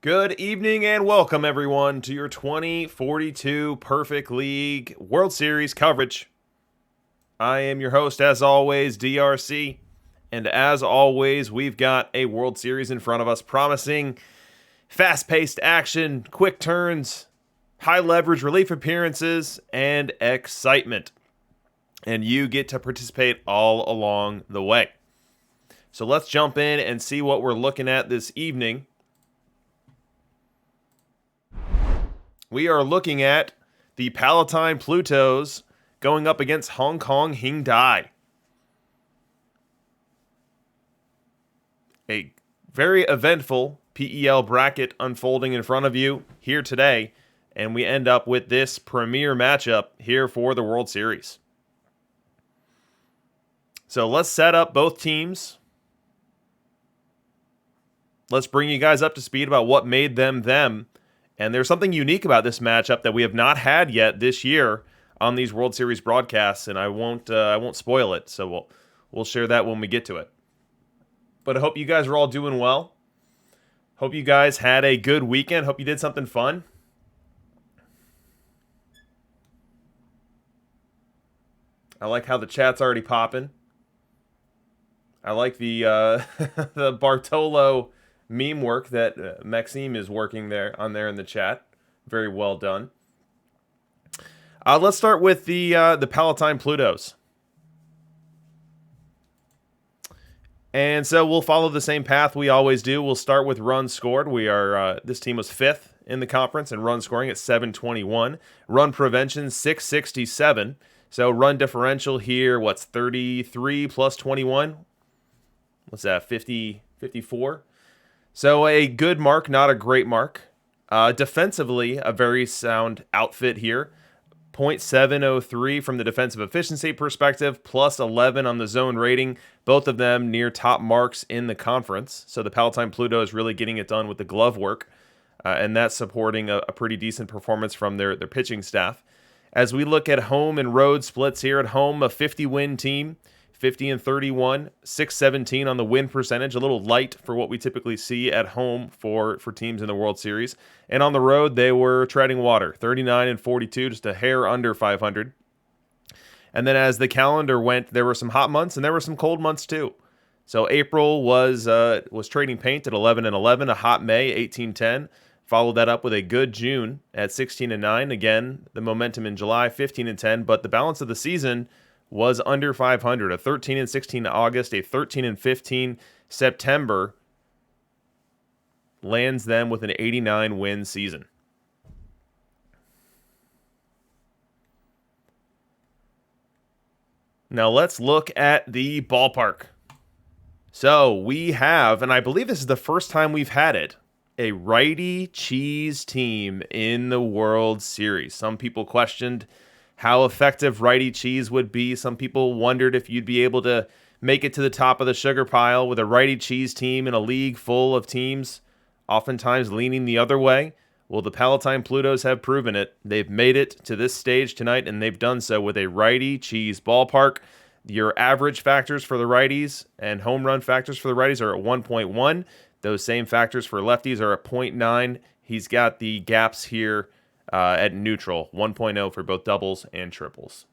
Good evening and welcome everyone to your 2042 Perfect League World Series coverage. I am your host as always, DRC, and as always we've got a World Series in front of us promising fast-paced action, quick turns, high leverage relief appearances, and excitement. And you get to participate all along the way. So let's jump in and see what we're looking at this evening. We are looking at the Palatine Plutos going up against Hong Kong Hyundai. A very eventful PEL bracket unfolding in front of you here today, and we end up with this premier matchup here for the World Series. So let's set up both teams. Let's bring you guys up to speed about what made them them. And there's something unique about this matchup that we have not had yet this year on these World Series broadcasts, and I won't spoil it. So we'll share that when we get to it. But I hope you guys are all doing well. Hope you guys had a good weekend. Hope you did something fun. I like how the chat's already popping. I like the the Bartolo meme work that Maxime is working there in the chat. Very well done. Let's start with the Palatine Plutos. And so we'll follow the same path we always do. We'll start with runs scored. We are this team was 5th in the conference in run scoring at 721. Run prevention 667. So run differential here, what's 33 plus 21? What's that? 54. So a good mark, not a great mark. Defensively, a very sound outfit here. 0.703 from the defensive efficiency perspective, plus 11 on the zone rating. Both of them near top marks in the conference. So the Palatine Pluto is really getting it done with the glove work. And that's supporting a pretty decent performance from their pitching staff. As we look at home and road splits here, at home, a 50-win team. 50 and 31, 617 on the win percentage, a little light for what we typically see at home for teams in the World Series. And on the road, they were treading water, 39 and 42, just a hair under 500. And then as the calendar went, there were some hot months and there were some cold months too. So April was trading paint at 11 and 11, a hot May, 18-10. Followed that up with a good June at 16 and 9. Again, the momentum in July, 15 and 10. But the balance of the season was under 500, a 13 and 16 August, a 13 and 15 September lands them with an 89 win season. Now let's look at the ballpark. So we have, and I believe this is the first time we've had it, a righty cheese team in the World Series. Some people questioned how effective righty cheese would be. Some people wondered if you'd be able to make it to the top of the sugar pile with a righty cheese team in a league full of teams oftentimes leaning the other way. Well, the Palatine Plutos have proven it. They've made it to this stage tonight, and they've done so with a righty cheese ballpark. Your average factors for the righties and home run factors for the righties are at 1.1. Those same factors for lefties are at 0.9. He's got the gaps here at neutral, 1.0 for both doubles and triples.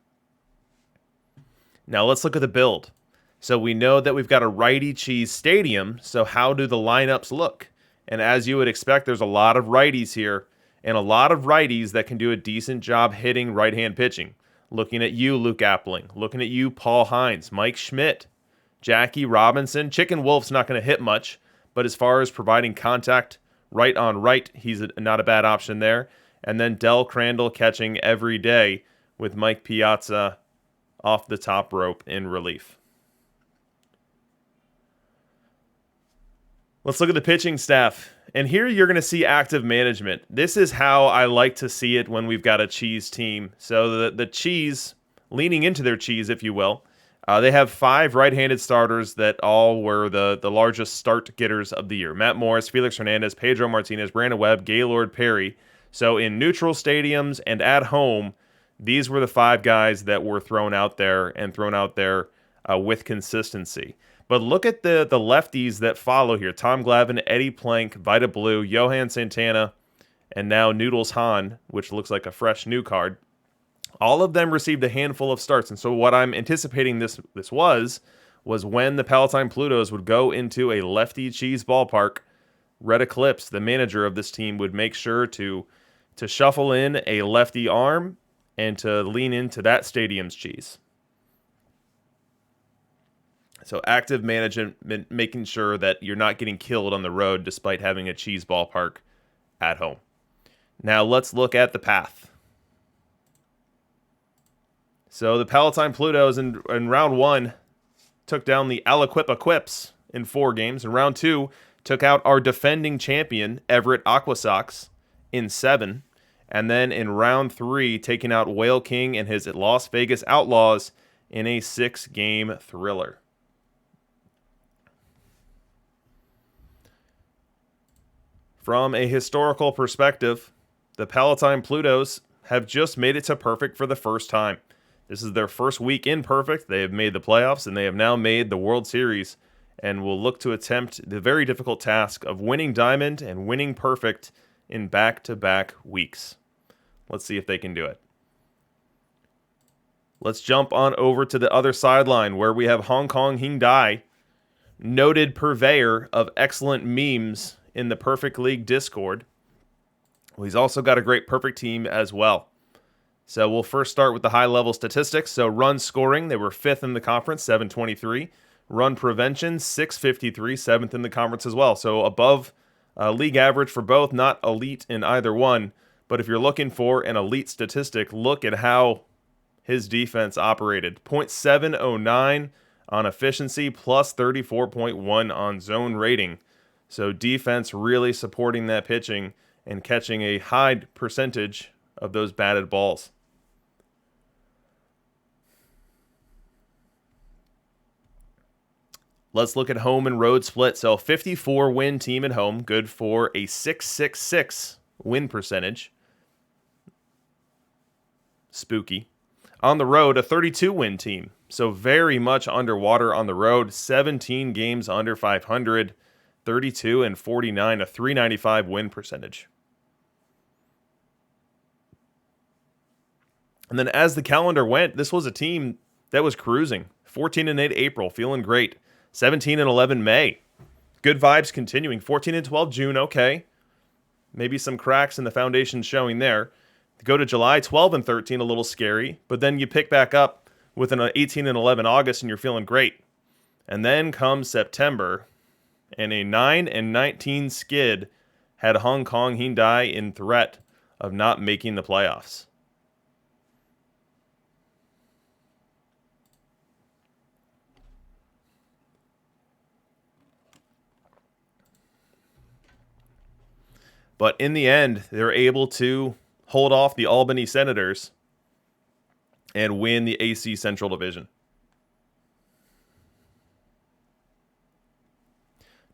Now let's look at the build. So we know that we've got a righty cheese stadium, so how do the lineups look? And as you would expect, there's a lot of righties here, and a lot of righties that can do a decent job hitting right-hand pitching. Looking at you, Luke Appling. Looking at you, Paul Hines. Mike Schmidt. Jackie Robinson. Chicken Wolf's not going to hit much, but as far as providing contact right on right, he's not a bad option there. And then Del Crandall catching every day with Mike Piazza off the top rope in relief. Let's look at the pitching staff. And here you're going to see active management. This is how I like to see it when we've got a cheese team. So the cheese, leaning into their cheese, if you will, they have 5 right-handed starters that all were the largest start getters of the year. Matt Morris, Felix Hernandez, Pedro Martinez, Brandon Webb, Gaylord Perry. So in neutral stadiums and at home, these were the 5 guys that were thrown out there with consistency. But look at the lefties that follow here. Tom Glavine, Eddie Plank, Vita Blue, Johan Santana, and now Noodles Hahn, which looks like a fresh new card. All of them received a handful of starts. And so what I'm anticipating this was when the Palatine Plutos would go into a lefty cheese ballpark, Red Eclipse, the manager of this team, would make sure to shuffle in a lefty arm and to lean into that stadium's cheese. So active management, making sure that you're not getting killed on the road despite having a cheese ballpark at home. Now let's look at the path. So the Palatine Plutos in round 1 took down the Aliquippa Quips in 4 games. In round 2, took out our defending champion, Everett Aqua Sox, in 7. And then in round 3, taking out Whale King and his Las Vegas Outlaws in a 6-game thriller. From a historical perspective, the Palatine Plutos have just made it to perfect for the first time. This is their first week in perfect. They have made the playoffs, and they have now made the World Series, and will look to attempt the very difficult task of winning Diamond and winning perfect in back-to-back weeks. Let's see if they can do it. Let's jump on over to the other sideline where we have Hong Kong Hyundai, noted purveyor of excellent memes in the Perfect League Discord. Well, he's also got a great perfect team as well. So we'll first start with the high-level statistics. So run scoring, they were 5th in the conference, 723. Run prevention, 653, 7th in the conference as well. So above league average for both, not elite in either one. But if you're looking for an elite statistic, look at how his defense operated. .709 on efficiency, plus 34.1 on zone rating. So defense really supporting that pitching and catching a high percentage of those batted balls. Let's look at home and road split. So 54 win team at home, good for a .666 win percentage. Spooky. On the road, a 32 win team. So very much underwater on the road, 17 games under 500. 32 and 49, a .395 win percentage. And then as the calendar went, this was a team that was cruising. 14-8 April, feeling great. 17-11 May. Good vibes continuing. 14-12 June, okay. Maybe some cracks in the foundation showing there. Go to July, 12-13, a little scary. But then you pick back up with an 18-11 August and you're feeling great. And then comes September, and a 9-19 skid had Hong Kong Hyundai in threat of not making the playoffs. But in the end, they're able to hold off the Albany Senators and win the AC Central Division.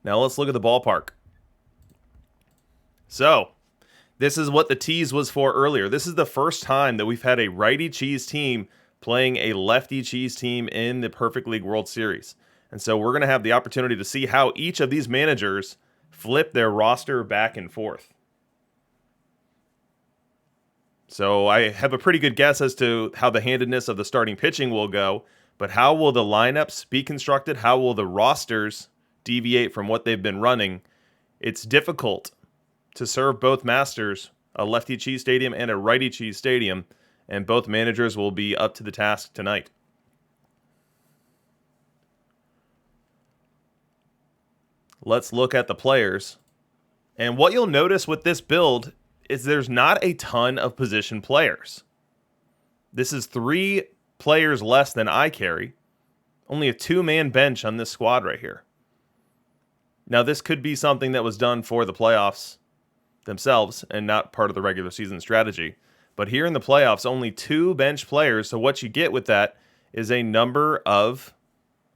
Now let's look at the ballpark. So, this is what the tease was for earlier. This is the first time that we've had a righty cheese team playing a lefty cheese team in the Perfect League World Series. And so we're going to have the opportunity to see how each of these managers flip their roster back and forth. So I have a pretty good guess as to how the handedness of the starting pitching will go, but how will the lineups be constructed? How will the rosters deviate from what they've been running? It's difficult to serve both masters, a lefty cheese stadium and a righty cheese stadium, and both managers will be up to the task tonight. Let's look at the players. And what you'll notice with this build is there's not a ton of position players. This is 3 players less than I carry. Only a 2-man bench on this squad right here. Now, this could be something that was done for the playoffs themselves and not part of the regular season strategy. But here in the playoffs, only 2 bench players. So what you get with that is a number of...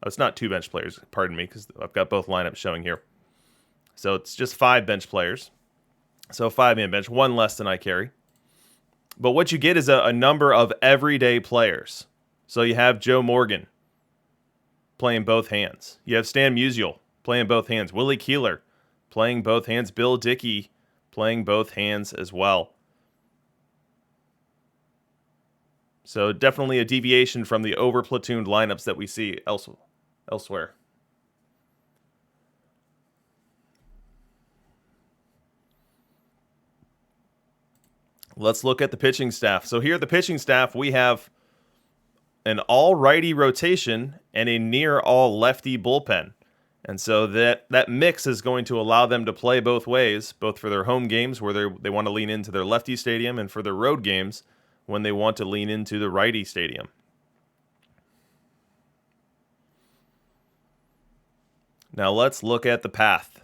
Oh, it's not 2 bench players, pardon me, because I've got both lineups showing here. So it's just 5 bench players. So 5-man bench, 1 less than I carry. But what you get is a number of everyday players. So you have Joe Morgan, playing both hands. You have Stan Musial playing both hands. Willie Keeler playing both hands. Bill Dickey playing both hands as well. So definitely a deviation from the over-platooned lineups that we see elsewhere. Let's look at the pitching staff. So here at the pitching staff, we have an all-righty rotation and a near all-lefty bullpen. And so that mix is going to allow them to play both ways, both for their home games where they want to lean into their lefty stadium and for their road games when they want to lean into the righty stadium. Now let's look at the path.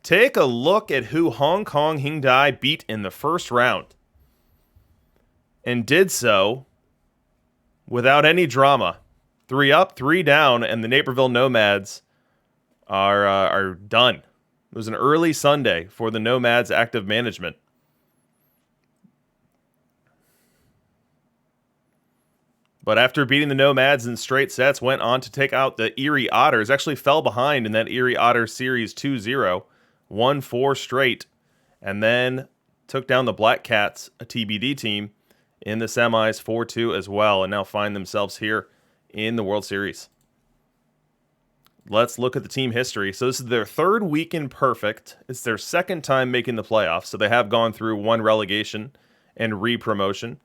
Take a look at who Hong Kong Hyundai beat in the first round. And did so without any drama. 3 up, 3 down, and the Naperville Nomads are done. It was an early Sunday for the Nomads active management. But after beating the Nomads in straight sets, went on to take out the Erie Otters. Actually fell behind in that Erie Otters series 2-0. Won 4 straight. And then took down the Black Cats, a TBD team, in the semis 4-2 as well. And now find themselves here in the World Series. Let's look at the team history. So this is their 3rd week in perfect. It's their 2nd time making the playoffs. So they have gone through 1 relegation and re-promotion.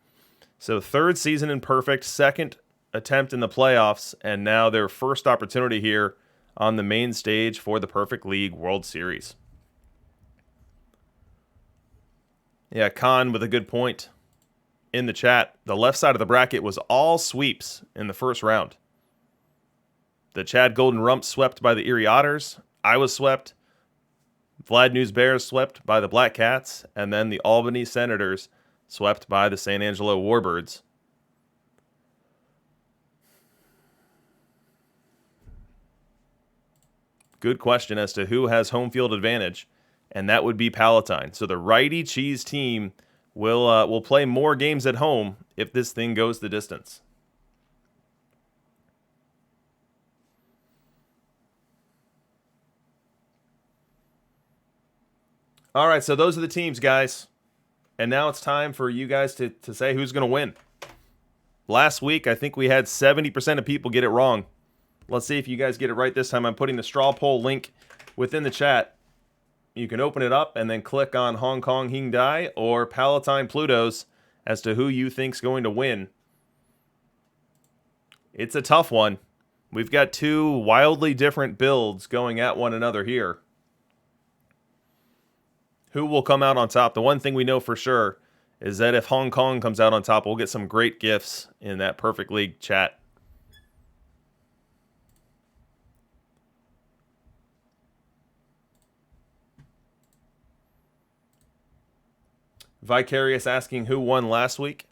So 3rd season in perfect, 2nd attempt in the playoffs, and now their first opportunity here on the main stage for the Perfect League World Series. Yeah, Khan with a good point in the chat. The left side of the bracket was all sweeps in the first round. The Chad Golden Rump swept by the Erie Otters. I was swept. Vlad News Bears swept by the Black Cats. And then the Albany Senators swept by the San Angelo Warbirds. Good question as to who has home field advantage, and that would be Palatine. So the righty cheese team will play more games at home if this thing goes the distance. All right, so those are the teams, guys. And now it's time for you guys to say who's going to win. Last week, I think we had 70% of people get it wrong. Let's see if you guys get it right this time. I'm putting the straw poll link within the chat. You can open it up and then click on Hong Kong Hyundai or Palatine Plutos as to who you think's going to win. It's a tough one. We've got 2 wildly different builds going at one another here. Who will come out on top? The one thing we know for sure is that if Hong Kong comes out on top, we'll get some great gifts in that Perfect League chat. Vicarious asking who won last week.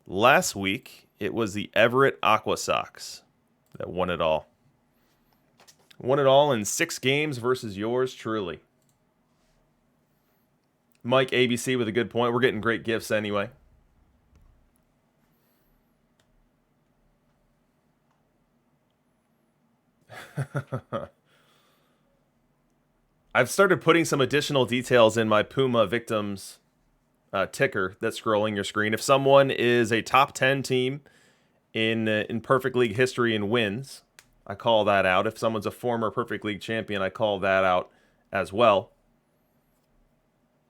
Last week, it was the Everett Aqua Sox that won it all. Won it all in 6 games versus yours truly. Mike ABC with a good point. We're getting great gifts anyway. I've started putting some additional details in my Puma Victims ticker that's scrolling your screen. If someone is a top 10 team in Perfect League history and wins, I call that out. If someone's a former Perfect League champion, I call that out as well.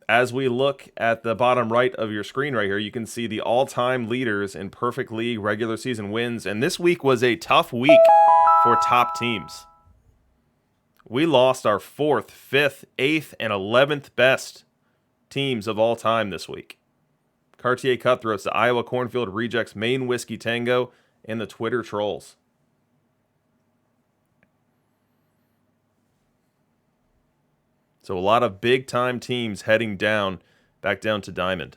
As we look at the bottom right of your screen right here, you can see the all-time leaders in Perfect League regular season wins. And this week was a tough week for top teams. We lost our 4th, 5th, 8th, and 11th best teams of all time this week. Cartier Cutthroats, the Iowa Cornfield Rejects, Maine Whiskey Tango, and the Twitter Trolls. So a lot of big-time teams heading down, back down to Diamond.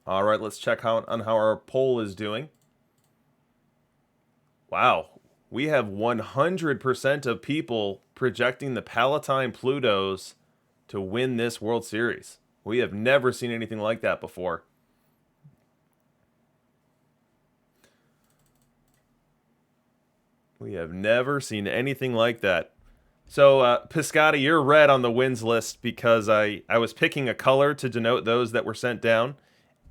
All right, let's check on how our poll is doing. Wow, We have 100% of people projecting the Palatine Plutos to win this World Series. We have never seen anything like that before. We have never seen anything like that. So, Piscotti, you're red on the wins list because I was picking a color to denote those that were sent down,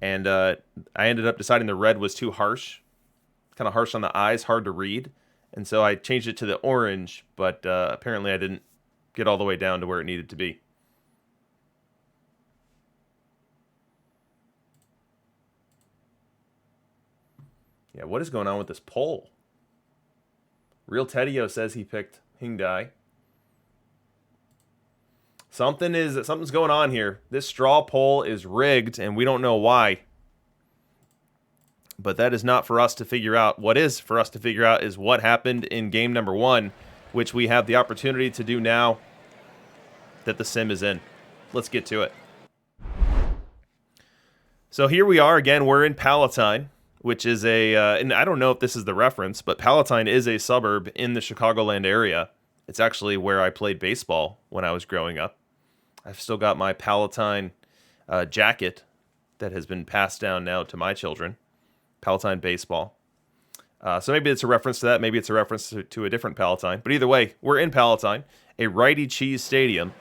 and I ended up deciding the red was too harsh. Kind of harsh on the eyes, hard to read. And so I changed it to the orange, but apparently I didn't get all the way down to where it needed to be. Yeah, what is going on with this poll? Real Tedio says he picked Hyundai. Something's going on here. This straw poll is rigged, and we don't know why. But that is not for us to figure out. What is for us to figure out is what happened in game number 1, which we have the opportunity to do now that the sim is in. Let's get to it. So here we are again. We're in Palatine, which is and I don't know if this is the reference, but Palatine is a suburb in the Chicagoland area. It's actually where I played baseball when I was growing up. I've still got my Palatine jacket that has been passed down now to my children. Palatine baseball. So maybe it's a reference to that. Maybe it's a reference to a different Palatine. But either way, we're in Palatine, a righty cheese stadium,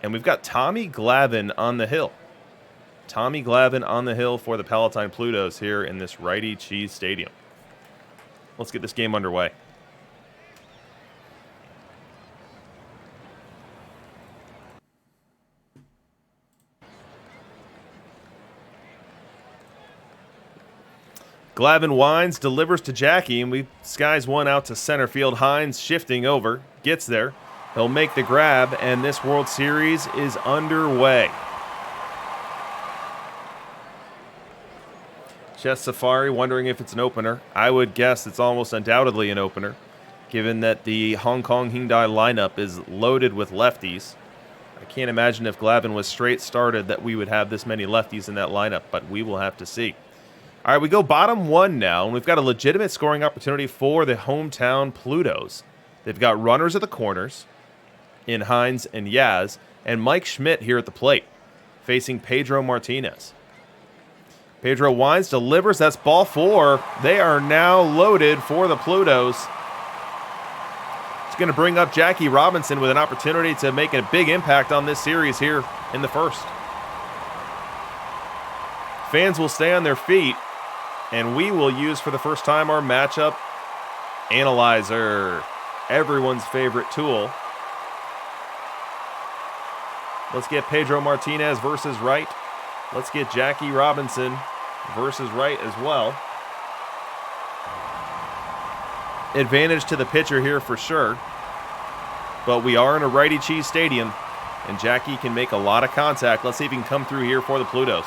and we've got Tommy Glavine on the hill. Tommy Glavine on the hill for the Palatine Plutos here in this righty cheese stadium. Let's get this game underway. Glavine winds, delivers to Jackie, and we skies one out to center field. Hines shifting over, gets there. He'll make the grab, and this World Series is underway. Chess Safari wondering if it's an opener. I would guess it's almost undoubtedly an opener, given that the Hong Kong Hyundai lineup is loaded with lefties. I can't imagine if Glavine was straight started that we would have this many lefties in that lineup, but we will have to see. All right, we go bottom 1 now, and we've got a legitimate scoring opportunity for the hometown Plutos. They've got runners at the corners in Hines and Yaz, and Mike Schmidt here at the plate, facing Pedro Martinez. Pedro winds, delivers, that's ball 4. They are now loaded for the Plutos. It's going to bring up Jackie Robinson with an opportunity to make a big impact on this series here in the first. Fans will stay on their feet, and we will use for the first time our matchup analyzer, everyone's favorite tool. Let's get Pedro Martinez versus right. Let's get Jackie Robinson versus right as well. Advantage to the pitcher here for sure. But we are in a righty cheese stadium, and Jackie can make a lot of contact. Let's see if he can come through here for the Plutos.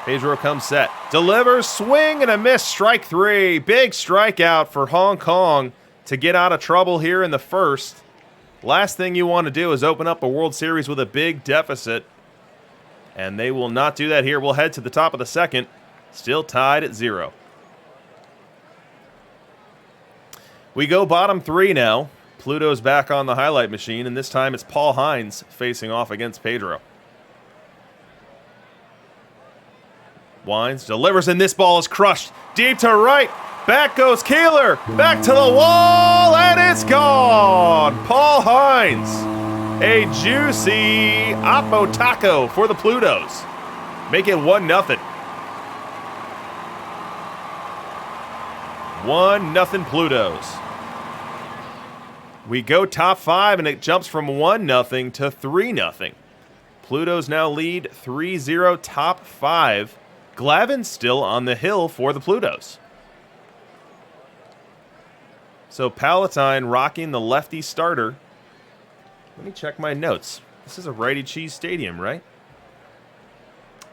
Pedro comes set. Delivers, swing and a miss, strike 3. Big strikeout for Hong Kong to get out of trouble here in the first. Last thing you want to do is open up a World Series with a big deficit. And they will not do that here. We'll head to the top of the second. Still tied at 0. We go bottom 3 now. Pluto's back on the highlight machine, and this time it's Paul Hines facing off against Pedro. Winds, delivers, and this ball is crushed. Deep to right. Back goes Keeler. Back to the wall, and it's gone. Paul Hines. A juicy Oppo Taco for the Plutos. Make it 1-0. 1-0 Plutos. We go top 5, and it jumps from 1-0 to 3-0. Plutos now lead 3-0 top 5. Glavine still on the hill for the Plutos. So Palatine rocking the lefty starter. Let me check my notes. This is a righty cheese stadium, right?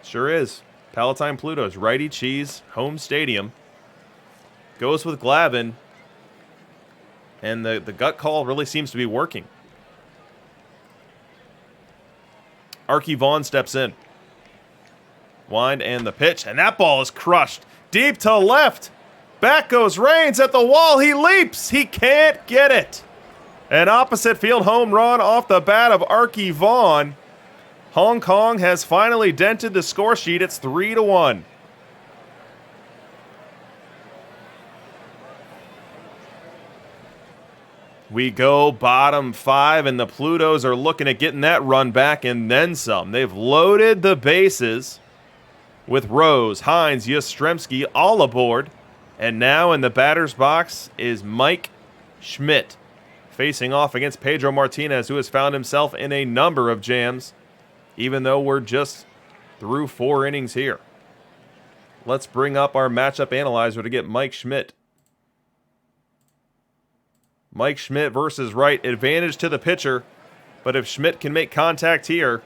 Sure is. Palatine Plutos, righty cheese, home stadium. Goes with Glavine. And the gut call really seems to be working. Archie Vaughn steps in. Wind and the pitch, and that ball is crushed. Deep to left. Back goes Reigns at the wall. He leaps. He can't get it. An opposite field home run off the bat of Arky Vaughn. Hong Kong has finally dented the score sheet. It's 3-1. We go bottom 5, and the Plutos are looking at getting that run back and then some. They've loaded the bases with Rose, Hines, Yastrzemski all aboard. And now in the batter's box is Mike Schmidt, facing off against Pedro Martinez, who has found himself in a number of jams, even though we're just through 4 innings here. Let's bring up our matchup analyzer to get Mike Schmidt. Mike Schmidt versus Wright, advantage to the pitcher, but if Schmidt can make contact here,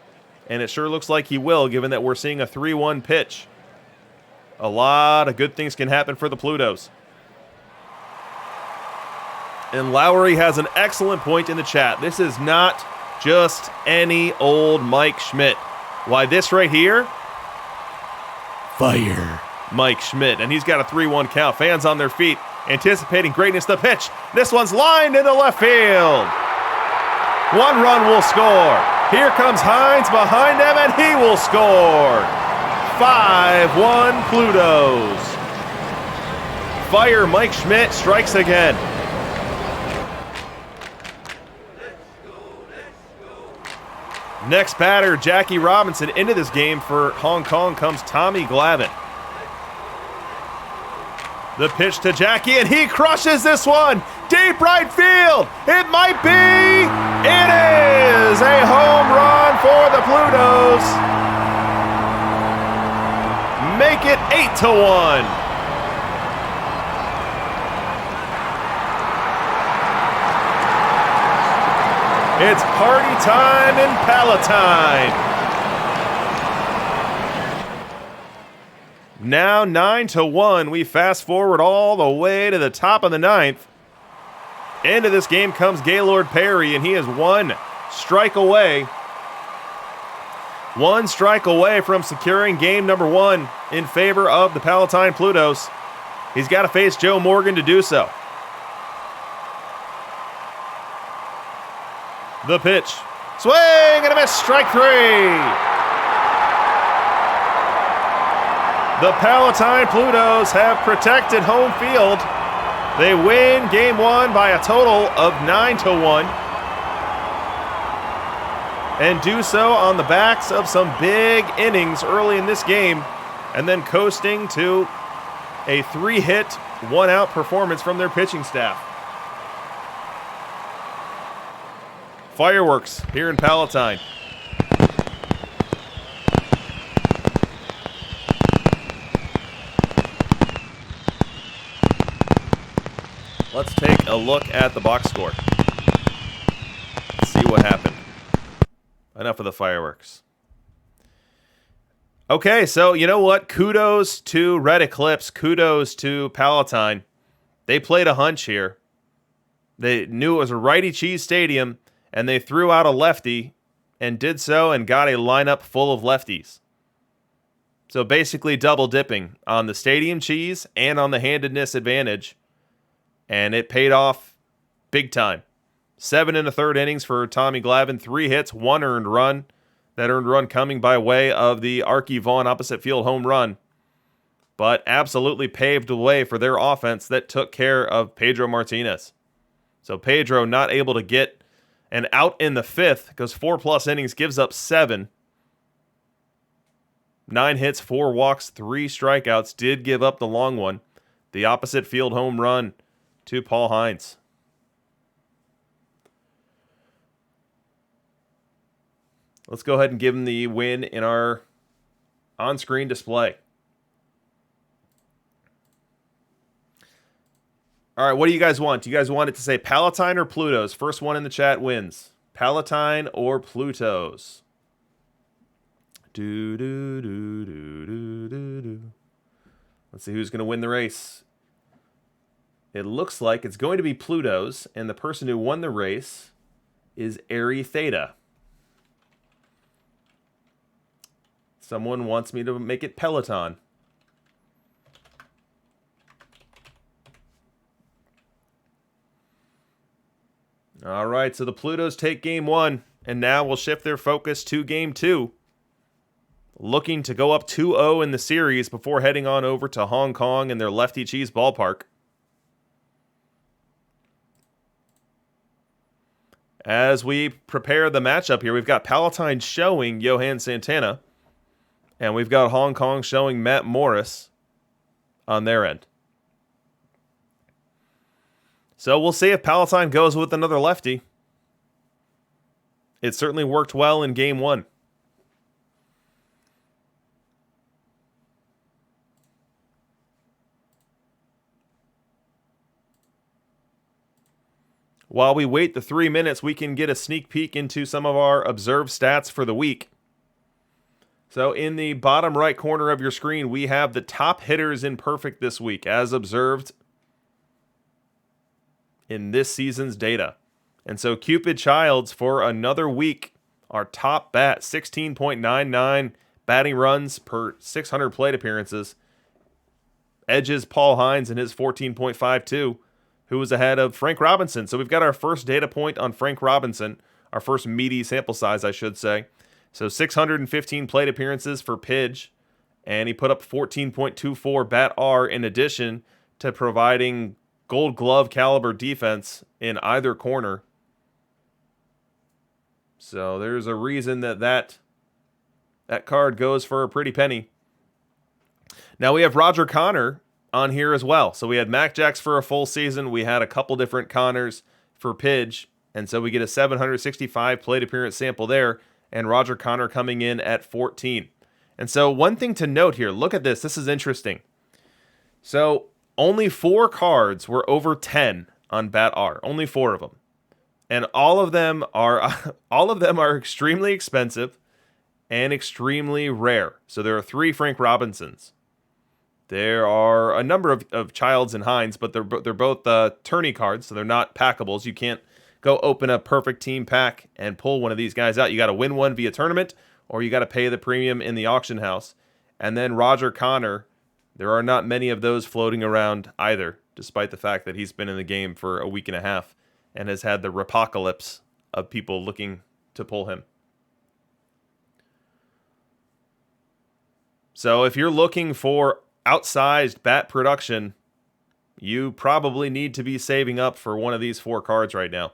and it sure looks like he will, given that we're seeing a 3-1 pitch, a lot of good things can happen for the Plutos. And Lowry has an excellent point in the chat. This is not just any old Mike Schmidt. Why, this right here? Fire Mike Schmidt. And he's got a 3-1 count. Fans on their feet, anticipating greatness. The pitch. This one's lined into left field. 1 run will score. Here comes Hines behind him, and he will score. 5-1 Plutos. Fire Mike Schmidt strikes again. Next batter, Jackie Robinson. Into this game for Hong Kong comes Tommy Glavine. The pitch to Jackie, and he crushes this one. Deep right field. It might be. It is a home run for the Plutos. Make it 8-1. It's party time in Palatine. Now 9-1. We fast forward all the way to the top of the 9th. Into this game comes Gaylord Perry, and he is 1 strike away. 1 strike away from securing game number 1 in favor of the Palatine Plutos. He's got to face Joe Morgan to do so. The pitch. Swing and a miss. Strike 3. The Palatine Plutos have protected home field. They win game 1 by a total of 9-1. And do so on the backs of some big innings early in this game. And then coasting to a 3-hit, 1-out performance from their pitching staff. Fireworks here in Palatine. Let's take a look at the box score. See what happened. Enough of the fireworks. Okay, so you know what? Kudos to Red Eclipse. Kudos to Palatine. They played a hunch here. They knew it was a righty cheese stadium, and they threw out a lefty and did so and got a lineup full of lefties. So basically double dipping on the stadium cheese and on the handedness advantage. And it paid off big time. 7 1/3 innings for Tommy Glavine, 3 hits, 1 earned run. That earned run coming by way of the Arky Vaughn opposite field home run. But absolutely paved the way for their offense that took care of Pedro Martinez. So Pedro not able to get an out in the 5th, goes 4+ innings, gives up 7. 9 hits, 4 walks, 3 strikeouts, did give up the long one. The opposite field home run to Paul Hines. Let's go ahead and give him the win in our on-screen display. All right, what do you guys want? Do you guys want it to say Palatine or Plutos? First one in the chat wins. Palatine or Plutos? Let's see who's going to win the race. It looks like it's going to be Plutos, and the person who won the race is Airy Theta. Someone wants me to make it Peloton. All right, so the Plutos take game 1, and now we'll shift their focus to game 2. Looking to go up 2-0 in the series before heading on over to Hong Kong in their Lefty Cheese ballpark. As we prepare the matchup here, we've got Palatine showing Johan Santana, and we've got Hong Kong showing Matt Morris on their end. So we'll see if Palatine goes with another lefty. It certainly worked well in game 1. While we wait the 3 minutes, we can get a sneak peek into some of our observed stats for the week. So in the bottom right corner of your screen, we have the top hitters in perfect this week, as observed in this season's data. And so Cupid Childs, for another week, our top bat, 16.99 batting runs per 600 plate appearances, edges Paul Hines in his 14.52, who was ahead of Frank Robinson. So we've got our first data point on Frank Robinson, our first meaty sample size, I should say. So 615 plate appearances for Pidge, and he put up 14.24 bat R in addition to providing Gold Glove caliber defense in either corner. So there's a reason that card goes for a pretty penny. Now we have Roger Connor on here as well. So we had Mac Jacks for a full season. We had a couple different Connors for Pidge. And so we get a 765 plate appearance sample there. And Roger Connor coming in at 14. And so one thing to note here, look at this. This is interesting. So only 4 cards were over 10 on Bat R. Only 4 of them. And all of them are extremely expensive and extremely rare. So there are 3 Frank Robinsons. There are a number of Childs and Hines, but they're both tourney cards, so they're not packables. You can't go open a perfect team pack and pull one of these guys out. You got to win one via tournament, or you got to pay the premium in the auction house. And then Roger Connor, there are not many of those floating around either, despite the fact that he's been in the game for a week and a half and has had the rapocalypse of people looking to pull him. So if you're looking for outsized bat production, you probably need to be saving up for one of these 4 cards right now.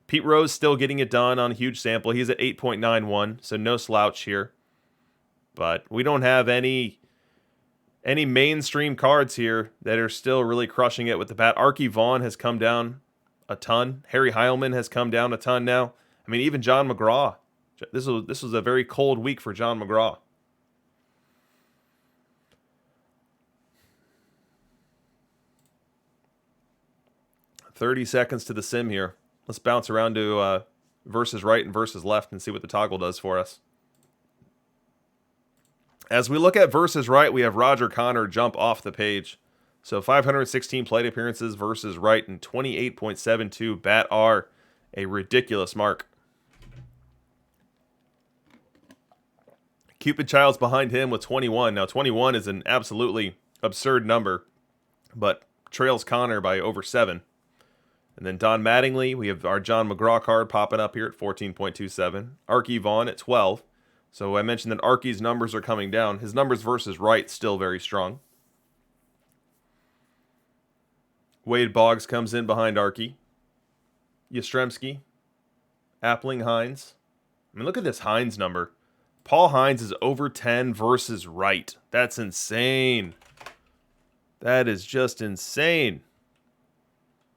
Pete Rose still getting it done on a huge sample. He's at 8.91, so no slouch here. But we don't have any mainstream cards here that are still really crushing it with the bat. Archie Vaughn has come down a ton. Harry Heilman has come down a ton now. I mean, even John Mcgraw. This was a very cold week for John Mcgraw. "30 seconds to the sim here. Let's bounce around to versus right and versus left and see what the toggle does for us. As we look at versus right, we have Roger Connor jump off the page. So 516 plate appearances versus right and 28.72 bat R. A ridiculous mark. Cupid Childs behind him with 21. Now 21 is an absolutely absurd number, but trails Connor by over 7. And then Don Mattingly, we have our John Mcgraw card popping up here at 14.27. Archie Vaughn at 12. So I mentioned that Archie's numbers are coming down. His numbers versus right still very strong. Wade Boggs comes in behind Archie. Yastrzemski. Appling Hines. I mean, look at this Hines number. Paul Hines is over 10 versus right. That's insane. That is just insane.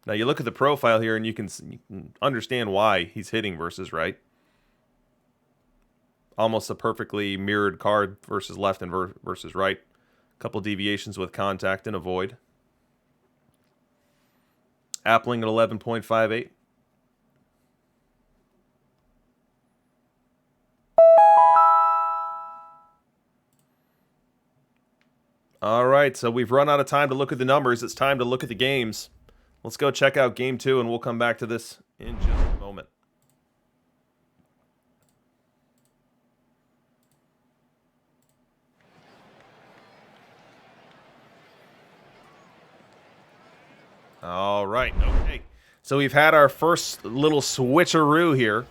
Now you look at the profile here and you can understand why he's hitting versus right. Almost a perfectly mirrored card versus left and versus right. A couple deviations with contact and avoid. Appling at 11.58. All right, so we've run out of time to look at the numbers. It's time to look at the games. Let's go check out Game 2, and we'll come back to this in just a moment. All right, okay. So we've had our first little switcheroo here.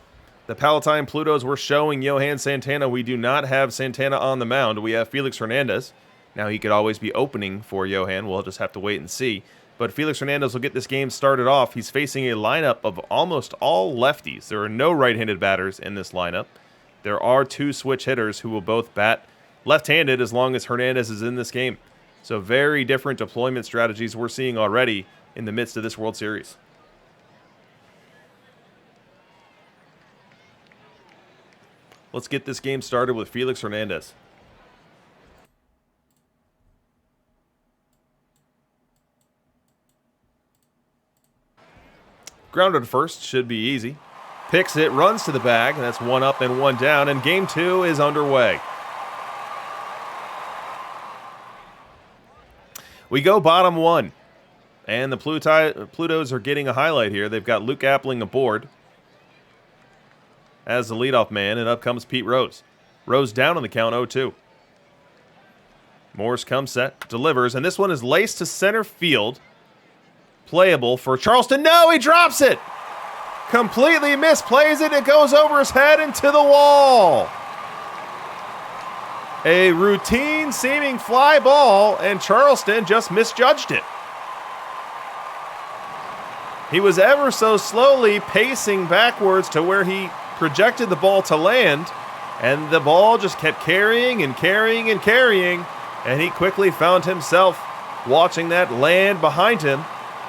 The Palatine Plutos were showing Johan Santana. We do not have Santana on the mound. We have Felix Hernandez. Now he could always be opening for Johan. We'll just have to wait and see. But Felix Hernandez will get this game started off. He's facing a lineup of almost all lefties. There are no right-handed batters in this lineup. There are 2 switch hitters who will both bat left-handed as long as Hernandez is in this game. So very different deployment strategies we're seeing already in the midst of this World Series. Let's get this game started with Felix Hernandez. Grounded to first, should be easy. Picks it, runs to the bag, and that's 1 up and 1 down, and game 2 is underway. We go bottom 1, and the Plutos are getting a highlight here. They've got Luke Appling aboard as the leadoff man, and up comes Pete Rose. Rose down on the count, 0-2. Morris comes set, delivers, and this one is laced to center field. Playable for Charleston. No, he drops it! Completely misplays it. It goes over his head into the wall. A routine seeming fly ball, and Charleston just misjudged it. He was ever so slowly pacing backwards to where he projected the ball to land, and the ball just kept carrying and carrying and carrying, and he quickly found himself watching that land behind him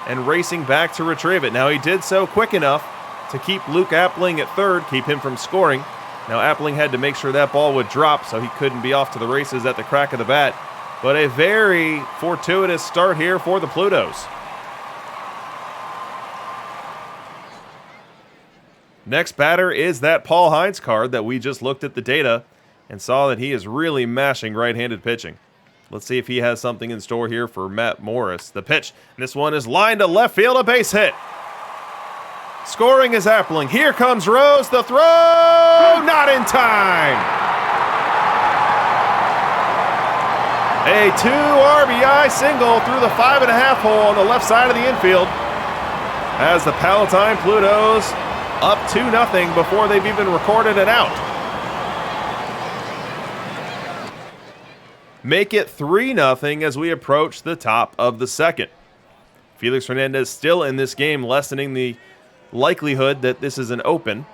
and racing back to retrieve it. Now, he did so quick enough to keep Luke Appling at third, keep him from scoring. Now, Appling had to make sure that ball would drop so he couldn't be off to the races at the crack of the bat. But a very fortuitous start here for the Plutos. Next batter is that Paul Hines card that we just looked at the data and saw that he is really mashing right-handed pitching. Let's see if he has something in store here for Matt Morris. The pitch, this one is lined to left field, a base hit. Scoring is Appling. Here comes Rose, the throw, not in time. A 2 RBI single through the 5.5 hole on the left side of the infield as the Palatine Plutos up 2-0 before they've even recorded an out. Make it 3-0 as we approach the top of the second. Felix Hernandez still in this game, lessening the likelihood that this is an open.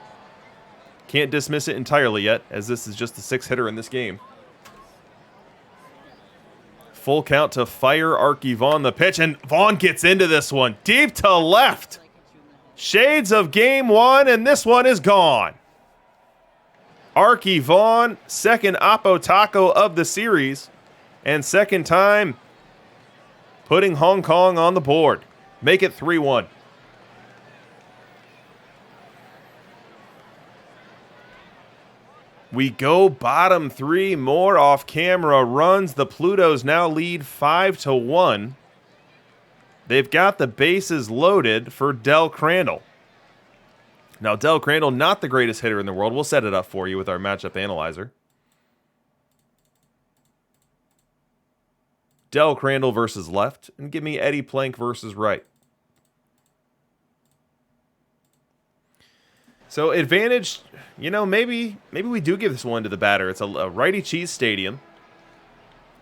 Can't dismiss it entirely yet, as this is just the 6th hitter in this game. Full count to fire Arky Vaughn. The pitch, and Vaughn gets into this one. Deep to left. Shades of game 1, and this one is gone. Arky Vaughn, second Oppo Taco of the series, and second time putting Hong Kong on the board. Make it 3-1. We go bottom 3, more off-camera runs. The Plutos now lead 5-1. They've got the bases loaded for Del Crandall. Now, Del Crandall, not the greatest hitter in the world. We'll set it up for you with our matchup analyzer. Del Crandall versus left, and give me Eddie Plank versus right. So advantage, maybe we do give this one to the batter. It's a righty cheese stadium.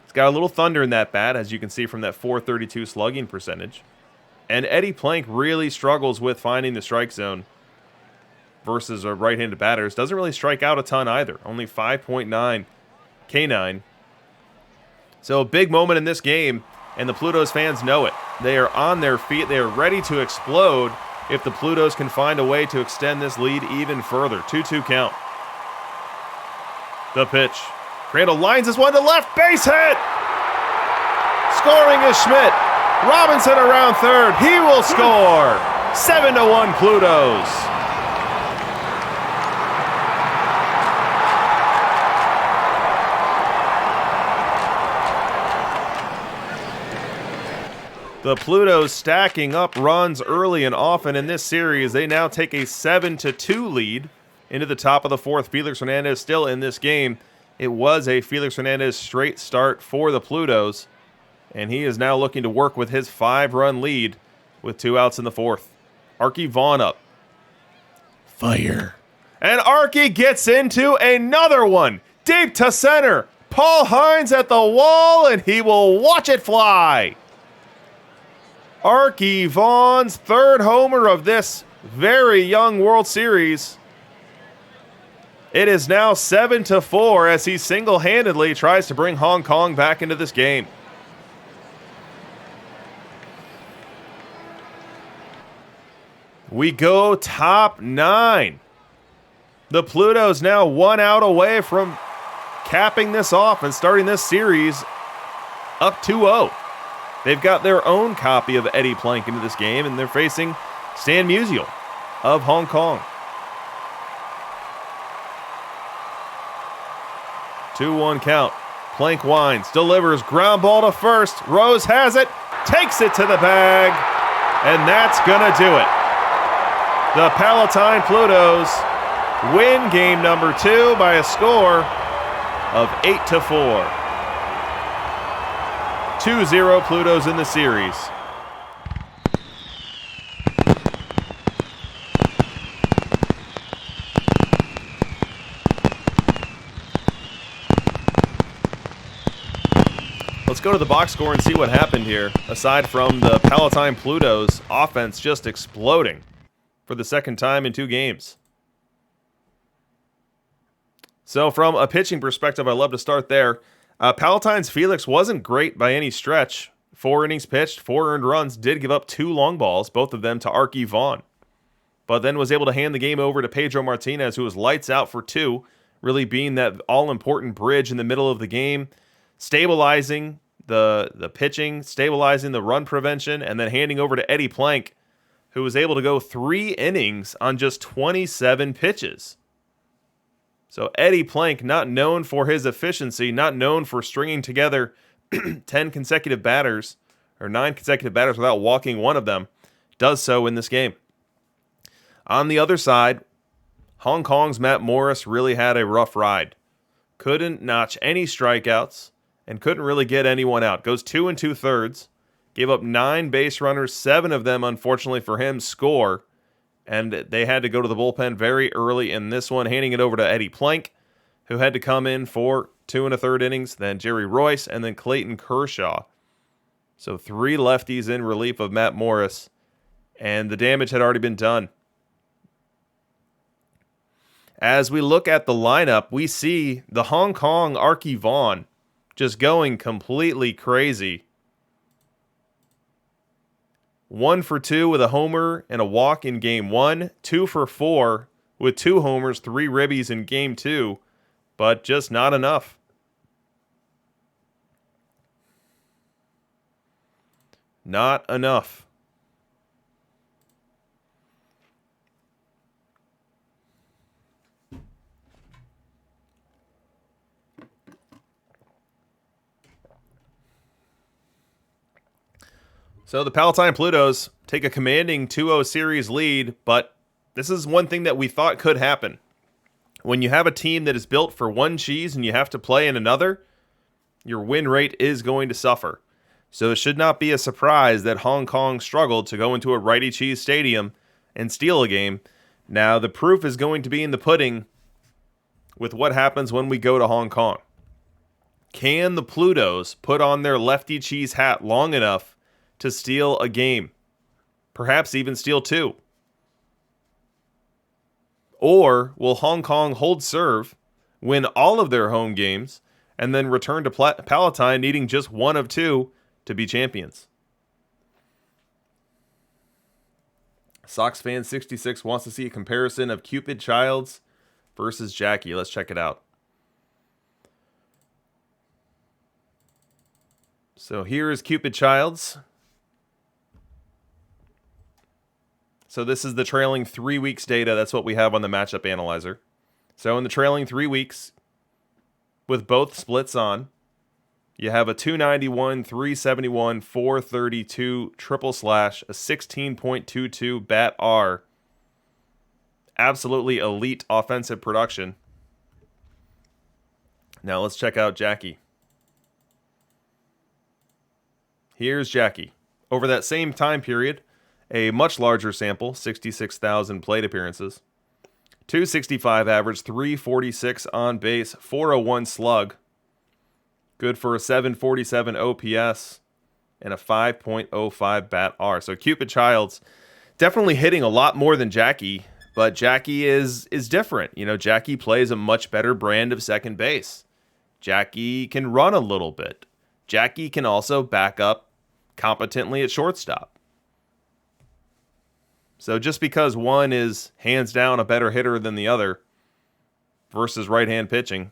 It's got a little thunder in that bat, as you can see from that .432 slugging percentage. And Eddie Plank really struggles with finding the strike zone versus our right-handed batters. Doesn't really strike out a ton either. Only 5.9 K9. So a big moment in this game, and the Plutos fans know it. They are on their feet. They are ready to explode if the Plutos can find a way to extend this lead even further. 2-2 count. The pitch. Crandall lines this one to left. Base hit! Scoring is Schmidt. Robinson around third. He will score. 7-1 Plutos. The Plutos stacking up runs early and often in this series. They now take a 7-2 lead into the top of the fourth. Felix Hernandez still in this game. It was a Felix Hernandez straight start for the Plutos, and he is now looking to work with his 5-run lead with 2 outs in the fourth. Arky Vaughn up. Fire. And Arky gets into another one. Deep to center. Paul Hines at the wall, and he will watch it fly. Arky Vaughn's third homer of this very young World Series. It is now 7-4 as he single-handedly tries to bring Hong Kong back into this game. We go top 9. The Plutos now 1 out away from capping this off and starting this series up 2-0. They've got their own copy of Eddie Plank into this game, and they're facing Stan Musial of Hong Kong. 2-1 count. Plank winds, delivers, ground ball to first. Rose has it, takes it to the bag, and that's gonna do it. The Palatine Plutos win game number 2 by a score of 8-4. 2-0 Plutos in the series. Let's go to the box score and see what happened here, aside from the Palatine Plutos offense just exploding for the second time in 2 games. So from a pitching perspective, I love to start there. Palatine's Felix wasn't great by any stretch. 4 innings pitched, 4 earned runs, did give up 2 long balls, both of them to Arky Vaughn. But then was able to hand the game over to Pedro Martinez, who was lights out for 2, really being that all-important bridge in the middle of the game, stabilizing the pitching, stabilizing the run prevention, and then handing over to Eddie Plank, who was able to go 3 innings on just 27 pitches. So Eddie Plank, not known for his efficiency, not known for stringing together 10 consecutive batters, or 9 consecutive batters without walking one of them, does so in this game. On the other side, Hong Kong's Matt Morris really had a rough ride. Couldn't notch any strikeouts, and couldn't really get anyone out. Goes 2 2/3, gave up 9 base runners, 7 of them, unfortunately for him, score. And they had to go to the bullpen very early in this one, handing it over to Eddie Plank, who had to come in for 2 1/3 innings, then Jerry Royce, and then Clayton Kershaw. So 3 lefties in relief of Matt Morris, and the damage had already been done. As we look at the lineup, we see the Hong Kong Arky Vaughn just going completely crazy. 1 for 2 with a homer and a walk in game 1. 2 for 4 with 2 homers, 3 ribbies in game 2, but just not enough. Not enough. So the Palatine Plutos take a commanding 2-0 series lead, but this is one thing that we thought could happen. When you have a team that is built for one cheese and you have to play in another, your win rate is going to suffer. So it should not be a surprise that Hong Kong struggled to go into a righty cheese stadium and steal a game. Now the proof is going to be in the pudding with what happens when we go to Hong Kong. Can the Plutos put on their lefty cheese hat long enough to steal a game? Perhaps even steal 2. Or will Hong Kong hold serve, win all of their home games, and then return to Palatine needing just 1 of 2 to be champions? Sox fan 66 wants to see a comparison of Cupid Childs versus Jackie. Let's check it out. So here is Cupid Childs. So this is the trailing 3 weeks data. That's what we have on the matchup analyzer. So in the trailing 3 weeks, with both splits on, you have a 291, 371, 432 triple slash, a 16.22 bat R. Absolutely elite offensive production. Now let's check out Jackie. Here's Jackie. Over that same time period, A much larger sample, 66,000 plate appearances. 265 average, 346 on base, 401 slug. Good for a 747 OPS and a 5.05 bat R. So Cupid Childs definitely hitting a lot more than Jackie, but Jackie is different. You know, Jackie plays a much better brand of second base. Jackie can run a little bit. Jackie can also back up competently at shortstop. So just because one is hands down a better hitter than the other versus right-hand pitching.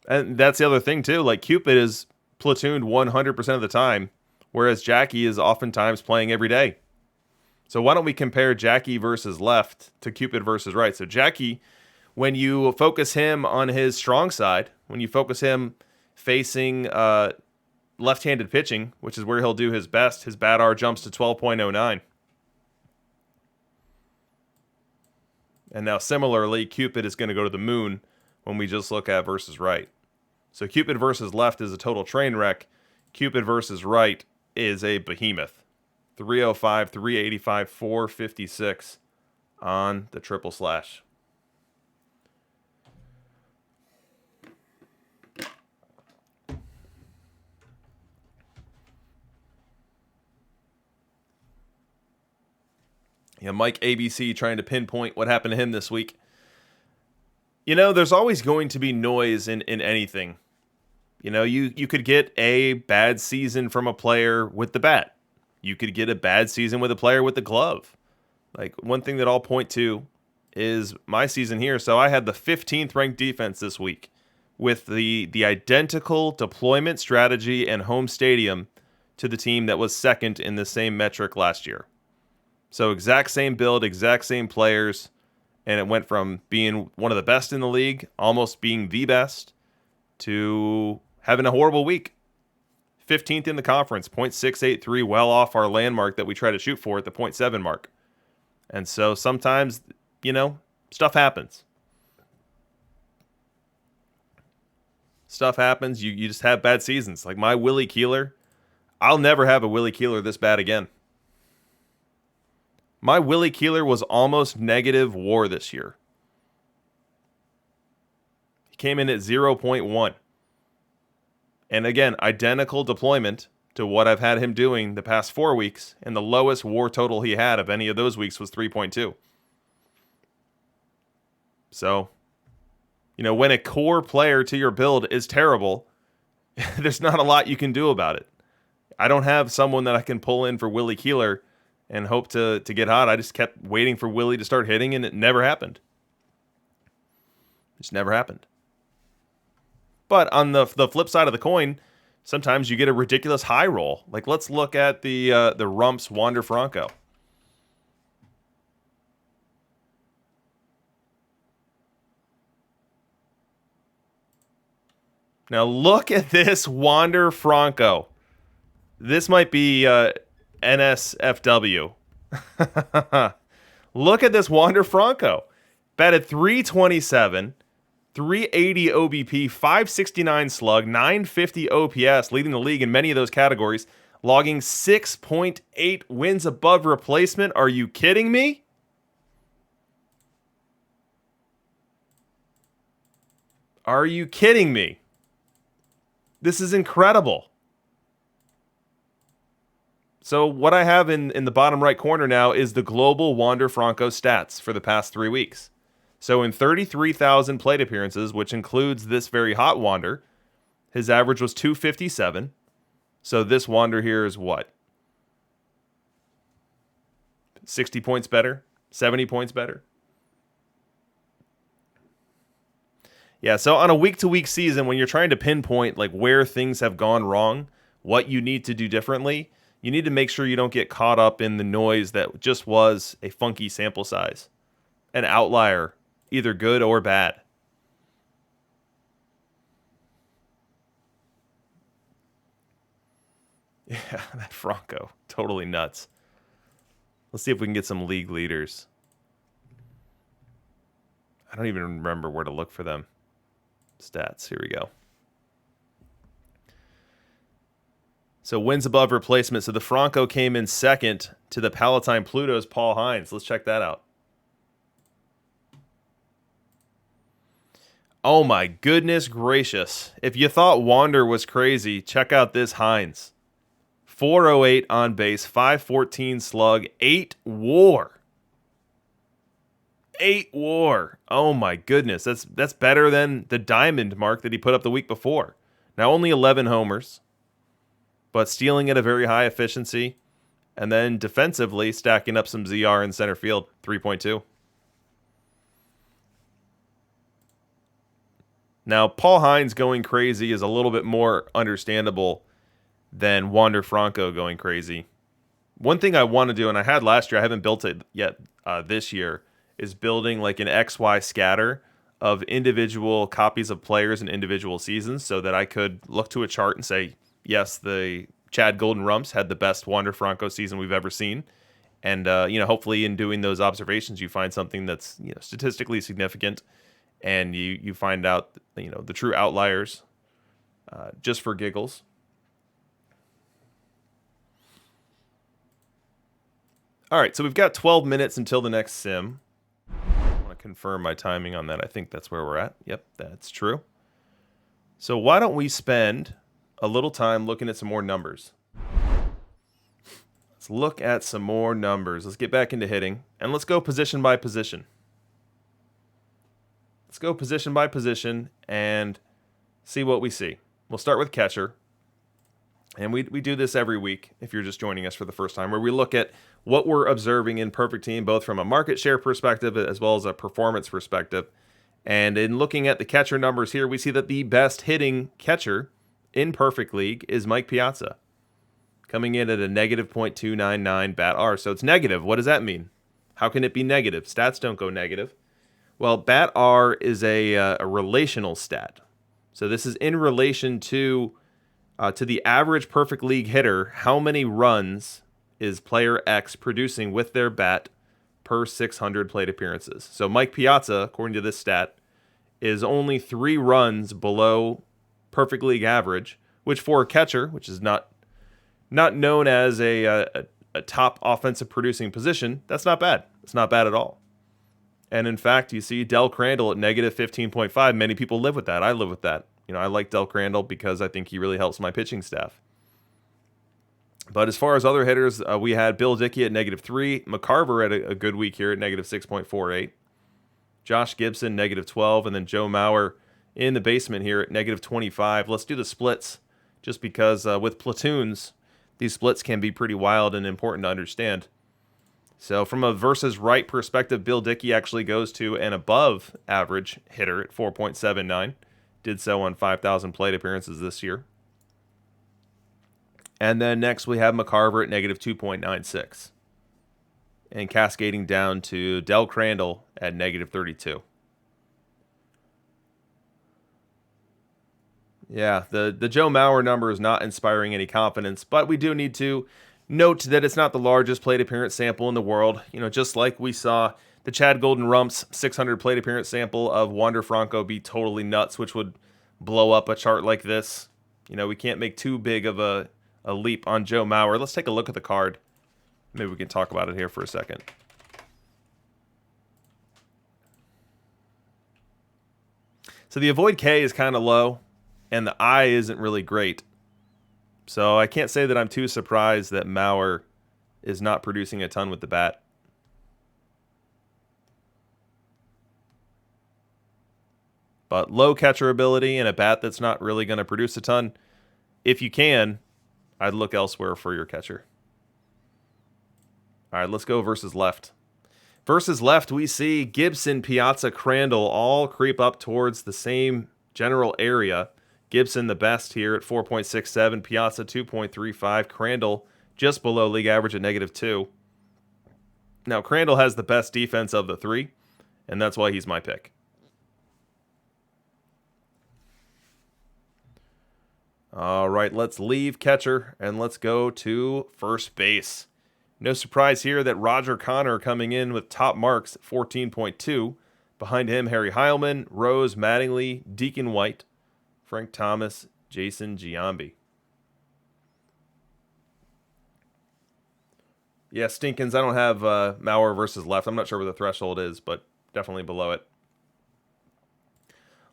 And that's the other thing too, like Cupid is platooned 100% of the time, whereas Jackie is oftentimes playing every day. So why don't we compare Jackie versus left to Cupid versus right? So Jackie, when you focus him on his strong side, when you focus him facing left-handed pitching, which is where he'll do his best, his bat R jumps to 12.09. And now similarly, Cupid is going to go to the moon when we just look at versus right. So Cupid versus left is a total train wreck. Cupid versus right is a behemoth. 305, 385, 456 on the triple slash. Yeah, Mike ABC trying to pinpoint what happened to him this week. You know, there's always going to be noise in anything. You know, you could get a bad season from a player with the bat. You could get a bad season with a player with the glove. Like, one thing that I'll point to is my season here. So I had the 15th ranked defense this week with the identical deployment strategy and home stadium to the team that was second in the same metric last year. So exact same build, exact same players, and it went from being one of the best in the league, almost being the best, to having a horrible week. 15th in the conference, .683, well off our landmark that we try to shoot for at the .7 mark. And so sometimes, you know, stuff happens. Stuff happens. You just have bad seasons. Like my Willie Keeler, I'll never have a Willie Keeler this bad again. My Willie Keeler was almost negative WAR this year. He came in at 0.1. And again, identical deployment to what I've had him doing the past 4 weeks, and the lowest WAR total he had of any of those weeks was 3.2. So, you know, when a core player to your build is terrible, there's not a lot you can do about it. I don't have someone that I can pull in for Willie Keeler and hope to get hot. I just kept waiting for Willie to start hitting, and it never happened. It just never happened. But on the flip side of the coin, sometimes you get a ridiculous high roll. Like, let's look at the Rumps Wander Franco. Now look at this Wander Franco. This might be NSFW. Look at this Wander Franco. Batted .327, 380 OBP, 569 slug, 950 OPS, leading the league in many of those categories, logging 6.8 wins above replacement. Are you kidding me? Are you kidding me? This is incredible. So what I have in the bottom right corner now is the global Wander Franco stats for the past 3 weeks. So in 33,000 plate appearances, which includes this very hot Wander, his average was 257. So this Wander here is what? 60 points better? 70 points better? Yeah, so on a week-to-week season, when you're trying to pinpoint like where things have gone wrong, what you need to do differently, you need to make sure you don't get caught up in the noise that just was a funky sample size. An outlier, either good or bad. Yeah, that Franco, totally nuts. Let's see if we can get some league leaders. I don't even remember where to look for them. Stats, here we go. So wins above replacement. So the Franco came in second to the Palatine Plutos, Paul Hines. Let's check that out. Oh my goodness gracious. If you thought Wander was crazy, check out this Hines. 408 on base, 514 slug, 8 WAR. 8 WAR. Oh my goodness. That's better than the diamond mark that he put up the week before. Now only 11 homers, but stealing at a very high efficiency. And then defensively stacking up some ZR in center field, 3.2. Now, Paul Hines going crazy is a little bit more understandable than Wander Franco going crazy. One thing I want to do, and I had last year, I haven't built it yet this year, is building like an XY scatter of individual copies of players in individual seasons so that I could look to a chart and say, yes, the Chad Golden Rumps had the best Wander Franco season we've ever seen. And, hopefully in doing those observations, you find something that's, statistically significant. And you find out, the true outliers just for giggles. All right, so we've got 12 minutes until the next sim. I want to confirm my timing on that. I think that's where we're at. Yep, that's true. So why don't we spend a little time looking at some more numbers? Let's look at some more numbers. Let's get back into hitting, and let's go position by position. Let's go position by position and see what we see. We'll start with catcher. And we do this every week, if you're just joining us for the first time, where we look at what we're observing in Perfect Team, both from a market share perspective as well as a performance perspective. And in looking at the catcher numbers here, we see that the best hitting catcher in Perfect League is Mike Piazza, coming in at a negative .299 BAT R. So it's negative. What does that mean? How can it be negative? Stats don't go negative. Well, BAT R is a relational stat. So this is in relation to the average Perfect League hitter. How many runs is player X producing with their bat per 600 plate appearances? So Mike Piazza, according to this stat, is only 3 runs below Perfect League average, which for a catcher, which is not known as a top offensive producing position, that's not bad. It's not bad at all. And in fact, you see Del Crandall at negative 15.5. Many people live with that. I live with that. I like Del Crandall because I think he really helps my pitching staff. But as far as other hitters, we had Bill Dickey at negative 3. McCarver had a good week here at negative 6.48. Josh Gibson, negative 12. And then Joe Mauer in the basement here at negative 25. Let's do the splits just because with platoons, these splits can be pretty wild and important to understand. So from a versus right perspective, Bill Dickey actually goes to an above average hitter at 4.79. Did so on 5,000 plate appearances this year. And then next we have McCarver at negative 2.96. And cascading down to Del Crandall at negative 32. Yeah, the Joe Mauer number is not inspiring any confidence, but we do need to note that it's not the largest plate appearance sample in the world. Just like we saw the Chad Golden Rumps 600 plate appearance sample of Wander Franco be totally nuts, which would blow up a chart like this. We can't make too big of a leap on Joe Mauer. Let's take a look at the card. Maybe we can talk about it here for a second. So the avoid K is kind of low, and the I isn't really great. So I can't say that I'm too surprised that Mauer is not producing a ton with the bat. But low catcher ability and a bat that's not really going to produce a ton. If you can, I'd look elsewhere for your catcher. All right, let's go versus left. Versus left, we see Gibson, Piazza, Crandall all creep up towards the same general area. Gibson the best here at 4.67, Piazza 2.35, Crandall just below league average at negative 2. Now, Crandall has the best defense of the 3, and that's why he's my pick. All right, let's leave catcher and let's go to first base. No surprise here that Roger Connor coming in with top marks at 14.2. Behind him, Harry Heilman, Rose, Mattingly, Deacon White, Frank Thomas, Jason Giambi. Yeah, Stinkins, I don't have Mauer versus left. I'm not sure where the threshold is, but definitely below it.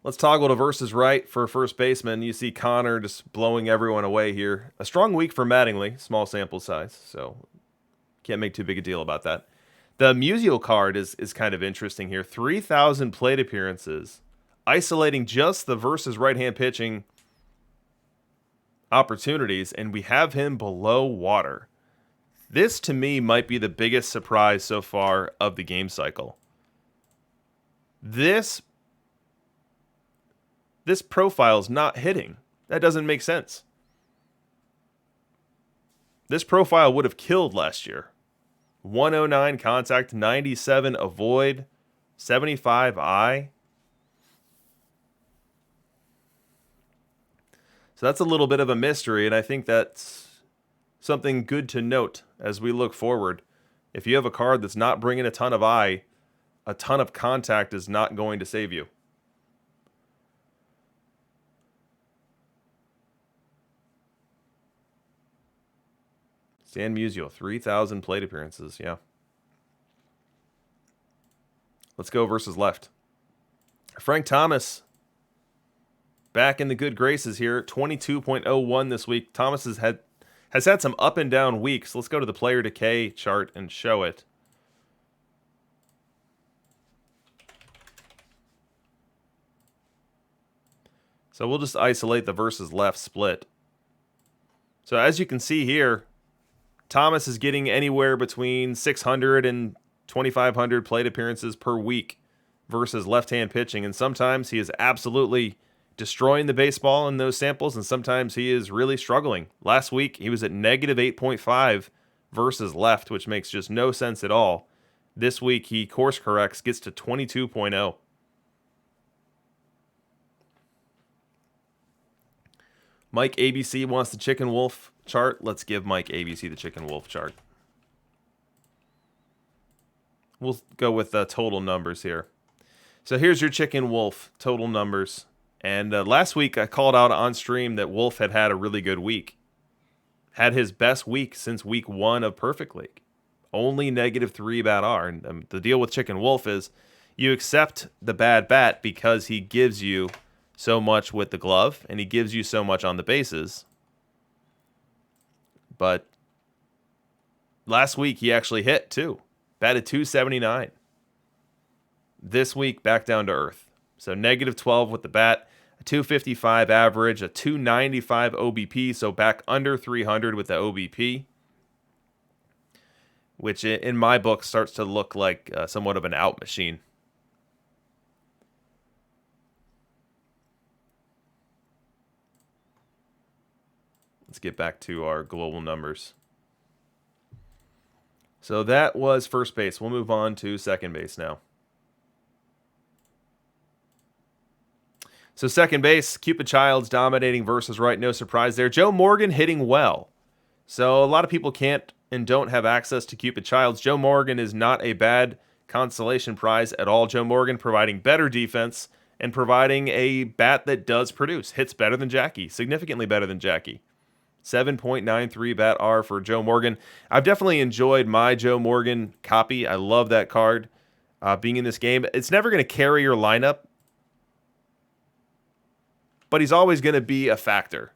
Let's toggle to versus right for first baseman. You see Connor just blowing everyone away here. A strong week for Mattingly, small sample size, so can't make too big a deal about that. The Musial card is kind of interesting here. 3,000 plate appearances, isolating just the versus right-hand pitching opportunities, and we have him below water. This, to me, might be the biggest surprise so far of the game cycle. This profile's not hitting. That doesn't make sense. This profile would have killed last year. 109 contact, 97 avoid, 75 eye. So that's a little bit of a mystery, and I think that's something good to note as we look forward. If you have a card that's not bringing a ton of eye, a ton of contact is not going to save you. Stan Musial, 3,000 plate appearances, yeah. Let's go versus left. Frank Thomas, back in the good graces here, 22.01 this week. Thomas has had some up and down weeks. Let's go to the player decay chart and show it. So we'll just isolate the versus left split. So as you can see here, Thomas is getting anywhere between 600 and 2,500 plate appearances per week versus left-hand pitching, and sometimes he is absolutely destroying the baseball in those samples, and sometimes he is really struggling. Last week, he was at negative 8.5 versus left, which makes just no sense at all. This week, he course corrects, gets to 22.0. Mike ABC wants the Chicken Wolf chart. Let's give Mike ABC the Chicken Wolf chart. We'll go with total numbers here. So here's your Chicken Wolf total numbers. And last week I called out on stream that Wolf had a really good week. Had his best week since week 1 of Perfect League. Only -3 bat R. And the deal with Chicken Wolf is you accept the bad bat because he gives you so much with the glove, and he gives you so much on the bases. But last week he actually hit too. Batted .279. This week back down to earth. So -12 with the bat, a .255 average, a .295 OBP, so back under 300 with the OBP, which in my book starts to look like somewhat of an out machine. Let's get back to our global numbers. So that was first base. We'll move on to second base now. So second base, Cupid Childs dominating versus right. No surprise there. Joe Morgan hitting well. So a lot of people can't and don't have access to Cupid Childs. Joe Morgan is not a bad consolation prize at all. Joe Morgan providing better defense and providing a bat that does produce. Hits better than Jackie. Significantly better than Jackie. 7.93 bat R for Joe Morgan. I've definitely enjoyed my Joe Morgan copy. I love that card being in this game. It's never going to carry your lineup, but he's always going to be a factor.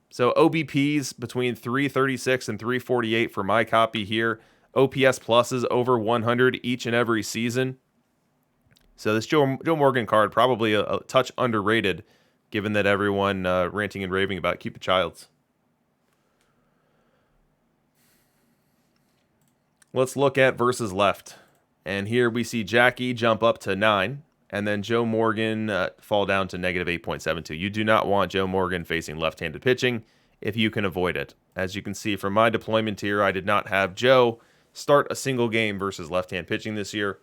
So OBPs between 336 and 348 for my copy here. OPS pluses over 100 each and every season. So this Joe Morgan card probably a touch underrated, given that everyone ranting and raving about Cupid Childs. Let's look at versus left. And here we see Jackie jump up to 9, and then Joe Morgan fall down to -8.72. You do not want Joe Morgan facing left-handed pitching if you can avoid it. As you can see from my deployment here, I did not have Joe start a single game versus left-hand pitching this year,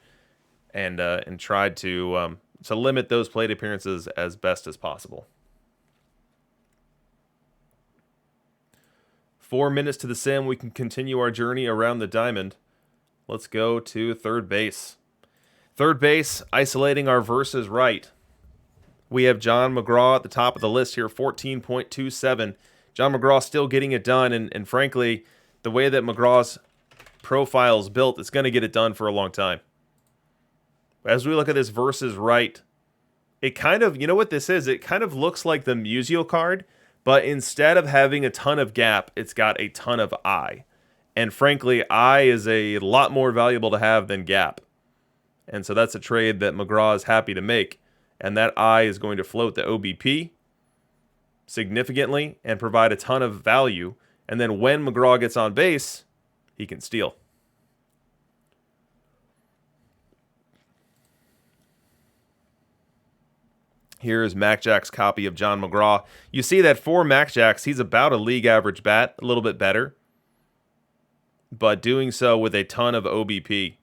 and tried to limit those plate appearances as best as possible. 4 minutes to the sim. We can continue our journey around the diamond. Let's go to third base. Third base, isolating our versus right. We have John Mcgraw at the top of the list here, 14.27. John Mcgraw still getting it done, and frankly, the way that Mcgraw's profile's built, it's going to get it done for a long time. As we look at this versus right, it kind of, you know what this is? It kind of looks like the Musial card, but instead of having a ton of gap, it's got a ton of eye. And frankly, eye is a lot more valuable to have than gap. And so that's a trade that Mcgraw is happy to make. And that eye is going to float the OBP significantly and provide a ton of value. And then when Mcgraw gets on base, he can steal. Here is Mcgraw copy of John Mcgraw. You see that for Mcgraw, he's about a league average bat, a little bit better, but doing so with a ton of OBP.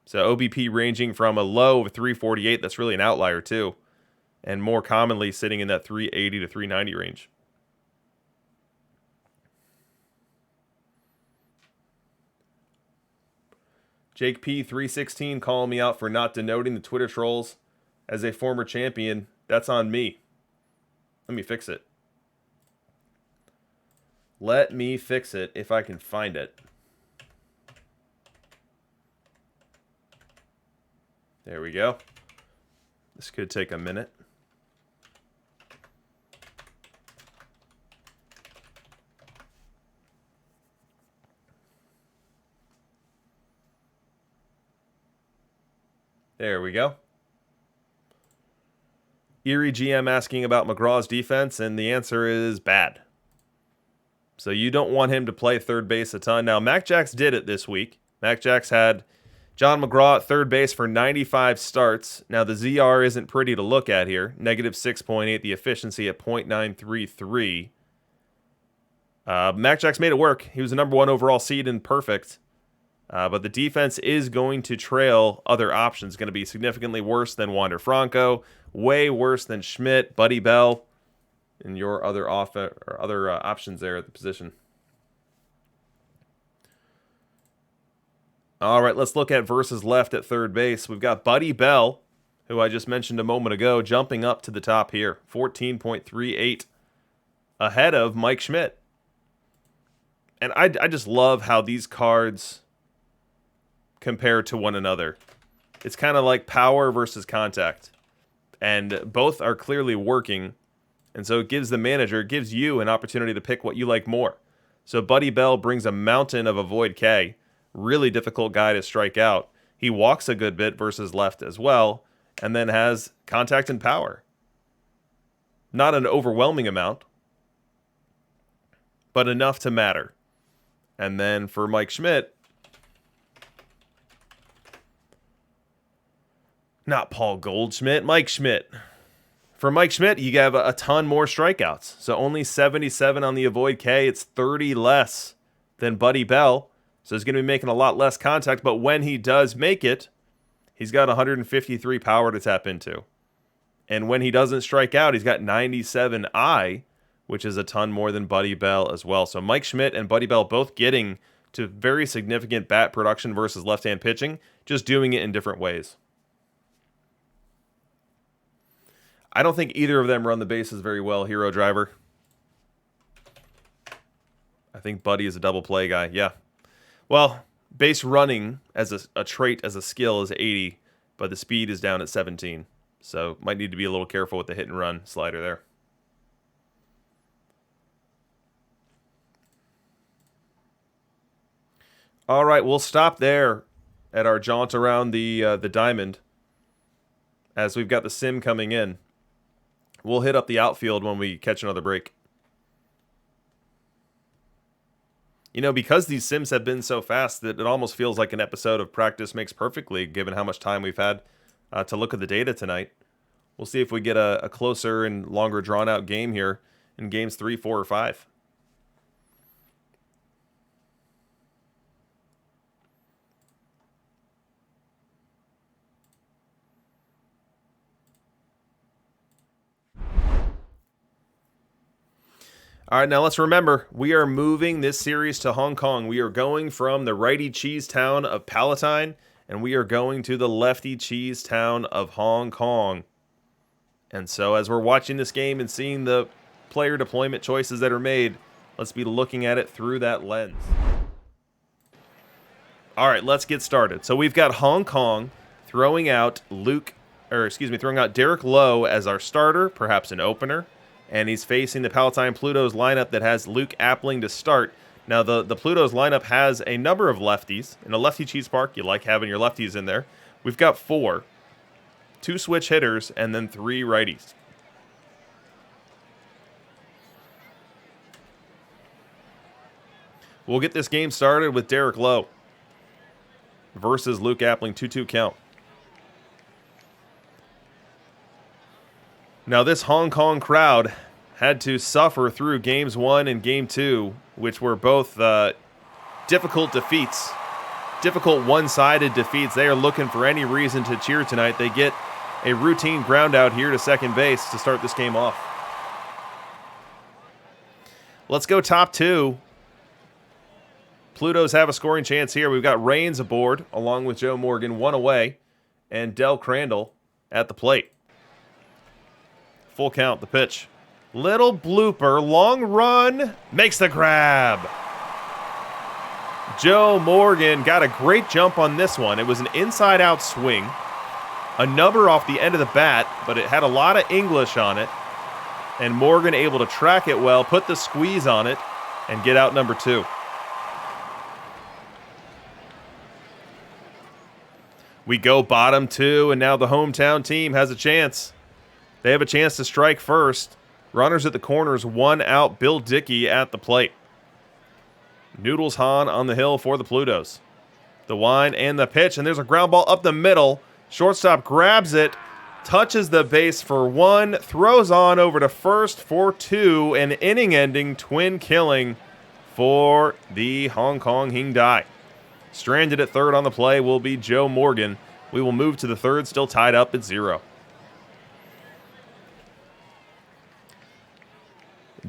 So OBP ranging from a low of 348, that's really an outlier too, and more commonly sitting in that 380 to 390 range. Jake P 316 calling me out for not denoting the Twitter trolls as a former champion. That's on me. Let me fix it. Let me fix it if I can find it. There we go. This could take a minute. There we go. Erie GM asking about Mcgraw's defense, and the answer is bad. So you don't want him to play third base a ton. Now, Mcgraw did it this week. Mcgraw had John Mcgraw at third base for 95 starts. Now, the ZR isn't pretty to look at here. Negative 6.8, the efficiency at .933. Mcgraw made it work. He was the number 1 overall seed and perfect. But the defense is going to trail other options. Going to be significantly worse than Wander Franco, way worse than Schmidt, Buddy Bell, and your other options there at the position. All right, let's look at versus left at third base. We've got Buddy Bell, who I just mentioned a moment ago, jumping up to the top here, 14.38, ahead of Mike Schmidt. And I just love how these cards compare to one another. It's kind of like power versus contact. And both are clearly working. And so it gives the manager, it gives you an opportunity to pick what you like more. So Buddy Bell brings a mountain of avoid K. Really difficult guy to strike out. He walks a good bit versus left as well. And then has contact and power. Not an overwhelming amount, but enough to matter. And then for Mike Schmidt, not Paul Goldschmidt, Mike Schmidt. For Mike Schmidt, you have a ton more strikeouts. So only 77 on the avoid K. It's 30 less than Buddy Bell. So he's going to be making a lot less contact. But when he does make it, he's got 153 power to tap into. And when he doesn't strike out, he's got 97 I, which is a ton more than Buddy Bell as well. So Mike Schmidt and Buddy Bell both getting to very significant bat production versus left-hand pitching, just doing it in different ways. I don't think either of them run the bases very well, Hero Driver. I think Buddy is a double play guy, yeah. Well, base running as a trait, as a skill is 80, but the speed is down at 17. So might need to be a little careful with the hit and run slider there. All right, we'll stop there at our jaunt around the diamond as we've got the sim coming in. We'll hit up the outfield when we catch another break. You know, because these sims have been so fast that it almost feels like an episode of Practice Makes Perfectly, given how much time we've had to look at the data tonight. We'll see if we get a closer and longer drawn-out game here in games 3, 4, or 5. All right, now let's remember, we are moving this series to Hong Kong. We are going from the righty cheese town of Palatine, and we are going to the lefty cheese town of Hong Kong. And so as we're watching this game and seeing the player deployment choices that are made, let's be looking at it through that lens. All right, let's get started. So we've got Hong Kong throwing out throwing out Derek Lowe as our starter, perhaps an opener, and he's facing the Palatine Plutos lineup that has Luke Appling to start. Now, the Plutos lineup has a number of lefties. In a lefty cheese park, you like having your lefties in there. We've got 4, 2 switch hitters, and then 3 righties. We'll get this game started with Derek Lowe versus Luke Appling, 2-2 count. Now, this Hong Kong crowd had to suffer through games 1 and game 2, which were both difficult defeats, difficult one-sided defeats. They are looking for any reason to cheer tonight. They get a routine ground out here to second base to start this game off. Let's go top 2. Plutos have a scoring chance here. We've got Raines aboard, along with Joe Morgan, 1 away, and Del Crandall at the plate. Full count, the pitch. Little blooper, long run, makes the grab. Joe Morgan got a great jump on this one. It was an inside-out swing, a number off the end of the bat, but it had a lot of English on it, and Morgan able to track it well, put the squeeze on it, and get out number 2. We go bottom 2, and now the hometown team has a chance. They have a chance to strike first. Runners at the corners, 1 out. Bill Dickey at the plate. Noodles Hahn on the hill for the Plutos. The wind and the pitch, and there's a ground ball up the middle. Shortstop grabs it, touches the base for 1, throws on over to first for 2, an inning-ending twin killing for the Hong Kong Hyundai. Stranded at third on the play will be Joe Morgan. We will move to the third, still tied up at 0.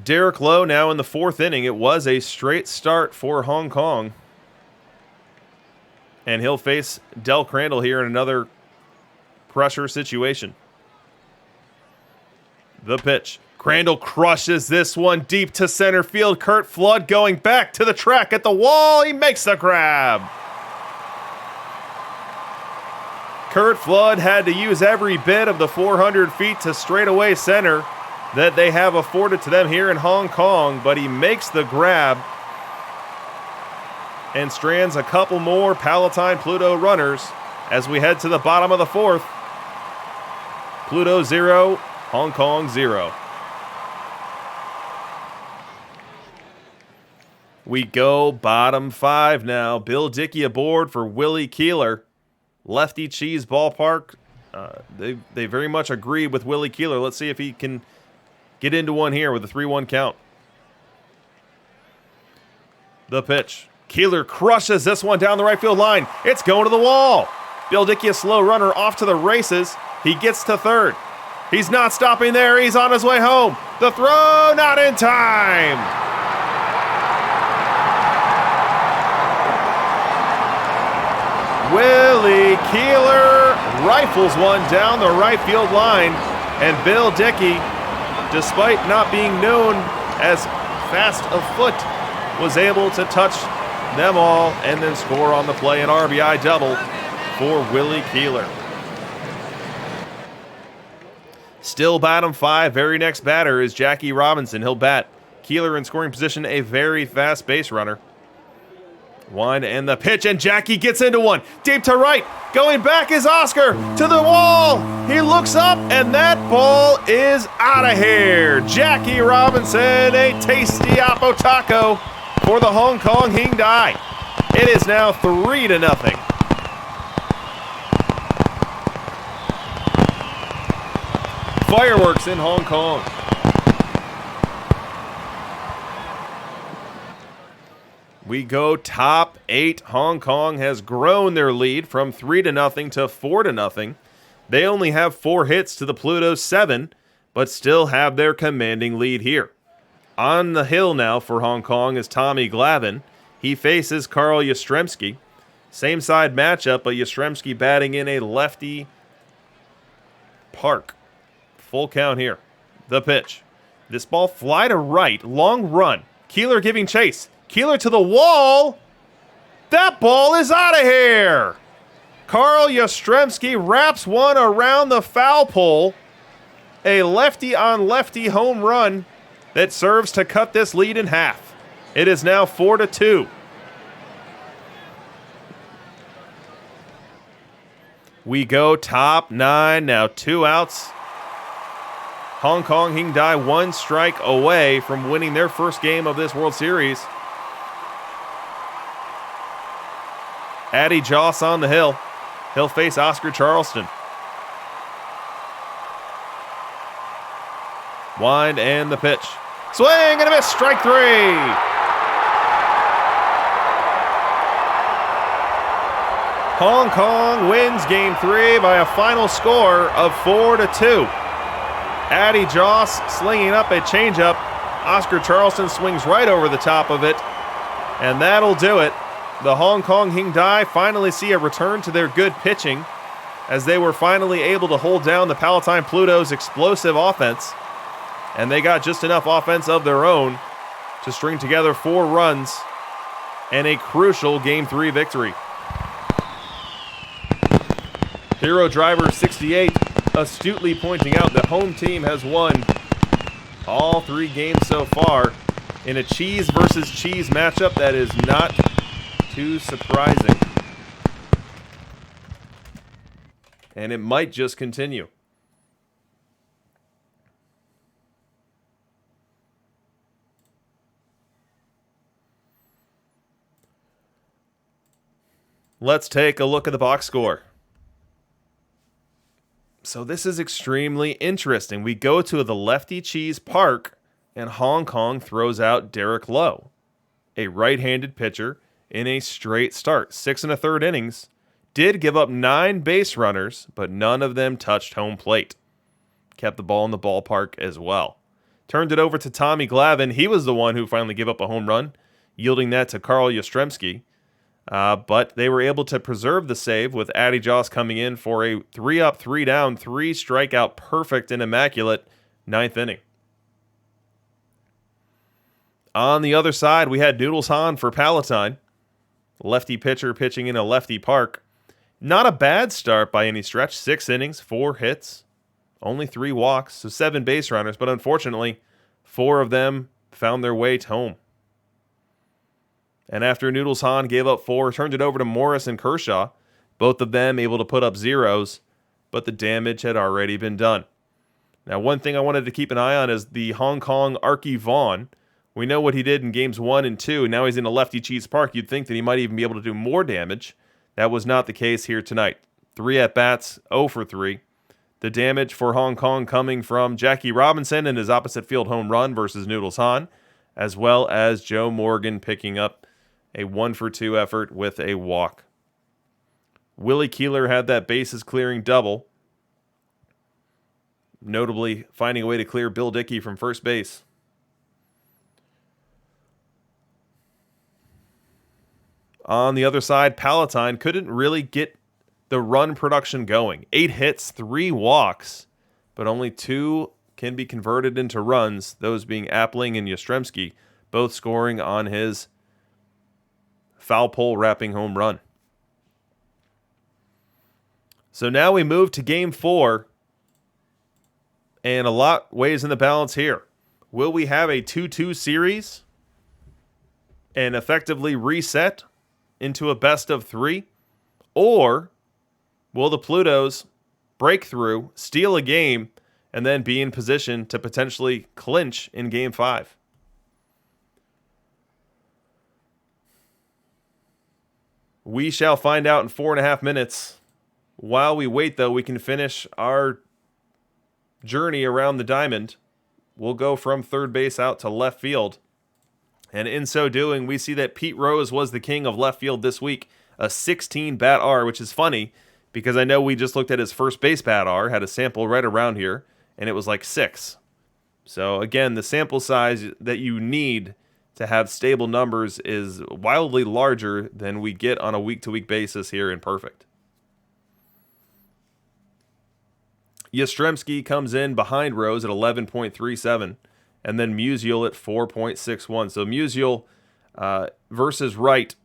Derek Lowe now in the 4th inning. It was a straight start for Hong Kong. And he'll face Del Crandall here in another pressure situation. The pitch. Crandall crushes this one deep to center field. Curt Flood going back to the track at the wall. He makes the grab. Curt Flood had to use every bit of the 400 feet to straightaway center that they have afforded to them here in Hong Kong, but he makes the grab and strands a couple more Palatine Pluto runners as we head to the bottom of the 4th. Pluto 0, Hong Kong 0. We go bottom 5 now. Bill Dickey aboard for Willie Keeler. Lefty Cheese Ballpark. They very much agree with Willie Keeler. Let's see if he can get into one here with a 3-1 count. The pitch. Keeler crushes this one down the right field line. It's going to the wall. Bill Dickey, a slow runner, off to the races. He gets to third. He's not stopping there. He's on his way home. The throw, not in time. Willie Keeler rifles one down the right field line, and Bill Dickey, despite not being known as fast of foot, was able to touch them all and then score on the play, an RBI double for Willie Keeler. Still bottom 5, very next batter is Jackie Robinson. He'll bat. Keeler in scoring position, a very fast base runner. One and the pitch, and Jackie gets into one. Deep to right. Going back is Oscar to the wall. He looks up, and that ball is out of here. Jackie Robinson, a tasty Oppo taco for the Hong Kong Hyundai. It is now 3-0. Fireworks in Hong Kong. We go top 8. Hong Kong has grown their lead from 3-0 to 4-0. They only have 4 hits to the Pluto's 7, but still have their commanding lead here. On the hill now for Hong Kong is Tommy Glavine. He faces Carl Yastrzemski. Same side matchup, but Yastrzemski batting in a lefty park. Full count here. The pitch. This ball fly to right. Long run. Keeler giving chase. Keeler to the wall. That ball is out of here. Carl Yastrzemski wraps one around the foul pole. A lefty-on-lefty home run that serves to cut this lead in half. It is now 4-2. We go top 9, now 2 outs. Hong Kong Hyundai 1 strike away from winning their first game of this World Series. Addy Joss on the hill. He'll face Oscar Charleston. Wind and the pitch. Swing and a miss, strike 3. Hong Kong wins Game 3 by a final score of 4-2. Addy Joss slinging up a changeup. Oscar Charleston swings right over the top of it, and that'll do it. The Hong Kong Hyundai finally see a return to their good pitching as they were finally able to hold down the Palatine Plutos' explosive offense, and they got just enough offense of their own to string together 4 runs and a crucial Game 3 victory. Hero Driver 68 astutely pointing out the home team has won all 3 games so far in a cheese versus cheese matchup that is not too surprising. And it might just continue. Let's take a look at the box score. So this is extremely interesting. We go to the Lefty Cheese Park, and Hong Kong throws out Derek Lowe, a right-handed pitcher, in a straight start. 6 1/3 innings. Did give up 9 base runners, but none of them touched home plate. Kept the ball in the ballpark as well. Turned it over to Tommy Glavine. He was the one who finally gave up a home run, yielding that to Carl Yastrzemski. But they were able to preserve the save with Addy Joss coming in for a 3-up, 3-down, 3 strikeout, perfect and immaculate 9th inning. On the other side, we had Noodles Hahn for Palatine. Lefty pitcher pitching in a lefty park. Not a bad start by any stretch. 6 innings, 4 hits, only 3 walks, so 7 base runners, but unfortunately, 4 of them found their way home. And after Noodles Hahn gave up 4, turned it over to Morris and Kershaw, both of them able to put up zeros, but the damage had already been done. Now, one thing I wanted to keep an eye on is the Hong Kong Arky Vaughan. We know what he did in games 1 and 2, and now he's in a Lefty Cheese Park. You'd think that he might even be able to do more damage. That was not the case here tonight. 3 at-bats, 0 for 3. The damage for Hong Kong coming from Jackie Robinson and his opposite field home run versus Noodles Hahn, as well as Joe Morgan picking up a 1 for 2 effort with a walk. Willie Keeler had that bases clearing double, notably finding a way to clear Bill Dickey from first base. On the other side, Palatine couldn't really get the run production going. 8 hits, 3 walks, but only 2 can be converted into runs, those being Appling and Yastrzemski, both scoring on his foul pole wrapping home run. So now we move to Game 4, and a lot weighs in the balance here. Will we have a 2-2 series and effectively reset into a best of 3? Or will the Plutos break through, steal a game, and then be in position to potentially clinch in Game 5? We shall find out in 4.5 minutes. While we wait, though, we can finish our journey around the diamond. We'll go from third base out to left field. And in so doing, we see that Pete Rose was the king of left field this week. A 16 bat R, which is funny because I know we just looked at his first base bat R, had a sample right around here, and it was like 6. So again, the sample size that you need to have stable numbers is wildly larger than we get on a week-to-week basis here in Perfect. Yastrzemski comes in behind Rose at 11.37, and then Musial at 4.61. So Musial versus Wright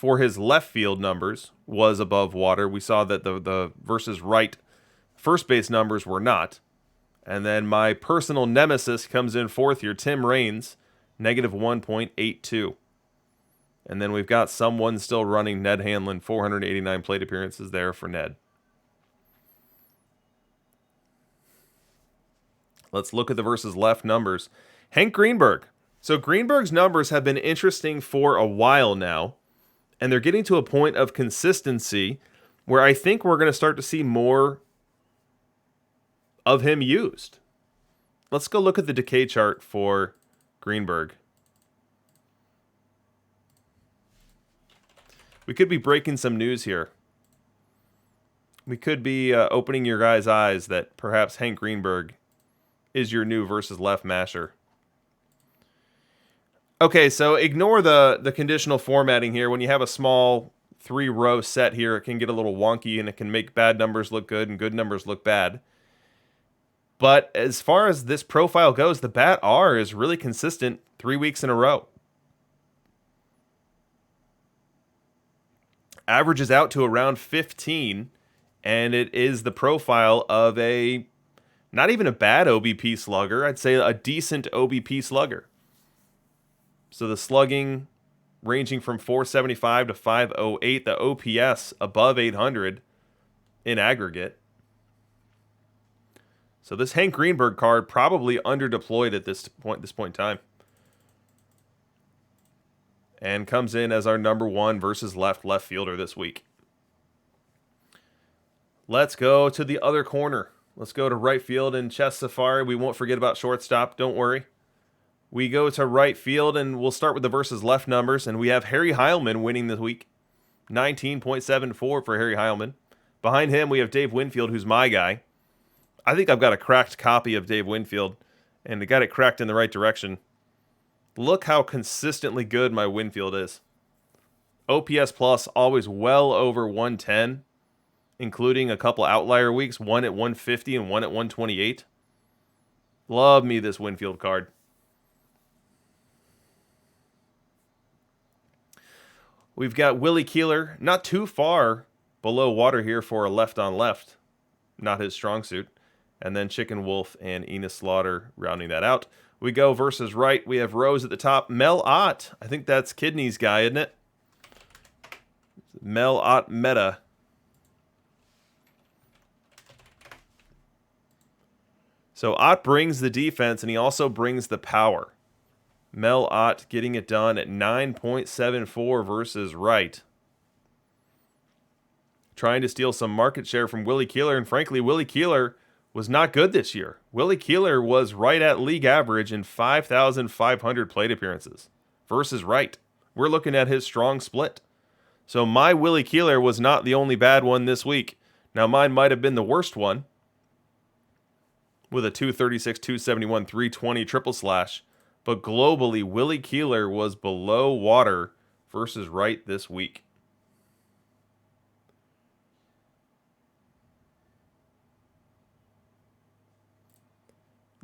for his left field numbers was above water. We saw that the versus right first base numbers were not. And then my personal nemesis comes in fourth here, Tim Raines, negative 1.82. And then we've got someone still running, Ned Hanlon, 489 plate appearances there for Ned. Let's look at the versus left numbers. Hank Greenberg. So Greenberg's numbers have been interesting for a while now, and they're getting to a point of consistency where I think we're going to start to see more of him used. Let's go look at the decay chart for Greenberg. We could be breaking some news here. We could be opening your guys' eyes that perhaps Hank Greenberg is your new versus left masher. Okay, so ignore the conditional formatting here. When you have a small 3-row set here, it can get a little wonky and it can make bad numbers look good and good numbers look bad. But as far as this profile goes, the Bat R is really consistent 3 weeks in a row. Averages out to around 15, and it is the profile of a, not even a bad OBP slugger, I'd say a decent OBP slugger. So the slugging ranging from 475 to 508, the OPS above 800 in aggregate. So this Hank Greenberg card probably underdeployed at this point in time. And comes in as our number one versus left fielder this week. Let's go to the other corner. Let's go to right field in Chess Safari. We won't forget about shortstop, don't worry. We go to right field, and we'll start with the versus left numbers, and we have Harry Heilman winning this week. 19.74 for Harry Heilman. Behind him, we have Dave Winfield, who's my guy. I think I've got a cracked copy of Dave Winfield, and I got it cracked in the right direction. Look how consistently good my Winfield is. OPS plus always well over 110, including a couple outlier weeks, one at 150 and one at 128. Love me this Winfield card. We've got Willie Keeler, not too far below water here for a left on left. Not his strong suit. And then Chicken Wolf and Enos Slaughter rounding that out. We go versus right. We have Rose at the top. Mel Ott. I think that's Kidney's guy, isn't it? Mel Ott Meta. So Ott brings the defense, and he also brings the power. Mel Ott getting it done at 9.74 versus right. Trying to steal some market share from Willie Keeler, and frankly, Willie Keeler was not good this year. Willie Keeler was right at league average in 5,500 plate appearances versus right. We're looking at his strong split. So my Willie Keeler was not the only bad one this week. Now mine might have been the worst one with a 236, 271, 320 triple slash. But globally, Willie Keeler was below water versus right this week.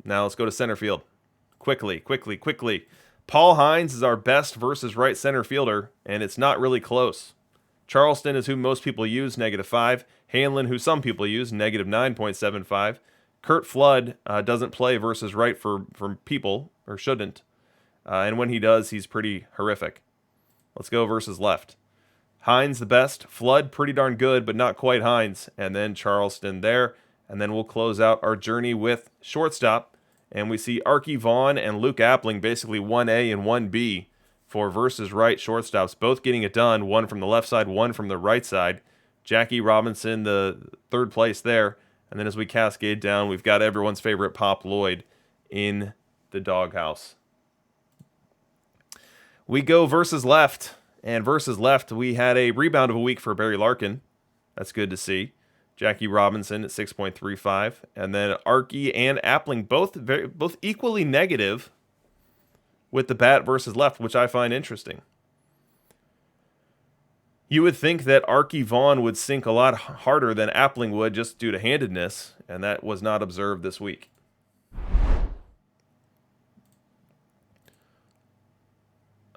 Now let's go to center field. Quickly. Paul Hines is our best versus right center fielder, and it's not really close. Charleston is who most people use, -5. Hanlon, who some people use, -9.75. Kurt Flood doesn't play versus right for people, or shouldn't. And when he does, he's pretty horrific. Let's go versus left. Hines the best. Flood pretty darn good, but not quite Hines. And then Charleston there. And then we'll close out our journey with shortstop. And we see Archie Vaughn and Luke Appling, basically 1A and 1B for versus right shortstops, both getting it done. One from the left side, one from the right side. Jackie Robinson, the third place there. And then as we cascade down, we've got everyone's favorite Pop Lloyd in the doghouse. We go versus left. And versus left, we had a rebound of a week for Barry Larkin. That's good to see. Jackie Robinson at 6.35, and then Archie and Appling both equally negative with the bat versus left, which I find interesting. You would think that Archie Vaughn would sink a lot harder than Appling would just due to handedness, and that was not observed this week.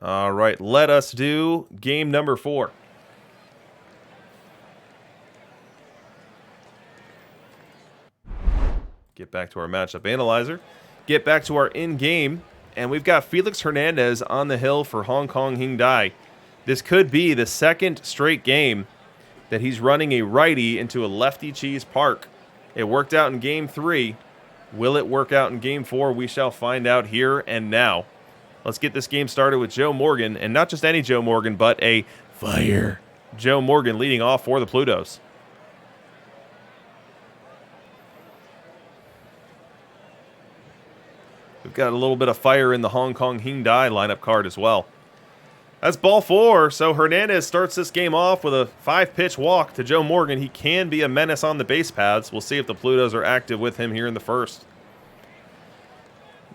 All right, let us do game number 4. Get back to our matchup analyzer. Get back to our in-game. And we've got Felix Hernandez on the hill for Hong Kong Hyundai. This could be the second straight game that he's running a righty into a lefty cheese park. It worked out in game 3. Will it work out in game 4? We shall find out here and now. Let's get this game started with Joe Morgan. And not just any Joe Morgan, but a fire Joe Morgan leading off for the Plutos. We've got a little bit of fire in the Hong Kong Hyundai lineup card as well. That's ball 4, so Hernandez starts this game off with a 5-pitch walk to Joe Morgan. He can be a menace on the base paths. We'll see if the Plutos are active with him here in the first.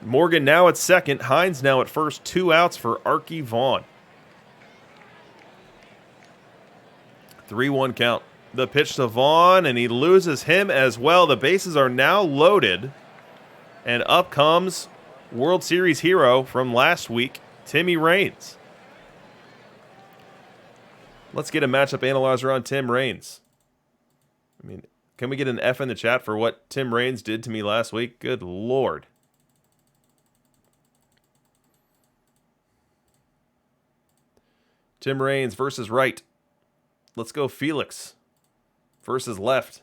Morgan now at second, Hines now at first, 2 outs for Arky Vaughn. 3-1 count. The pitch to Vaughn, and he loses him as well. The bases are now loaded, and up comes World Series hero from last week, Timmy Raines. Let's get a matchup analyzer on Tim Raines. I mean, can we get an F in the chat for what Tim Raines did to me last week? Good Lord. Tim Raines versus right. Let's go Felix versus left.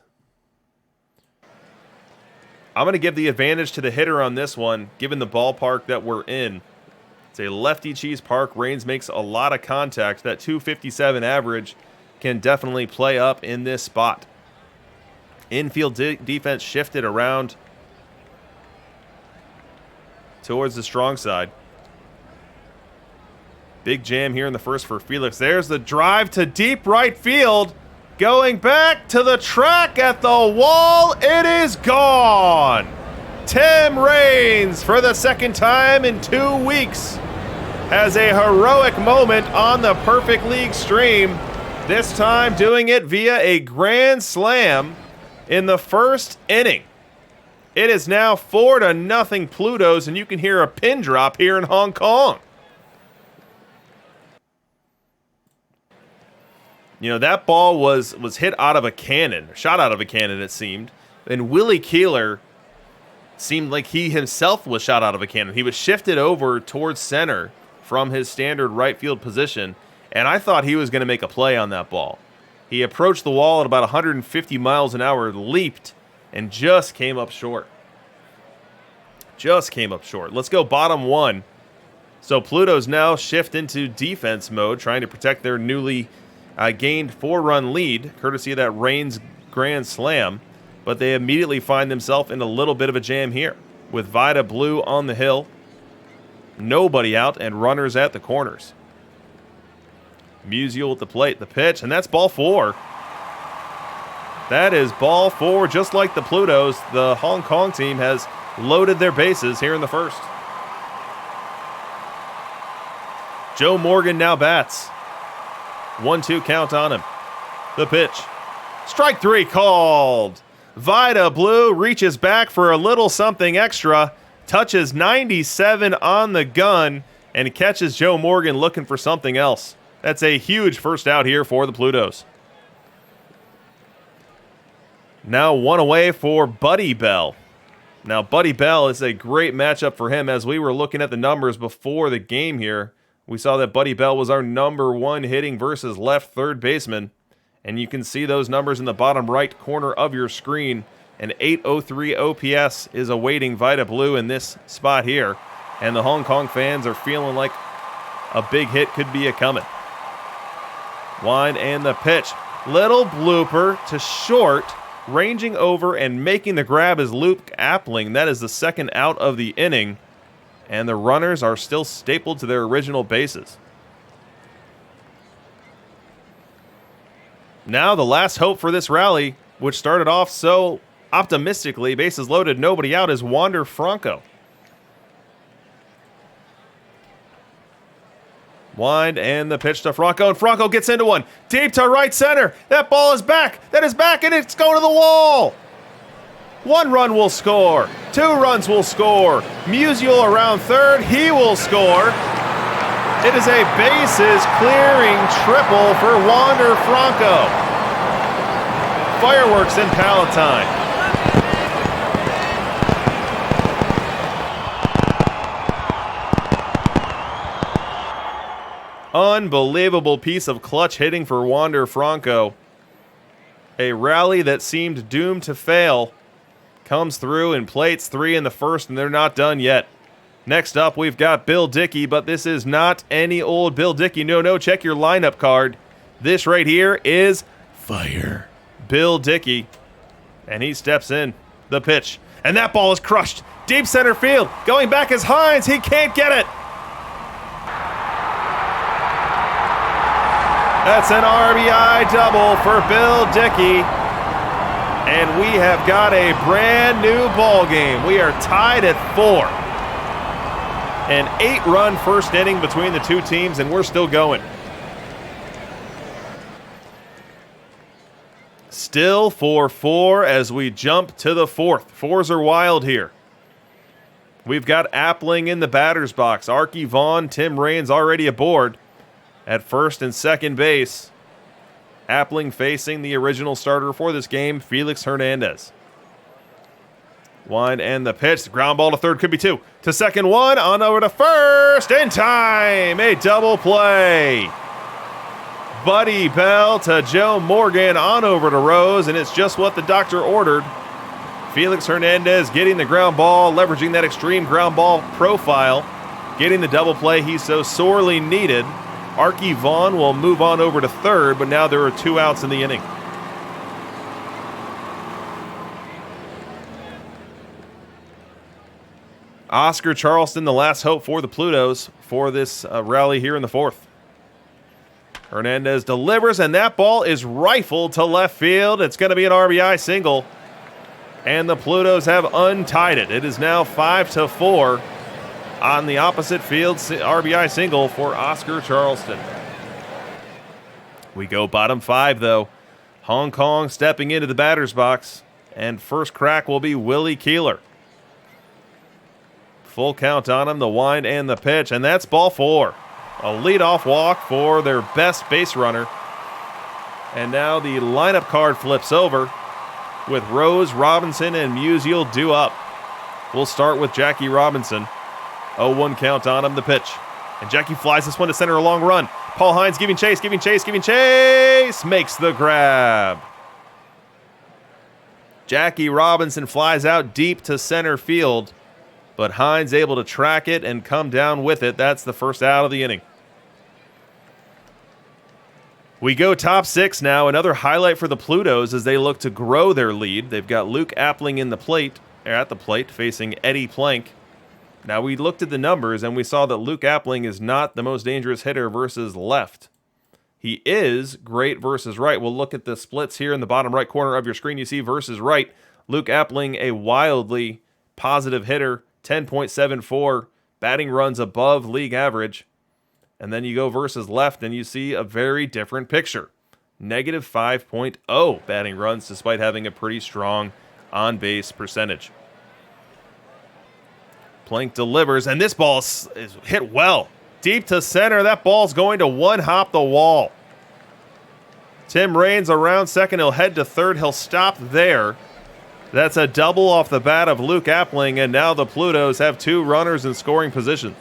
I'm going to give the advantage to the hitter on this one, given the ballpark that we're in. It's a lefty cheese park. Raines makes a lot of contact. That 257 average can definitely play up in this spot. Infield defense shifted around towards the strong side. Big jam here in the first for Felix. There's the drive to deep right field. Going back to the track at the wall, it is gone. Tim Raines, for the second time in 2 weeks, has a heroic moment on the Perfect League stream. This time doing it via a grand slam in the first inning. It is now 4-0 Plutos, and you can hear a pin drop here in Hong Kong. You know, that ball was hit out of a cannon, shot out of a cannon, it seemed. And Willie Keeler seemed like he himself was shot out of a cannon. He was shifted over towards center from his standard right field position, and I thought he was going to make a play on that ball. He approached the wall at about 150 miles an hour, leaped, and just came up short. Just came up short. Let's go bottom 1. So Plutos now shift into defense mode, trying to protect their newly gained 4-run lead, courtesy of that Raines grand slam, but they immediately find themselves in a little bit of a jam here, with Vida Blue on the hill, nobody out, and runners at the corners. Musial at the plate, the pitch, and that's ball 4. That is ball 4, just like the Plutos. The Hong Kong team has loaded their bases here in the first. Joe Morgan now bats. 1-2 count on him. The pitch. Strike 3 called. Vida Blue reaches back for a little something extra, touches 97 on the gun, and catches Joe Morgan looking for something else. That's a huge first out here for the Plutos. Now 1 away for Buddy Bell. Now Buddy Bell is a great matchup for him. As we were looking at the numbers before the game here, we saw that Buddy Bell was our number 1 hitting versus left third baseman. And you can see those numbers in the bottom right corner of your screen. An 803 OPS is awaiting Vida Blue in this spot here. And the Hong Kong fans are feeling like a big hit could be a-coming. Wind and the pitch. Little blooper to short. Ranging over and making the grab is Luke Appling. That is the second out of the inning. And the runners are still stapled to their original bases. Now the last hope for this rally, which started off so optimistically, bases loaded, nobody out, is Wander Franco. Wind and the pitch to Franco, and Franco gets into one. Deep to right center. That ball is back. That is back, and it's going to the wall. 1 run will score. 2 runs will score. Musial around third. He will score. It is a bases clearing triple for Wander Franco. Fireworks in Palatine. Unbelievable piece of clutch hitting for Wander Franco. A rally that seemed doomed to fail comes through and plates 3 in the first, and they're not done yet. Next up, we've got Bill Dickey, but this is not any old Bill Dickey. No, check your lineup card. This right here is fire. Bill Dickey, and he steps in. The pitch, and that ball is crushed. Deep center field, going back is Hines. He can't get it. That's an RBI double for Bill Dickey. And we have got a brand new ball game. We are tied at 4. An 8-run first inning between the two teams, and we're still going. Still 4-4 as we jump to the 4th. Fours are wild here. We've got Appling in the batter's box. Arky Vaughn, Tim Raines already aboard. At first and second base, Appling facing the original starter for this game, Felix Hernandez. Wind and the pitch. The ground ball to third, could be 2. To second, 1. On over to first. In time. A double play. Buddy Bell to Joe Morgan. On over to Rose, and it's just what the doctor ordered. Felix Hernandez getting the ground ball, leveraging that extreme ground ball profile, getting the double play he so sorely needed. Arky Vaughn will move on over to third, but now there are 2 outs in the inning. Oscar Charleston, the last hope for the Plutos for this rally here in the 4th. Hernandez delivers, and that ball is rifled to left field. It's going to be an RBI single, and the Plutos have untied it. It is now 5-4. On the opposite field, RBI single for Oscar Charleston. We go bottom 5, though. Hong Kong stepping into the batter's box, and first crack will be Willie Keeler. Full count on him, the wind and the pitch, and that's ball 4. A leadoff walk for their best base runner. And now the lineup card flips over with Rose, Robinson, and Musial due up. We'll start with Jackie Robinson. 0-1 count on him, the pitch. And Jackie flies this one to center, a long run. Paul Hines giving chase. Makes the grab. Jackie Robinson flies out deep to center field, but Hines able to track it and come down with it. That's the first out of the inning. We go top 6 now. Another highlight for the Plutos as they look to grow their lead. They've got Luke Appling at the plate facing Eddie Plank. Now, we looked at the numbers, and we saw that Luke Appling is not the most dangerous hitter versus left. He is great versus right. We'll look at the splits here in the bottom right corner of your screen. You see versus right. Luke Appling, a wildly positive hitter, 10.74, batting runs above league average. And then you go versus left, and you see a very different picture. Negative 5.0 batting runs, despite having a pretty strong on-base percentage. Plank delivers, and this ball is hit well. Deep to center, that ball's going to one-hop the wall. Tim Raines around second, he'll head to third, he'll stop there. That's a double off the bat of Luke Appling, and now the Plutos have 2 runners in scoring position.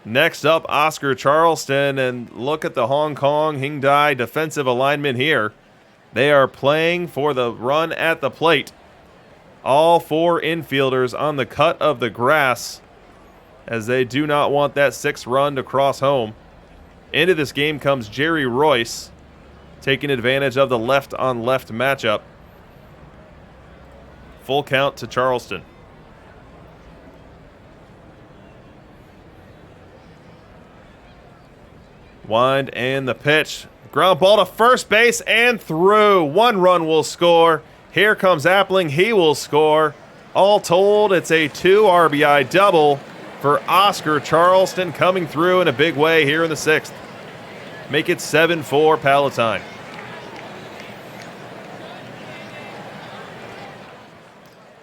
Next up, Oscar Charleston, and look at the Hong Kong Hyundai defensive alignment here. They are playing for the run at the plate. All 4 infielders on the cut of the grass, as they do not want that 6th run to cross home. Into this game comes Jerry Royce, taking advantage of the left-on-left matchup. Full count to Charleston. Wind and the pitch. Ground ball to first base and through. 1 run will score. Here comes Appling. He will score. All told, it's a 2 RBI double for Oscar Charleston, coming through in a big way here in the 6th. Make it 7-4 Palatine.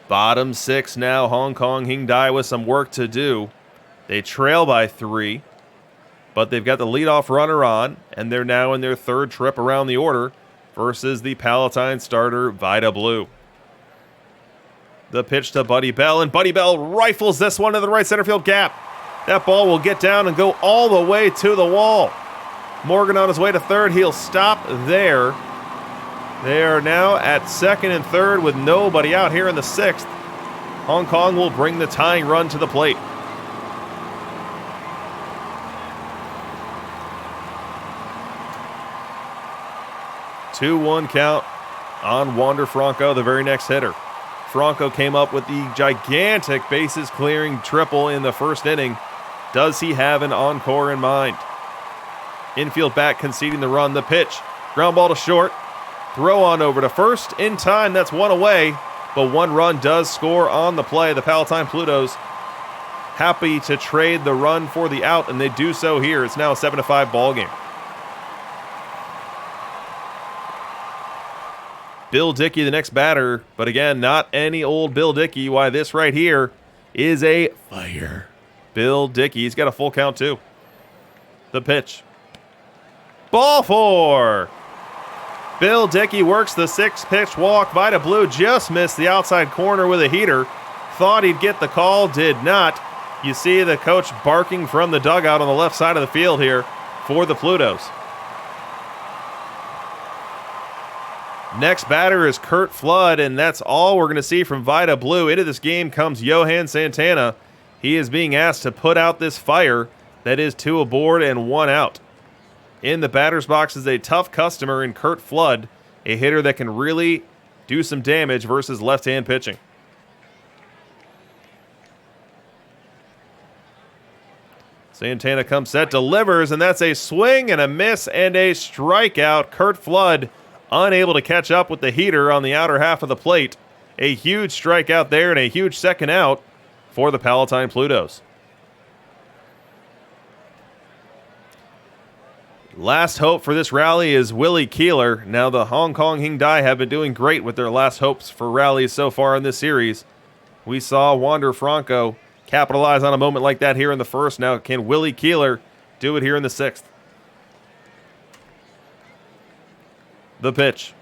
Bottom 6 now. Hong Kong Hyundai with some work to do. They trail by 3, but they've got the leadoff runner on, and they're now in their third trip around the order versus the Palatine starter, Vida Blue. The pitch to Buddy Bell, and Buddy Bell rifles this one to the right center field gap. That ball will get down and go all the way to the wall. Morgan on his way to third. He'll stop there. They are now at second and third with nobody out here in the sixth. Hong Kong will bring the tying run to the plate. Two-one count on Wander Franco, the very next hitter. Franco came up with the gigantic bases-clearing triple in the first inning. Does he have an encore in mind? Infield back conceding the run. The pitch. Ground ball to short. Throw on over to first. In time, that's one away. But one run does score on the play. The Palatine Plutos happy to trade the run for the out, and they do so here. It's now a 7-5 ball game. Bill Dickey, the next batter, but again, not any old Bill Dickey. Why, this right here is a fire. Bill Dickey, he's got a full count too. The pitch. Ball 4. Bill Dickey works the 6-pitch walk. Vida Blue just missed the outside corner with a heater. Thought he'd get the call, did not. You see the coach barking from the dugout on the left side of the field here for the Plutos. Next batter is Curt Flood, and that's all we're going to see from Vida Blue. Into this game comes Johan Santana. He is being asked to put out this fire that is 2 aboard and 1 out. In the batter's box is a tough customer in Curt Flood, a hitter that can really do some damage versus left-hand pitching. Santana comes set, delivers, and that's a swing and a miss and a strikeout. Curt Flood unable to catch up with the heater on the outer half of the plate. A huge strikeout there and a huge second out for the Palatine Plutos. Last hope for this rally is Willie Keeler. Now the Hong Kong Hyundai have been doing great with their last hopes for rallies so far in this series. We saw Wander Franco capitalize on a moment like that here in the first. Now can Willie Keeler do it here in the sixth? The pitch.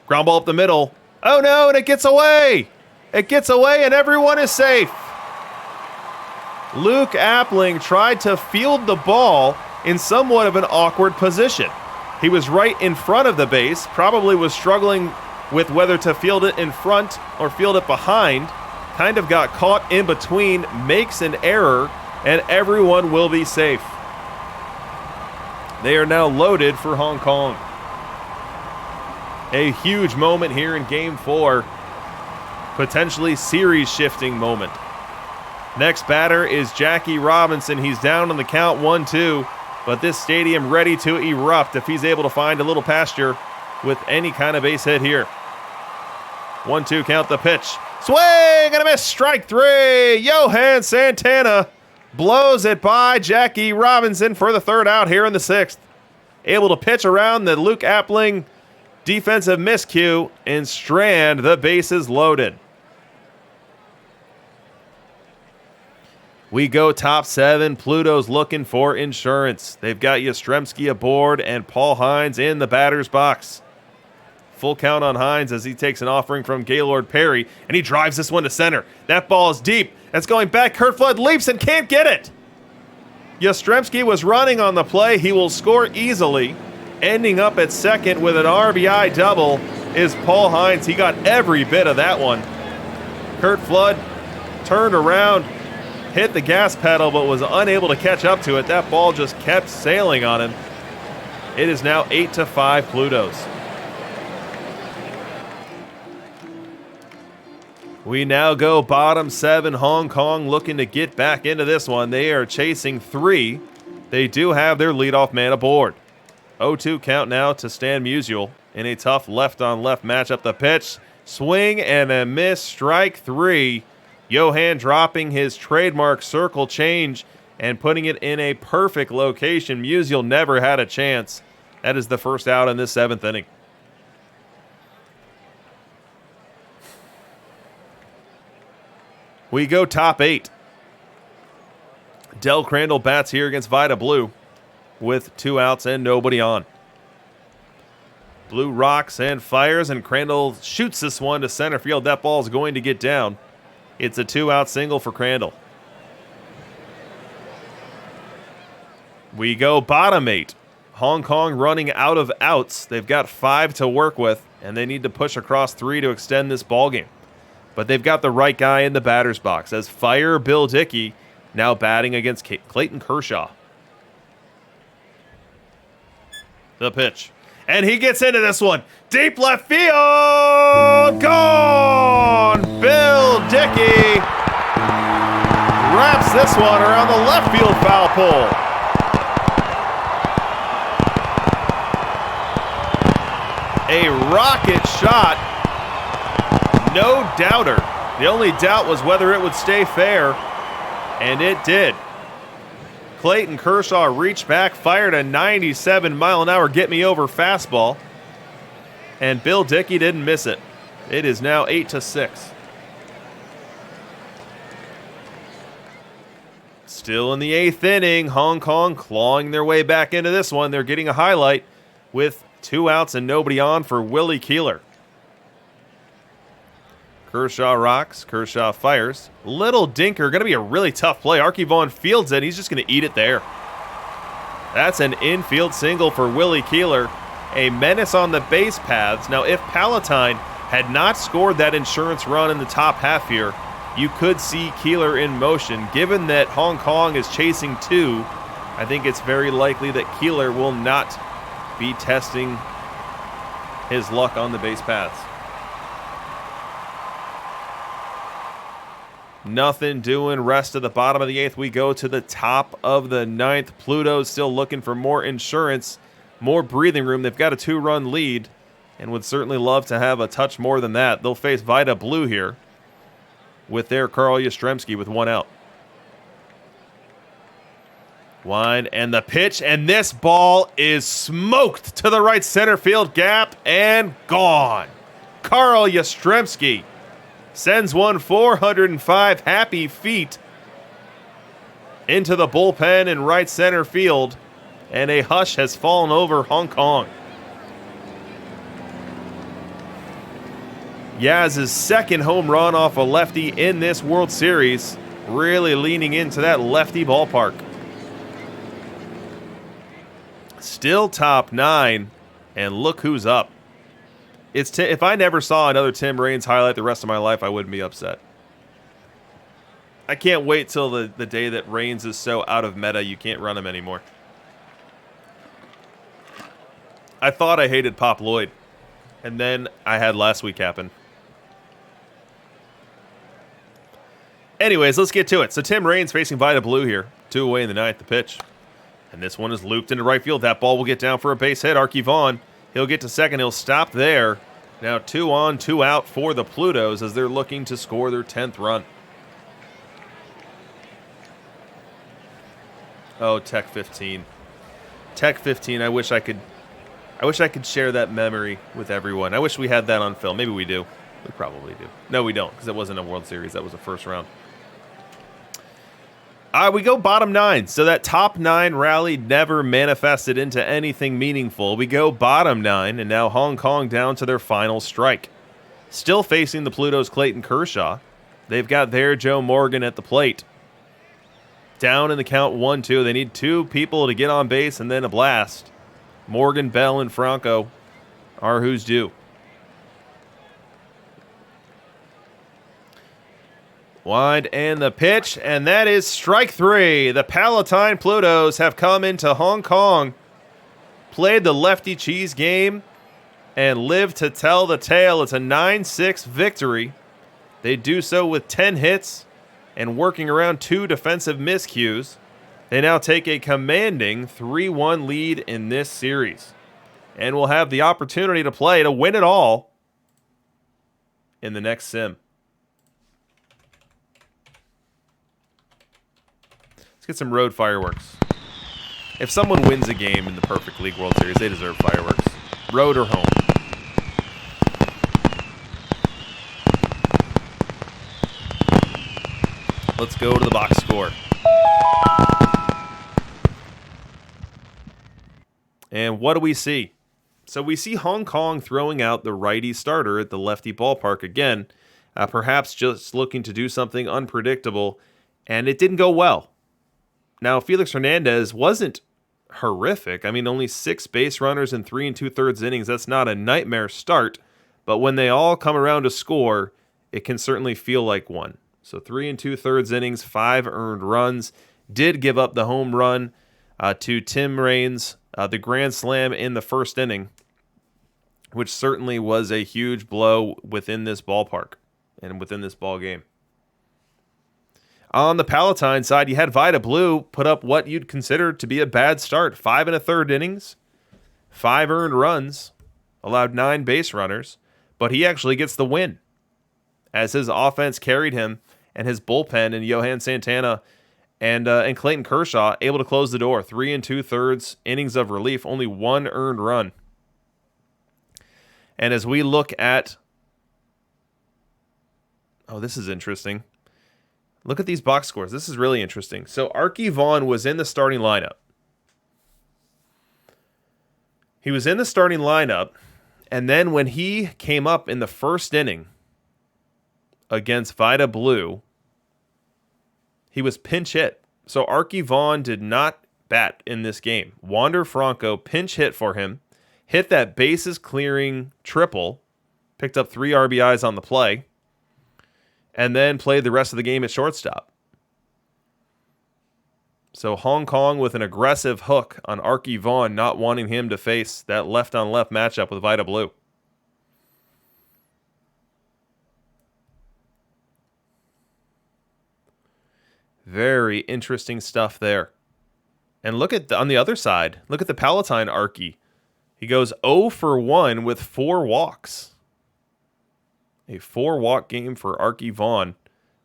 Ground ball up the middle. Oh no, and it gets away! It gets away and everyone is safe. Luke Appling tried to field the ball in somewhat of an awkward position. He was right in front of the base, probably was struggling with whether to field it in front or field it behind. Kind of got caught in between, makes an error, and everyone will be safe. They are now loaded for Hong Kong. A huge moment here in Game 4. Potentially series-shifting moment. Next batter is Jackie Robinson. He's down on the count 1-2, but this stadium ready to erupt if he's able to find a little pasture with any kind of base hit here. 1-2 count, the pitch. Swing and a miss, strike 3. Johan Santana blows it by Jackie Robinson for the third out here in the sixth. Able to pitch around the Luke Appling defensive miscue and strand the bases loaded. We go top 7. Pluto's looking for insurance. They've got Yastrzemski aboard and Paul Hines in the batter's box. Full count on Hines as he takes an offering from Gaylord Perry, and he drives this one to center. That ball is deep. That's going back. Curt Flood leaps and can't get it. Yastrzemski was running on the play. He will score easily. Ending up at second with an RBI double is Paul Hines. He got every bit of that one. Curt Flood turned around, hit the gas pedal, but was unable to catch up to it. That ball just kept sailing on him. It is now 8-5 Plutos. We now go bottom 7. Hong Kong looking to get back into this one. They are chasing 3. They do have their leadoff man aboard. 0-2 count now to Stan Musial in a tough left-on-left matchup. The pitch, swing and a miss, strike 3. Johan dropping his trademark circle change and putting it in a perfect location. Musial never had a chance. That is the first out in this 7th inning. We go top 8. Del Crandall bats here against Vida Blue with 2 outs and nobody on. Blue rocks and fires, and Crandall shoots this one to center field. That ball is going to get down. It's a 2-out single for Crandall. We go bottom 8. Hong Kong running out of outs. They've got 5 to work with, and they need to push across 3 to extend this ball game. But they've got the right guy in the batter's box as Fire Bill Dickey now batting against Clayton Kershaw. The pitch. And he gets into this one. Deep left field. Gone. Bill Dickey wraps this one around the left field foul pole. A rocket shot. No doubter. The only doubt was whether it would stay fair, and it did. Clayton Kershaw reached back, fired a 97-mile-an-hour get-me-over fastball, and Bill Dickey didn't miss it. It is now 8-6. Still in the 8th inning, Hong Kong clawing their way back into this one. They're getting a highlight with 2 outs and nobody on for Willie Keeler. Kershaw rocks, Kershaw fires. Little dinker, going to be a really tough play. Archie Vaughn fields it. He's just going to eat it there. That's an infield single for Willie Keeler. A menace on the base paths. Now, if Palatine had not scored that insurance run in the top half here, you could see Keeler in motion. Given that Hong Kong is chasing 2, I think it's very likely that Keeler will not be testing his luck on the base paths. Nothing doing. Rest of the bottom of the 8th. We go to the top of the 9th. Pluto's still looking for more insurance, more breathing room. They've got a 2-run lead and would certainly love to have a touch more than that. They'll face Vida Blue here with their Carl Yastrzemski with 1 out. Wind and the pitch, and this ball is smoked to the right center field gap and gone. Carl Yastrzemski sends one 405 happy feet into the bullpen in right center field, and a hush has fallen over Hong Kong. Yaz's second home run off a lefty in this World Series, really leaning into that lefty ballpark. Still top 9, and look who's up. If I never saw another Tim Raines highlight the rest of my life, I wouldn't be upset. I can't wait till the day that Raines is so out of meta you can't run him anymore. I thought I hated Pop Lloyd, and then I had last week happen. Anyways, let's get to it. So Tim Raines facing Vida Blue here. 2 away in the 9th, the pitch. And this one is looped into right field. That ball will get down for a base hit. Archie Vaughn, he'll get to second. He'll stop there. Now 2 on, 2 out for the Plutos as they're looking to score their 10th run. Oh, Tech 15. Tech 15, I wish I could share that memory with everyone. I wish we had that on film. Maybe we do. We probably do. No, we don't, because it wasn't a World Series. That was a first round. We go bottom 9. So that top 9 rally never manifested into anything meaningful. We go bottom 9, and now Hong Kong down to their final strike. Still facing the Plutos' Clayton Kershaw. They've got their Joe Morgan at the plate. Down in the count 1-2. They need 2 people to get on base and then a blast. Morgan, Bell, and Franco are who's due. Wind and the pitch, and that is strike 3. The Palatine Plutos have come into Hong Kong, played the lefty cheese game, and lived to tell the tale. It's a 9-6 victory. They do so with 10 hits and working around 2 defensive miscues. They now take a commanding 3-1 lead in this series and will have the opportunity to play to win it all in the next sim. Get some road fireworks. If someone wins a game in the Perfect League World Series, they deserve fireworks. Road or home. Let's go to the box score. And what do we see? So we see Hong Kong throwing out the righty starter at the lefty ballpark again, perhaps just looking to do something unpredictable, and it didn't go well. Now, Felix Hernandez wasn't horrific. I mean, only 6 base runners in 3 2/3 innings. That's not a nightmare start, but when they all come around to score, it can certainly feel like one. So 3 2/3 innings, 5 earned runs. Did give up the home run to Tim Raines, the grand slam in the first inning, which certainly was a huge blow within this ballpark and within this ball game. On the Palatine side, you had Vida Blue put up what you'd consider to be a bad start. 5 1/3 innings, 5 earned runs, allowed 9 base runners, but he actually gets the win as his offense carried him and his bullpen and Johan Santana and Clayton Kershaw able to close the door. 3 2/3 innings of relief, only 1 earned run. And as we look at, this is interesting. Look at these box scores. This is really interesting. So Arky Vaughan was in the starting lineup. He was in the starting lineup, and then when he came up in the first inning against Vida Blue, he was pinch hit. So Arky Vaughan did not bat in this game. Wander Franco pinch hit for him, hit that bases clearing triple, picked up 3 RBIs on the play, and then played the rest of the game at shortstop. So Hong Kong with an aggressive hook on Arky Vaughan, not wanting him to face that left-on-left matchup with Vida Blue. Very interesting stuff there. And look at on the other side, look at the Palatine Arky. He goes 0 for 1 with 4 walks. A 4-walk game for Arky Vaughan,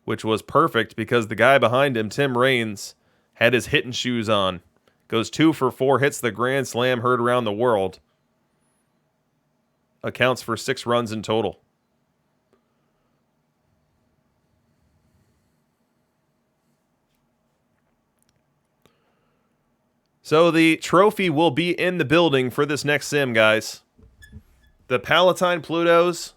which was perfect because the guy behind him, Tim Raines, had his hitting shoes on. Goes 2 for 4, hits the grand slam heard around the world. Accounts for 6 runs in total. So the trophy will be in the building for this next sim, guys. The Palatine Plutos,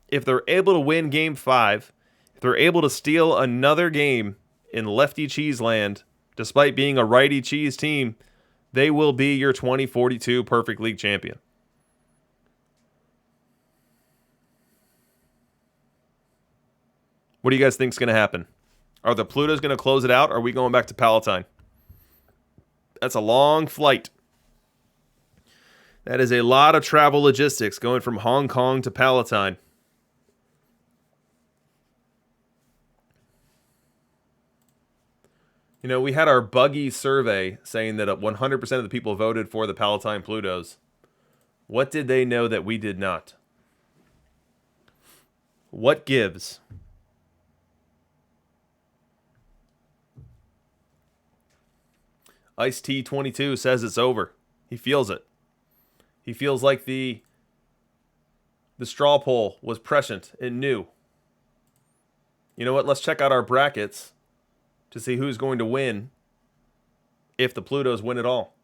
if they're able to win Game 5, if they're able to steal another game in Lefty Cheese Land, despite being a righty cheese team, they will be your 2042 Perfect League champion. What do you guys think is going to happen? Are the Plutos going to close it out, or are we going back to Palatine? That's a long flight. That is a lot of travel logistics going from Hong Kong to Palatine. You know, we had our buggy survey saying that 100% of the people voted for the Palatine Plutos. What did they know that we did not? What gives? Ice T 22 says it's over. He feels it. He feels like the straw poll was prescient and knew. You know what? Let's check out our brackets to see who's going to win if the Plutos win it all.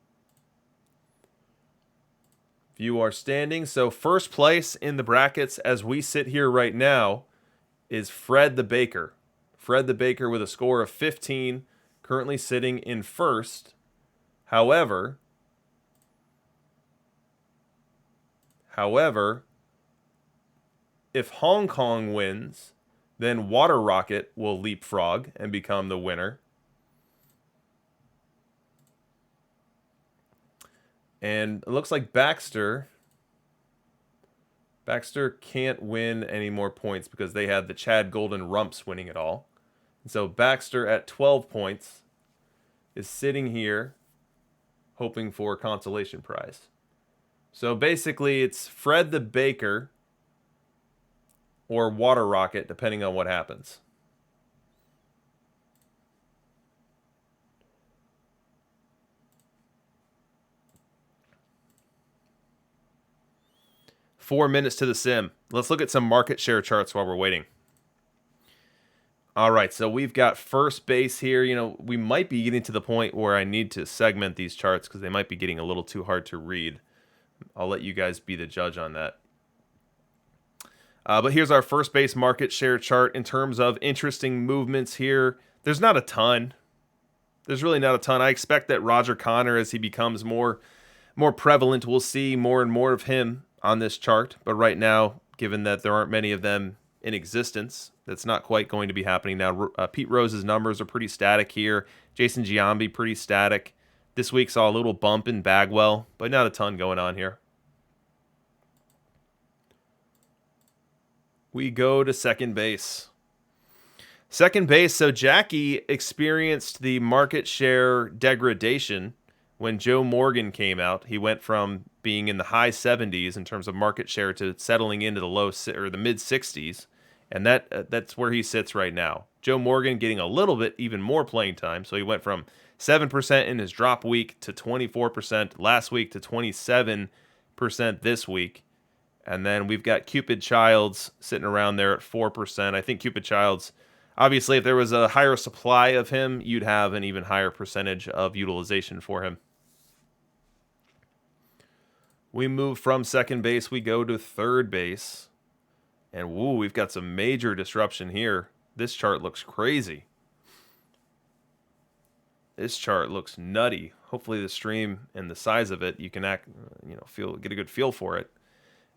View our standings. So first place in the brackets as we sit here right now is Fred the Baker. Fred the Baker with a score of 15, currently sitting in first. However, if Hong Kong wins, then Water Rocket will leapfrog and become the winner. And it looks like Baxter can't win any more points because they had the Chad Golden Rumps winning it all. And so Baxter at 12 points is sitting here hoping for a consolation prize. So basically it's Fred the Baker or Water Rocket, depending on what happens. Four minutes to the sim. Let's look at some market share charts while we're waiting. All right, so we've got first base here. You know, we might be getting to the point where I need to segment these charts because they might be getting a little too hard to read. I'll let you guys be the judge on that. But here's our first base market share chart in terms of interesting movements here. There's not a ton. There's really not a ton. I expect that Roger Connor, as he becomes more prevalent, we'll see more and more of him on this chart. But right now, given that there aren't many of them in existence, that's not quite going to be happening now. Pete Rose's numbers are pretty static here. Jason Giambi, pretty static. This week saw a little bump in Bagwell, but not a ton going on here. We go to second base. Second base, so Jackie experienced the market share degradation when Joe Morgan came out. He went from being in the high 70s in terms of market share to settling into the the mid 60s, and that's where he sits right now. Joe Morgan getting a little bit even more playing time, so he went from 7% in his drop week to 24% last week to 27% this week. And then we've got Cupid Childs sitting around there at 4%. I think Cupid Childs, obviously, if there was a higher supply of him, you'd have an even higher percentage of utilization for him. We move from second base, we go to third base. And woo, we've got some major disruption here. This chart looks crazy. This chart looks nutty. Hopefully the stream and the size of it, you can get a good feel for it.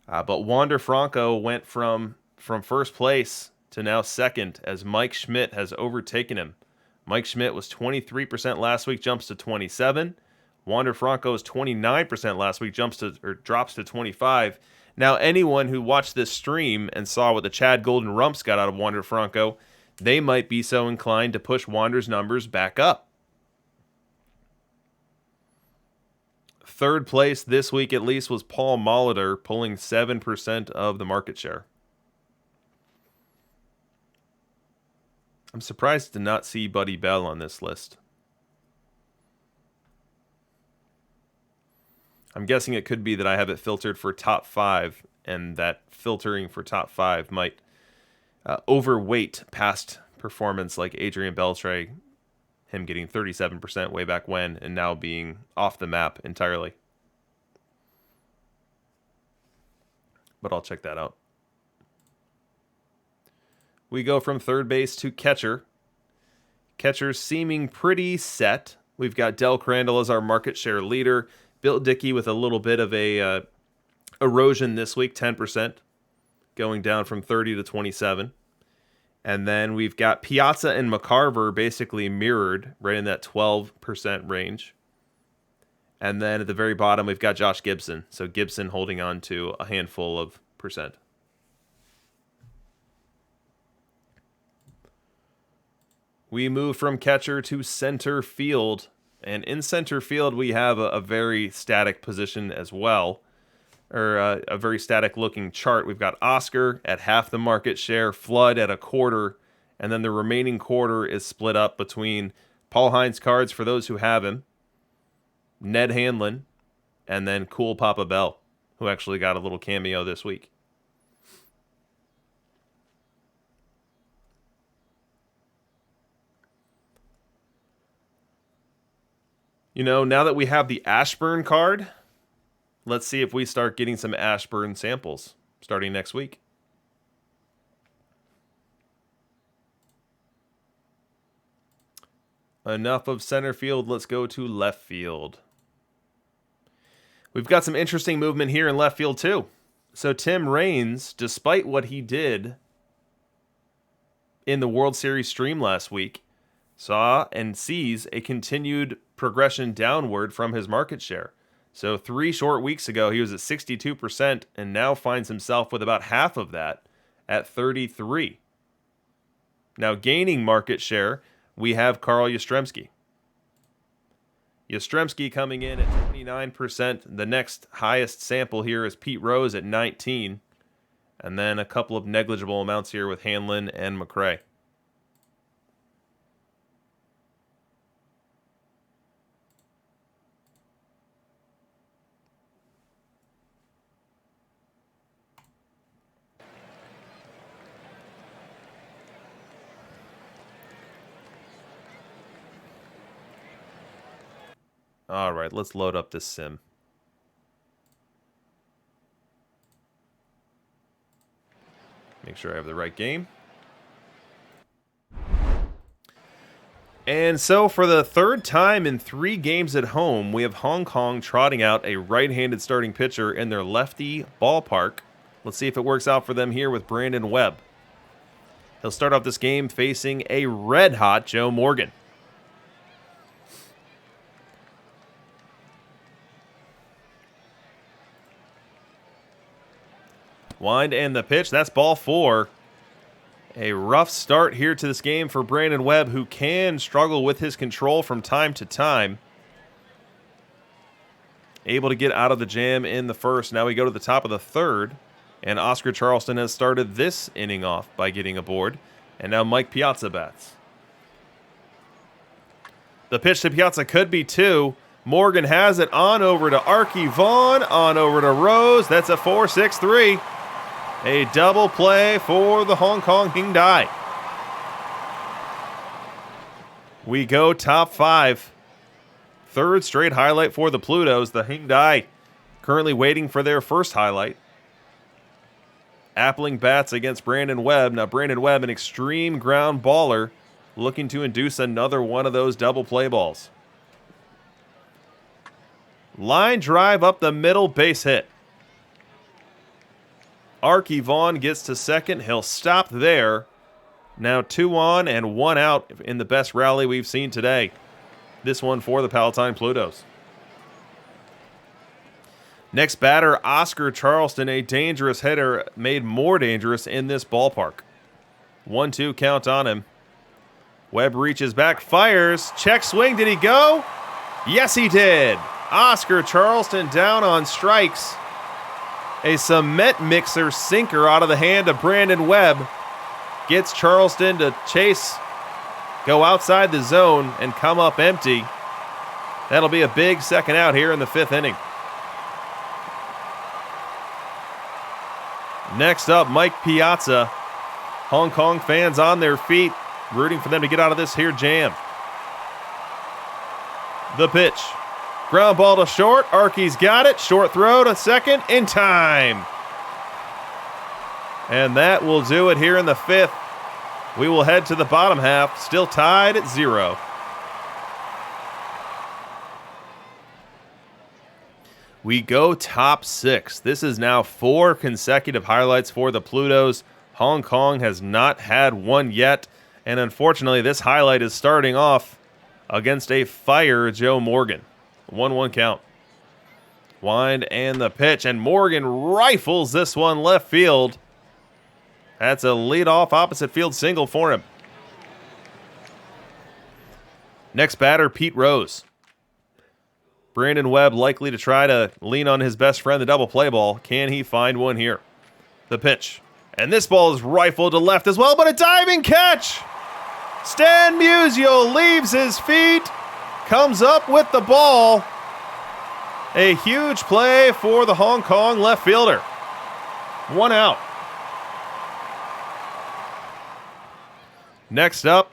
But Wander Franco went from first place to now second as Mike Schmidt has overtaken him. Mike Schmidt was 23% last week, jumps to 27. Wander Franco's 29% last week, drops to 25. Now, anyone who watched this stream and saw what the Chad Golden Rumps got out of Wander Franco, they might be so inclined to push Wander's numbers back up. Third place this week, at least, was Paul Molitor, pulling 7% of the market share. I'm surprised to not see Buddy Bell on this list. I'm guessing it could be that I have it filtered for top 5, and that filtering for top 5 might overweight past performance like Adrian Beltre, him getting 37% way back when, and now being off the map entirely. But I'll check that out. We go from third base to catcher. Catcher's seeming pretty set. We've got Del Crandall as our market share leader. Bill Dickey with a little bit of a erosion this week, 10%, going down from 30 to 27. And then we've got Piazza and McCarver basically mirrored right in that 12% range. And then at the very bottom, we've got Josh Gibson. So Gibson holding on to a handful of percent. We move from catcher to center field. And in center field, we have a very static position as well, or a very static looking chart. We've got Oscar at half the market share, Flood at a quarter, and then the remaining quarter is split up between Paul Hines Cards for those who have him, Ned Hanlon, and then Cool Papa Bell, who actually got a little cameo this week. You know, now that we have the Ashburn card, let's see if we start getting some Ashburn samples starting next week. Enough of center field. Let's go to left field. We've got some interesting movement here in left field too. So Tim Raines, despite what he did in the World Series stream last week, saw and sees a continued progression downward from his market share. So 3 short weeks ago, he was at 62% and now finds himself with about half of that at 33%. Now gaining market share, we have Carl Yastrzemski. Yastrzemski coming in at 29%. The next highest sample here is Pete Rose at 19%. And then a couple of negligible amounts here with Hanlon and Mcgraw. All right, let's load up this sim. Make sure I have the right game. And so for the third time in 3 games at home, we have Hong Kong trotting out a right-handed starting pitcher in their lefty ballpark. Let's see if it works out for them here with Brandon Webb. He'll start off this game facing a red-hot Joe Morgan. Wind and the pitch. That's ball 4. A rough start here to this game for Brandon Webb, who can struggle with his control from time to time. Able to get out of the jam in the first. Now we go to the top of the third. And Oscar Charleston has started this inning off by getting aboard. And now Mike Piazza bats. The pitch to Piazza could be 2. Morgan has it on over to Arky Vaughn. On over to Rose. That's a 4-6-3. A double play for the Hong Kong Hyundai. We go top 5. Third straight highlight for the Plutos. The Hyundai currently waiting for their first highlight. Appling bats against Brandon Webb. Now Brandon Webb, an extreme ground baller, looking to induce another one of those double play balls. Line drive up the middle, base hit. Arky Vaughn gets to second. He'll stop there. Now 2 on and 1 out in the best rally we've seen today. This one for the Palatine Plutos. Next batter, Oscar Charleston, a dangerous hitter, made more dangerous in this ballpark. 1-2 count on him. Webb reaches back, fires, check swing. Did he go? Yes, he did. Oscar Charleston down on strikes. A cement mixer sinker out of the hand of Brandon Webb gets Charleston to chase, go outside the zone, and come up empty. That'll be a big second out here in the 5th inning. Next up, Mike Piazza. Hong Kong fans on their feet, rooting for them to get out of this here jam. The pitch. Ground ball to short. Arky's got it. Short throw to second in time. And that will do it here in the 5th. We will head to the bottom half, still tied at 0. We go top 6. This is now 4 consecutive highlights for the Plutos. Hong Kong has not had one yet. And unfortunately, this highlight is starting off against a fire Joe Morgan. 1-1 count. Wind and the pitch, and Morgan rifles this one left field. That's a leadoff opposite field single for him. Next batter, Pete Rose. Brandon Webb likely to try to lean on his best friend, the double play ball. Can he find one here? The pitch. And this ball is rifled to left as well, but a diving catch! Stan Musial leaves his feet. Comes up with the ball. A huge play for the Hong Kong left fielder. 1 out. Next up,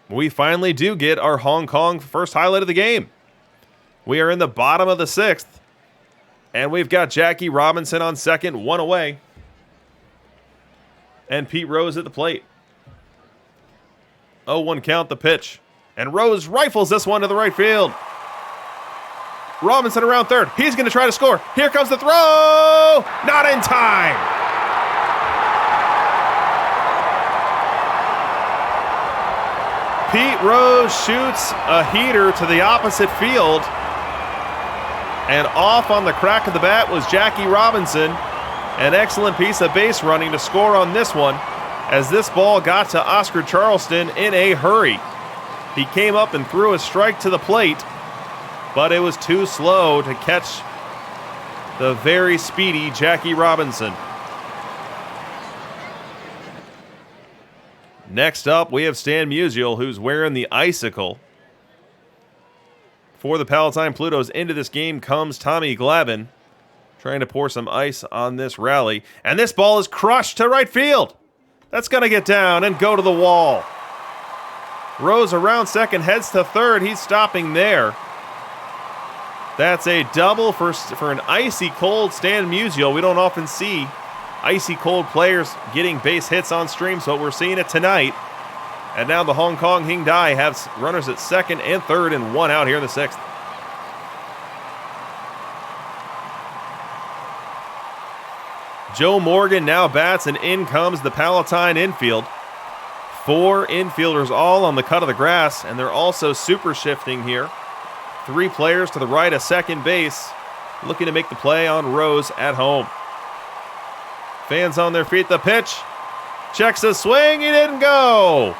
we finally do get our Hong Kong first highlight of the game. We are in the bottom of the 6th, and we've got Jackie Robinson on second, 1 away, and Pete Rose at the plate. 0-1 count, the pitch. And Rose rifles this one to the right field. Robinson around third. He's going to try to score. Here comes the throw. Not in time. Pete Rose shoots a heater to the opposite field. And off on the crack of the bat was Jackie Robinson. An excellent piece of base running to score on this one, as this ball got to Oscar Charleston in a hurry. He came up and threw a strike to the plate, but it was too slow to catch the very speedy Jackie Robinson. Next up, we have Stan Musial, who's wearing the icicle. For the Palatine Plutos, into this game comes Tommy Glavin, trying to pour some ice on this rally. And this ball is crushed to right field. That's going to get down and go to the wall. Rose around second, heads to third. He's stopping there. That's a double for an icy cold Stan Musial. We don't often see icy cold players getting base hits on stream, so we're seeing it tonight. And now the Hong Kong Hyundai have runners at second and third and one out here in the sixth. Joe Morgan now bats, and in comes the Palatine infield. 4 infielders all on the cut of the grass, and they're also super shifting here. 3 players to the right of second base, looking to make the play on Rose at home. Fans on their feet, the pitch. Checks a swing, he didn't go.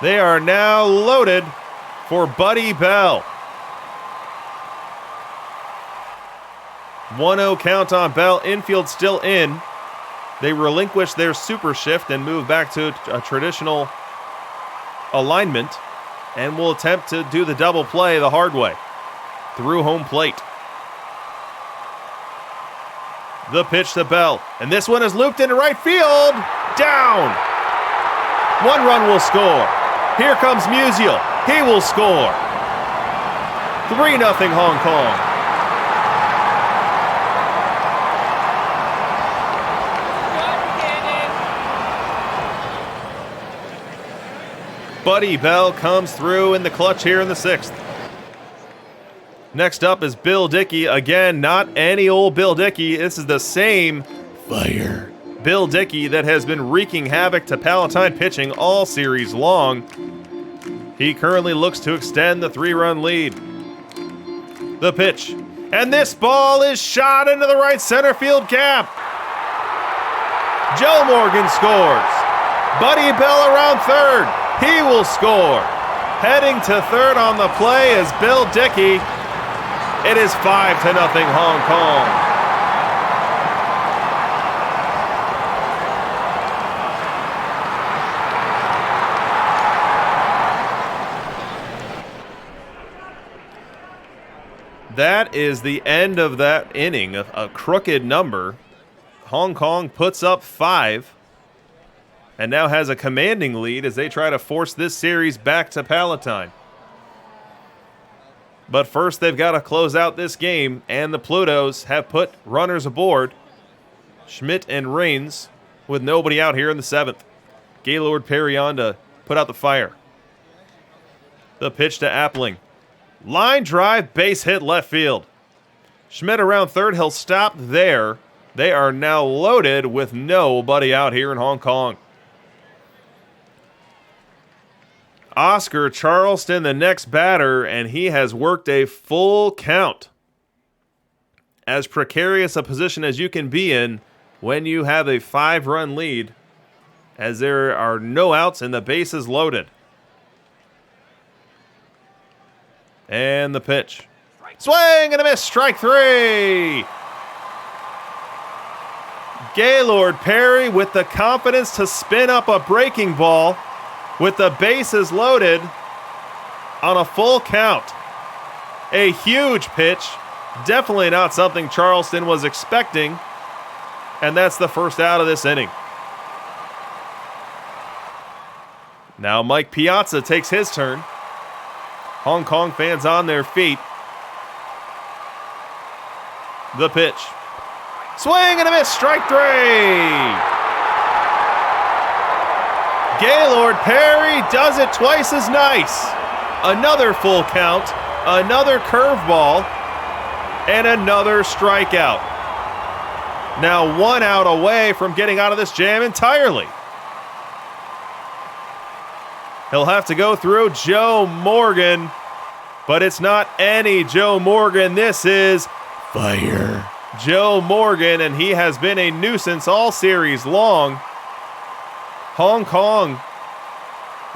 They are now loaded for Buddy Bell. 1-0 count on Bell, infield still in. They relinquish their super shift and move back to a traditional alignment, and will attempt to do the double play the hard way through home plate. The pitch to Bell, and this one is looped into right field. Down. 1 run will score. Here comes Musial. He will score. 3-0 Hong Kong. Buddy Bell comes through in the clutch here in the sixth. Next up is Bill Dickey. Again, not any old Bill Dickey. This is the same fire Bill Dickey that has been wreaking havoc to Palatine pitching all series long. He currently looks to extend the 3-run lead. The pitch. And this ball is shot into the right center field gap. Joe Morgan scores. Buddy Bell around third. He will score. Heading to third on the play is Bill Dickey. It is 5-0 Hong Kong. That is the end of that inning. A crooked number. Hong Kong puts up 5. And now has a commanding lead as they try to force this series back to Palatine. But first, they've got to close out this game, and the Plutos have put runners aboard. Schmidt and Rains with nobody out here in the 7th. Gaylord Perrion to put out the fire. The pitch to Appling. Line drive, base hit left field. Schmidt around third, he'll stop there. They are now loaded with nobody out here in Hong Kong. Oscar Charleston, the next batter, and he has worked a full count. As precarious a position as you can be in when you have a 5-run lead, as there are no outs and the base is loaded. And the pitch. Swing and a miss, strike 3. Gaylord Perry with the confidence to spin up a breaking ball with the bases loaded on a full count. A huge pitch. Definitely not something Charleston was expecting. And that's the first out of this inning. Now Mike Piazza takes his turn. Hong Kong fans on their feet. The pitch. Swing and a miss, strike 3. Gaylord Perry does it twice as nice. Another full count, another curveball, and another strikeout. Now 1 out away from getting out of this jam entirely. He'll have to go through Joe Morgan, but it's not any Joe Morgan. This is fire Joe Morgan, and he has been a nuisance all series long. Hong Kong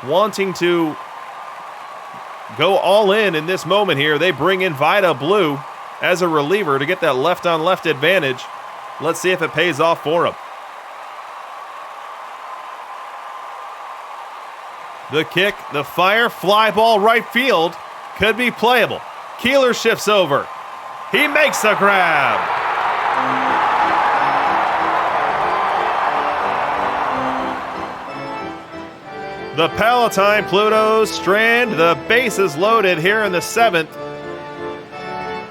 wanting to go all in this moment here. They bring in Vida Blue as a reliever to get that left-on-left advantage. Let's see if it pays off for him. The kick, the fire, fly ball right field. Could be playable. Keeler shifts over. He makes the grab. The Palatine Plutos strand the bases loaded here in the 7th.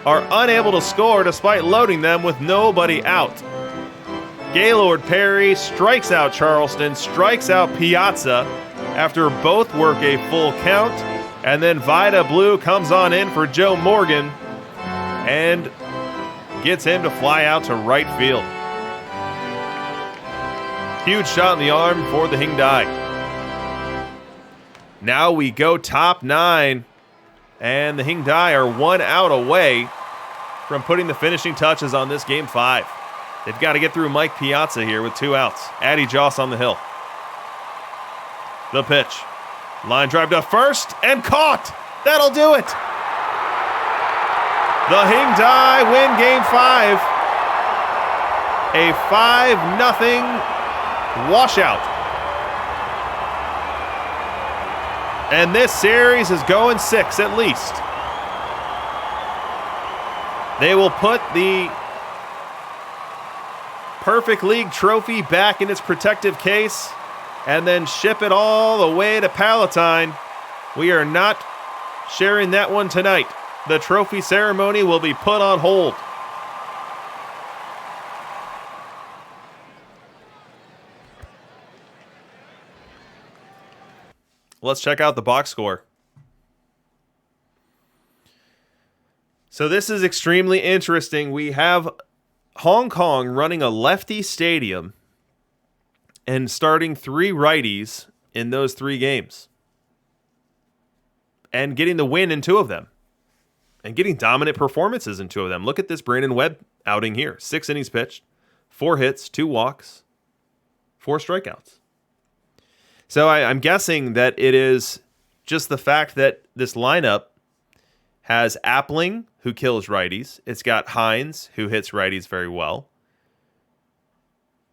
are unable to score despite loading them with nobody out. Gaylord Perry strikes out Charleston, strikes out Piazza after both work a full count, and then Vida Blue comes on in for Joe Morgan and gets him to fly out to right field. Huge shot in the arm for the Hyundai. Now we go top 9, and the Hyundai are 1 out away from putting the finishing touches on this Game 5. They've got to get through Mike Piazza here with 2 outs. Addy Joss on the hill. The pitch. Line drive to first, and caught! That'll do it! The Hyundai win Game 5. A 5-0 washout. And this series is going 6 at least. They will put the Perfect League trophy back in its protective case and then ship it all the way to Palatine. We are not sharing that one tonight. The trophy ceremony will be put on hold. Let's check out the box score. So this is extremely interesting. We have Hong Kong running a lefty stadium and starting 3 righties in those 3 games. And getting the win in 2 of them. And getting dominant performances in 2 of them. Look at this Brandon Webb outing here. 6 innings pitched, 4 hits, 2 walks, 4 strikeouts. So I'm guessing that it is just the fact that this lineup has Appling, who kills righties. It's got Hines, who hits righties very well.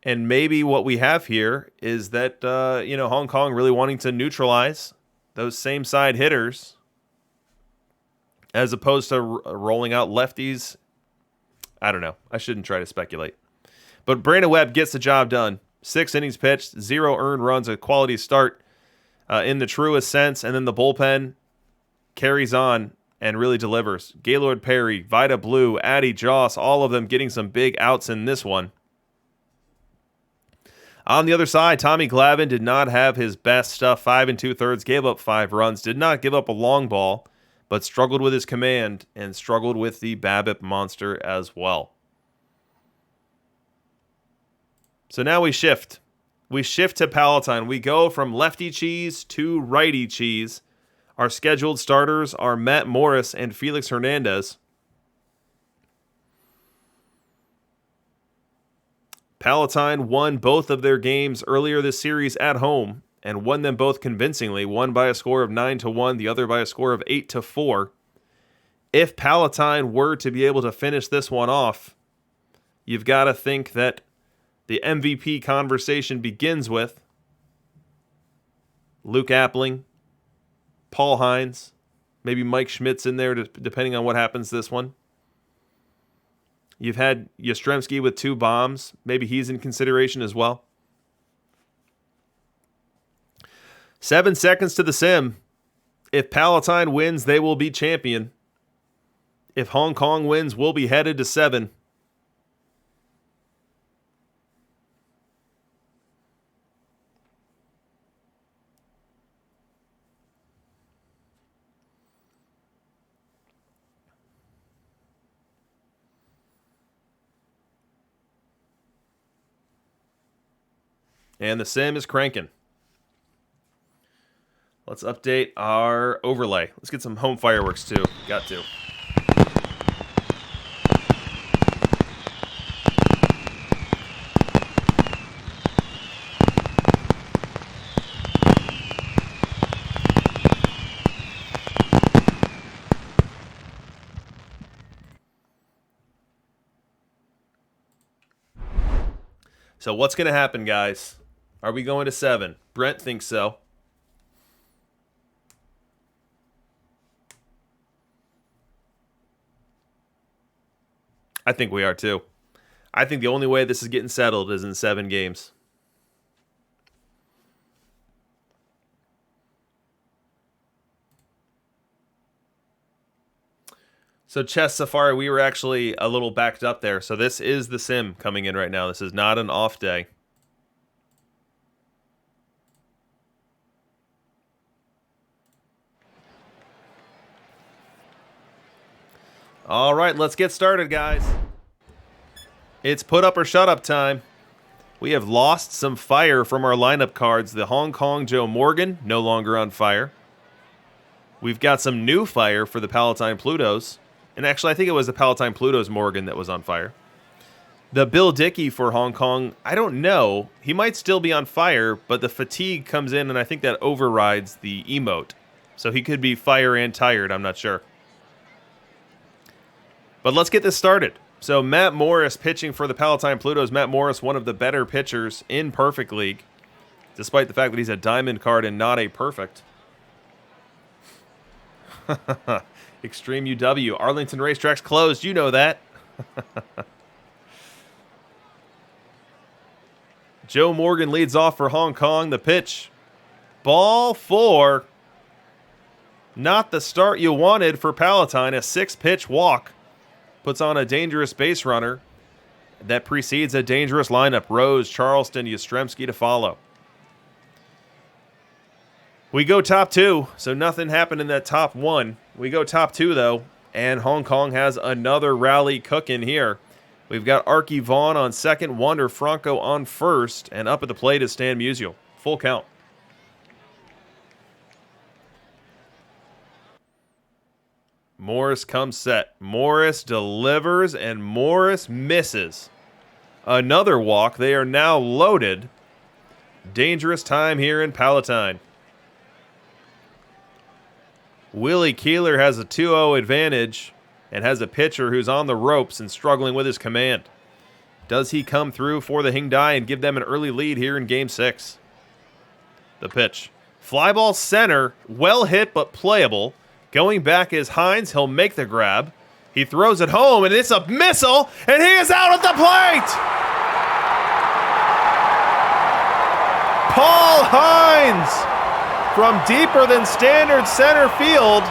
And maybe what we have here is that, Hong Kong really wanting to neutralize those same side hitters as opposed to rolling out lefties. I don't know. I shouldn't try to speculate. But Brandon Webb gets the job done. 6 innings pitched, 0 earned runs, a quality start in the truest sense. And then the bullpen carries on and really delivers. Gaylord Perry, Vida Blue, Addy Joss, all of them getting some big outs in this one. On the other side, Tommy Glavine did not have his best stuff. 5 2/3, gave up 5 runs, did not give up a long ball, but struggled with his command and struggled with the BABIP monster as well. So now we shift. We shift to Palatine. We go from lefty cheese to righty cheese. Our scheduled starters are Matt Morris and Felix Hernandez. Palatine won both of their games earlier this series at home and won them both convincingly, one by a score of 9-1, the other by a score of 8-4. If Palatine were to be able to finish this one off, you've got to think that the MVP conversation begins with Luke Appling, Paul Hines, maybe Mike Schmidt's in there depending on what happens this one. You've had Yastrzemski with 2 bombs. Maybe he's in consideration as well. 7 seconds to the sim. If Palatine wins, they will be champion. If Hong Kong wins, we'll be headed to 7. And the sim is cranking. Let's update our overlay. Let's get some home fireworks too. Got to. So what's going to happen, guys? Are we going to 7? Brent thinks so. I think we are too. I think the only way this is getting settled is in 7 games. So Chess Safari, we were actually a little backed up there. So this is the sim coming in right now. This is not an off day. All right, let's get started, guys. It's put up or shut up time. We have lost some fire from our lineup cards. The Hong Kong Joe Morgan, no longer on fire. We've got some new fire for the Palatine Plutos. And actually, I think it was the Palatine Plutos Morgan that was on fire. The Bill Dickey for Hong Kong, I don't know. He might still be on fire, but the fatigue comes in, and I think that overrides the emote. So he could be fire and tired, I'm not sure. But let's get this started. So Matt Morris pitching for the Palatine Plutos. Matt Morris, one of the better pitchers in Perfect League, despite the fact that he's a diamond card and not a perfect. Extreme UW. Arlington Racetrack's closed. You know that. Joe Morgan leads off for Hong Kong. The pitch. Ball 4. Not the start you wanted for Palatine. A 6-pitch walk. Puts on a dangerous base runner. That precedes a dangerous lineup. Rose, Charleston, Yastrzemski to follow. We go top 2, so nothing happened in that top 1. We go top 2, though, and Hong Kong has another rally cooking here. We've got Arky Vaughn on second, Wander Franco on first, and up at the plate is Stan Musial. Full count. Morris comes set. Morris delivers, and Morris misses. Another walk. They are now loaded. Dangerous time here in Palatine. Willie Keeler has a 2-0 advantage and has a pitcher who's on the ropes and struggling with his command. Does he come through for the Hingdai and give them an early lead here in Game 6? The pitch. Fly ball center, well hit but playable. Going back is Hines. He'll make the grab. He throws it home, and it's a missile, and he is out at the plate! Paul Hines, from deeper than standard center field,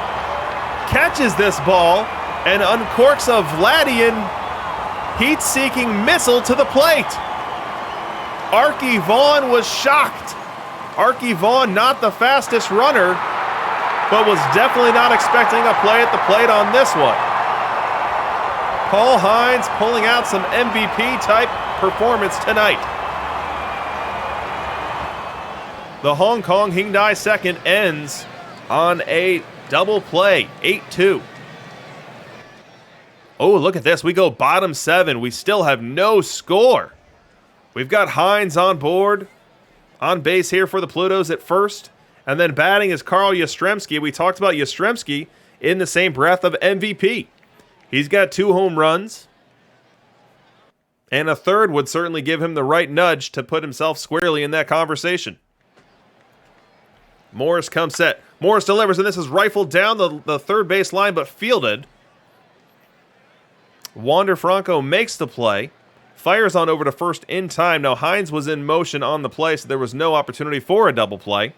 catches this ball and uncorks a Vladian heat-seeking missile to the plate. Arky Vaughn was shocked. Arky Vaughn, not the fastest runner, but was definitely not expecting a play at the plate on this one. Paul Hines pulling out some MVP-type performance tonight. The Hong Kong Hingdai second ends on a double play, 8-2. Oh, look at this. We go bottom 7. We still have no score. We've got Hines on board, on base here for the Plutos at first, and then batting is Carl Yastrzemski. We talked about Yastrzemski in the same breath of MVP. He's got 2 home runs, and a third would certainly give him the right nudge to put himself squarely in that conversation. Morris comes set. Morris delivers, and this is rifled down the third base line, but fielded. Wander Franco makes the play. Fires on over to first in time. Now Hines was in motion on the play, so there was no opportunity for a double play.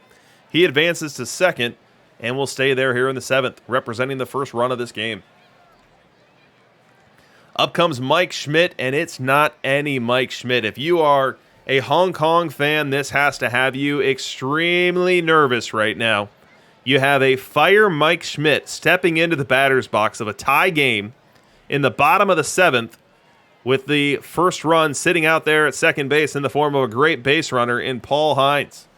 He advances to second, and will stay there here in the 7th, representing the first run of this game. Up comes Mike Schmidt, and it's not any Mike Schmidt. If you are a Hong Kong fan, this has to have you extremely nervous right now. You have a fire Mike Schmidt stepping into the batter's box of a tie game in the bottom of the 7th, with the first run sitting out there at second base in the form of a great base runner in Paul Hines.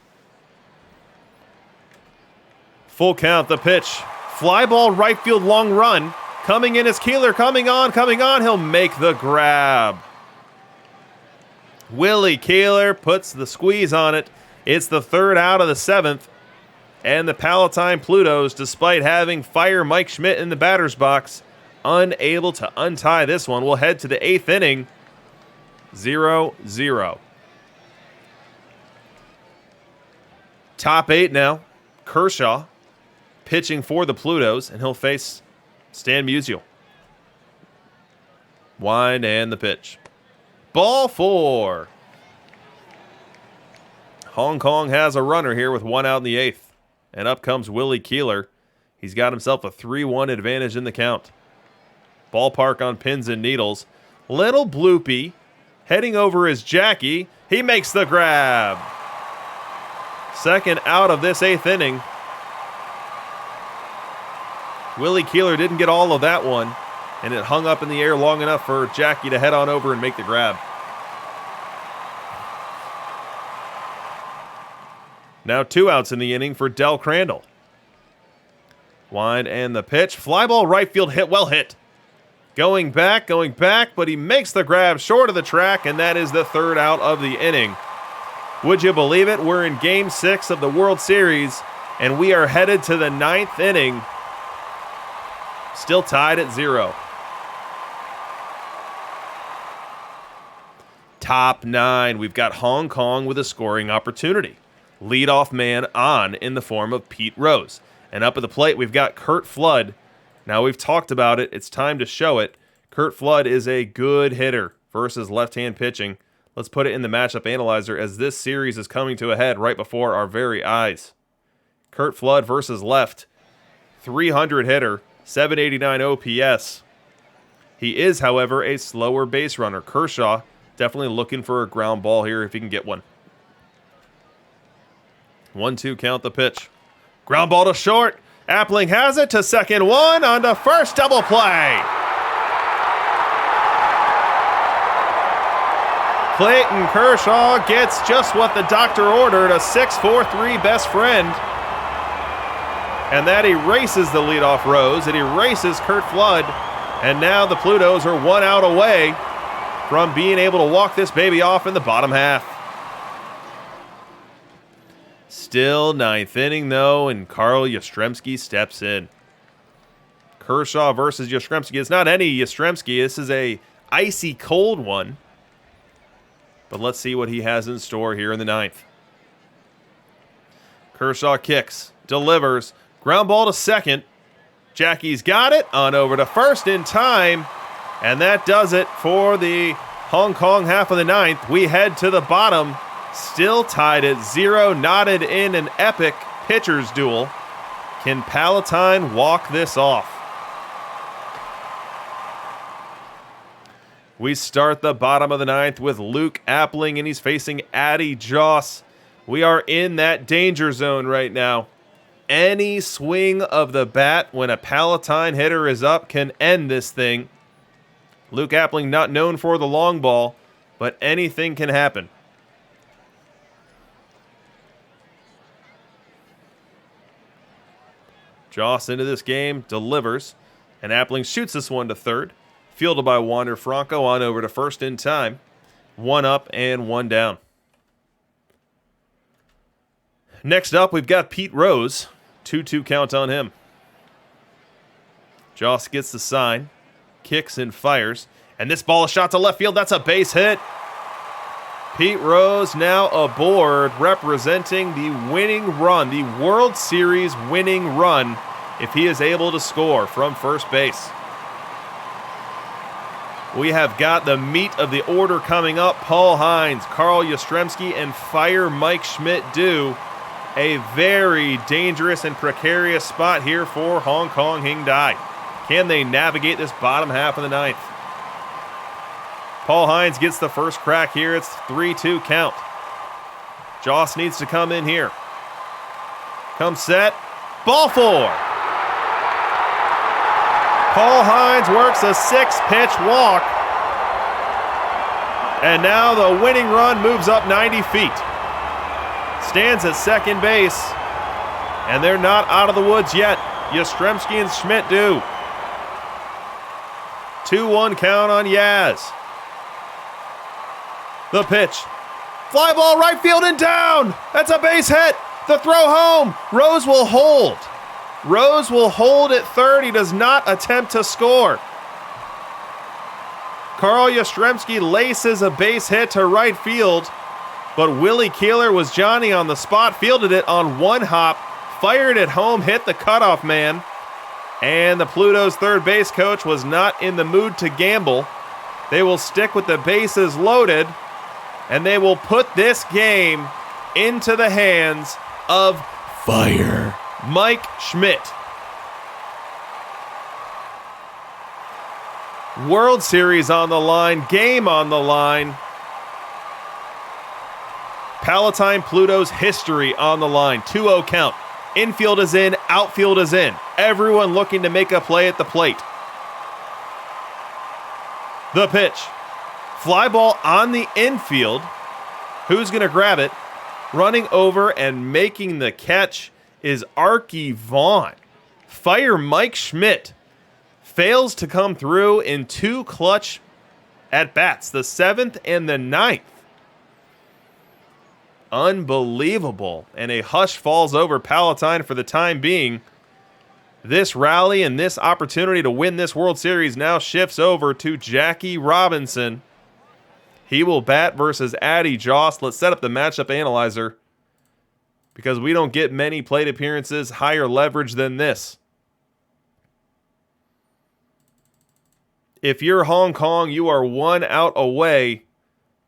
Full count, the pitch. Fly ball, right field, long run. Coming in is Keeler, coming on. He'll make the grab. Willie Keeler puts the squeeze on it. It's the 3rd out of the 7th. And the Palatine Plutos, despite having fire Mike Schmidt in the batter's box, unable to untie this one. We'll head to the 8th inning. 0-0. Top 8 now. Kershaw pitching for the Plutos, and he'll face Stan Musial. Wind and the pitch. Ball 4. Hong Kong has a runner here with 1 out in the 8th. And up comes Willie Keeler. He's got himself a 3-1 advantage in the count. Ballpark on pins and needles. Little bloopy. Heading over is Jackie. He makes the grab. Second out of this 8th inning. Willie Keeler didn't get all of that one, and it hung up in the air long enough for Jackie to head on over and make the grab. Now 2 outs in the inning for Del Crandall. Wind and the pitch. Fly ball right field hit, well hit. Going back, but he makes the grab short of the track, and that is the 3rd out of the inning. Would you believe it? We're in Game 6 of the World Series, and we are headed to the 9th inning. Still tied at 0. Top 9, we've got Hong Kong with a scoring opportunity. Leadoff man on in the form of Pete Rose. And up at the plate, we've got Curt Flood. Now, we've talked about it. It's time to show it. Curt Flood is a good hitter versus left-hand pitching. Let's put it in the matchup analyzer as this series is coming to a head right before our very eyes. Curt Flood versus left. 300 hitter, 789 OPS. He is, however, a slower base runner. Kershaw definitely looking for a ground ball here if he can get one. 1-2 count the pitch. Ground ball to short. Appling has it to second, one on to first, double play. Clayton Kershaw gets just what the doctor ordered, a 6-4-3 best friend. And that erases the leadoff Rose. It erases Curt Flood. And now the Plutos are 1 out away from being able to walk this baby off in the bottom half. Still 9th inning, though, and Carl Yastrzemski steps in. Kershaw versus Yastrzemski. It's not any Yastrzemski. This is a icy cold one. But let's see what he has in store here in the 9th. Kershaw kicks, delivers, ground ball to second. Jackie's got it, on over to first in time. And that does it for the Hong Kong half of the 9th. We head to the bottom. Still tied at 0, knotted in an epic pitcher's duel. Can Palatine walk this off? We start the bottom of the 9th with Luke Appling, and he's facing Addy Joss. We are in that danger zone right now. Any swing of the bat when a Palatine hitter is up can end this thing. Luke Appling not known for the long ball, but anything can happen. Joss into this game, delivers, and Appling shoots this one to third. Fielded by Wander Franco, on over to first in time. 1 up and 1 down. Next up, we've got Pete Rose. 2-2 count on him. Joss gets the sign, kicks and fires, and this ball is shot to left field. That's a base hit. Pete Rose now aboard, representing the winning run, the World Series winning run, if he is able to score from first base. We have got the meat of the order coming up. Paul Hines, Carl Yastrzemski, and Fire Mike Schmidt do. A very dangerous and precarious spot here for Hong Kong Hyundai. Can they navigate this bottom half of the 9th? Paul Hines gets the first crack here. It's 3-2 count. Joss needs to come in here. Come set. Ball 4. Paul Hines works a 6-pitch walk. And now the winning run moves up 90 feet. Stands at second base. And they're not out of the woods yet. Yastrzemski and Schmidt do. 2-1 count on Yaz. The pitch. Fly ball right field and down. That's a base hit. The throw home. Rose will hold. Rose will hold at third. He does not attempt to score. Carl Yastrzemski laces a base hit to right field, but Willie Keeler was Johnny on the spot, fielded it on one hop, fired it home, hit the cutoff man, and the Plutos third base coach was not in the mood to gamble. They will stick with the bases loaded, and they will put this game into the hands of Mike Schmidt. World Series on the line, game on the line. Palatine Plutos history on the line. 2-0 count. Infield is in, outfield is in. Everyone looking to make a play at the plate. The pitch. Fly ball on the infield. Who's going to grab it? Running over and making the catch is Arky Vaughn. Fire Mike Schmidt fails to come through in 2 clutch at-bats, the 7th and the 9th. Unbelievable. And a hush falls over Palatine for the time being. This rally and this opportunity to win this World Series now shifts over to Jackie Robinson. He will bat versus Addy Jost. Let's set up the matchup analyzer because we don't get many plate appearances higher leverage than this. If you're Hong Kong, you are 1 out away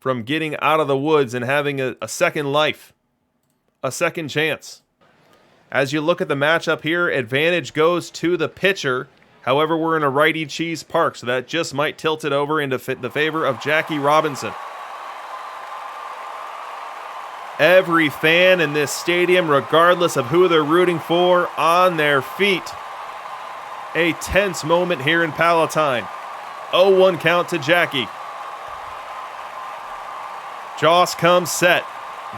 from getting out of the woods and having a second life, a second chance. As you look at the matchup here, advantage goes to the pitcher. However, we're in a righty cheese park, so that just might tilt it over into the favor of Jackie Robinson. Every fan in this stadium, regardless of who they're rooting for, on their feet. A tense moment here in Palatine. 0-1 count to Jackie. Joss comes set.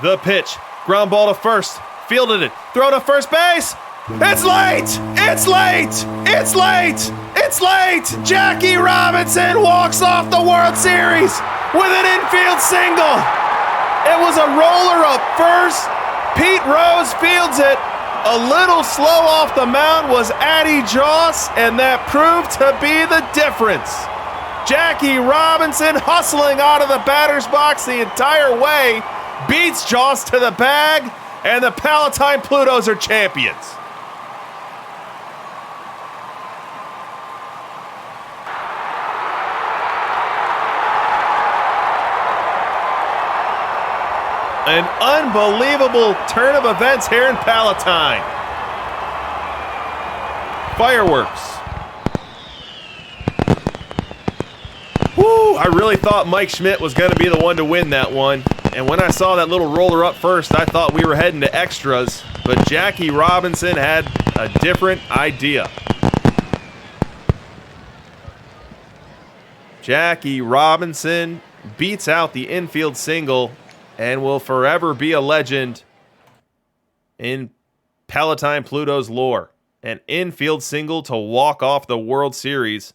The pitch. Ground ball to first. Fielded it. Throw to first base. It's late! It's late! It's late! It's late! Jackie Robinson walks off the World Series with an infield single. It was a roller up first. Pete Rose fields it. A little slow off the mound was Addy Joss, and that proved to be the difference. Jackie Robinson hustling out of the batter's box the entire way, beats Joss to the bag, and the Palatine Plutos are champions. An unbelievable turn of events here in Palatine. Fireworks. Woo! I really thought Mike Schmidt was going to be the one to win that one. And when I saw that little roller up first, I thought we were heading to extras. But Jackie Robinson had a different idea. Jackie Robinson beats out the infield single and will forever be a legend in Palatine Plutos lore. An infield single to walk off the World Series.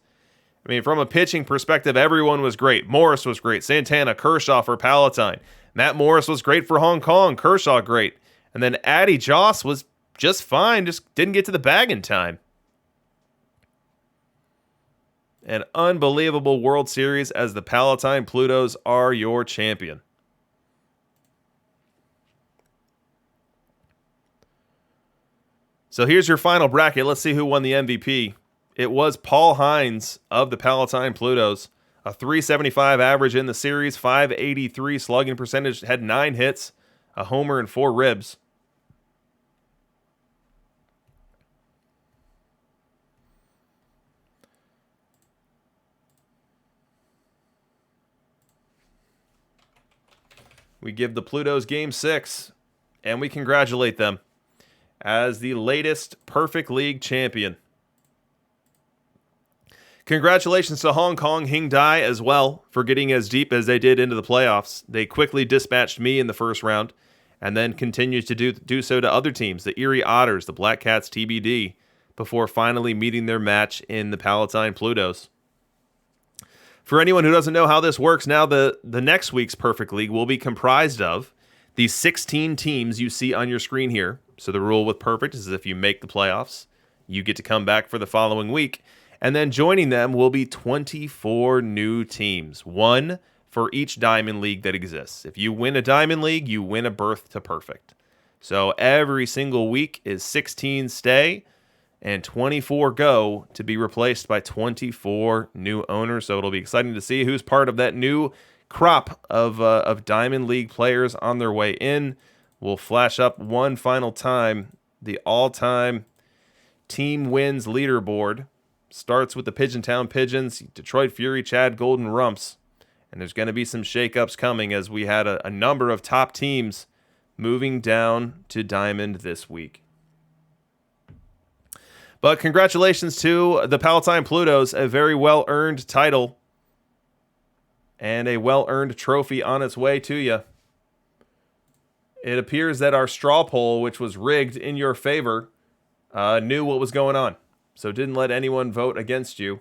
I mean, from a pitching perspective, everyone was great. Morris was great. Santana, Kershaw for Palatine. Matt Morris was great for Hong Kong. Kershaw great. And then Addy Joss was just fine, just didn't get to the bag in time. An unbelievable World Series as the Palatine Plutos are your champion. So here's your final bracket. Let's see who won the MVP. It was Paul Hines of the Palatine Plutos. A 375 average in the series, 583 slugging percentage, had 9 hits, a homer, and 4 ribs. We give the Plutos Game 6, and we congratulate them as the latest Perfect League champion. Congratulations to Hong Kong Hyundai as well for getting as deep as they did into the playoffs. They quickly dispatched me in the first round and then continued to do so to other teams, the Erie Otters, the Black Cats TBD, before finally meeting their match in the Palatine Plutos. For anyone who doesn't know how this works, now the next week's Perfect League will be comprised of these 16 teams you see on your screen here. So the rule with Perfect is if you make the playoffs, you get to come back for the following week. And then joining them will be 24 new teams, one for each Diamond League that exists. If you win a Diamond League, you win a berth to Perfect. So every single week is 16 stay and 24 go to be replaced by 24 new owners. So it'll be exciting to see who's part of that new crop of Diamond League players on their way in. We'll flash up one final time the all-time team wins leaderboard Starts with the Pigeon Town Pigeons, Detroit Fury, Chad Golden Rumps. And there's going to be some shakeups coming as we had a number of top teams moving down to Diamond this week. But congratulations to the Palatine Plutos, a very well-earned title and a well-earned trophy on its way to you. It appears that our straw poll, which was rigged in your favor, knew what was going on. So didn't let anyone vote against you.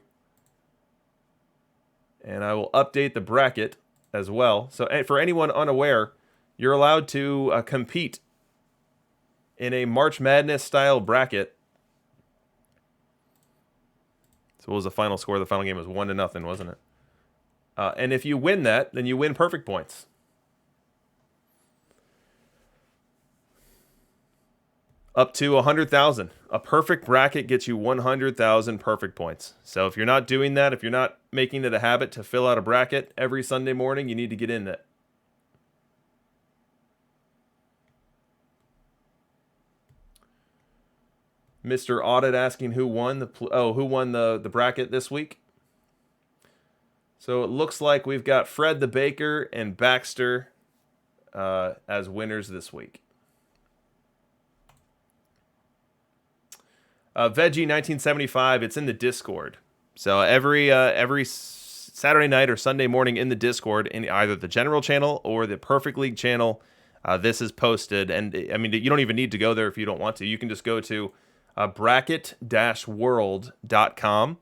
And I will update the bracket as well. So for anyone unaware, you're allowed to compete in a March Madness style bracket. So what was the final score? The final game was 1-0, wasn't it? And if you win that, then you win perfect points. Up to 100,000. A perfect bracket gets you 100,000 perfect points. So if you're not doing that, if you're not making it a habit to fill out a bracket every Sunday morning, you need to get in that. Mr. Audit asking who won the bracket this week. So it looks like we've got Fred the Baker and Baxter as winners this week. Veggie 1975, it's in the Discord. So every Saturday night or Sunday morning in the Discord, in either the general channel or the Perfect League channel, this is posted. And I mean, you don't even need to go there if you don't want to. You can just go to bracket-world.com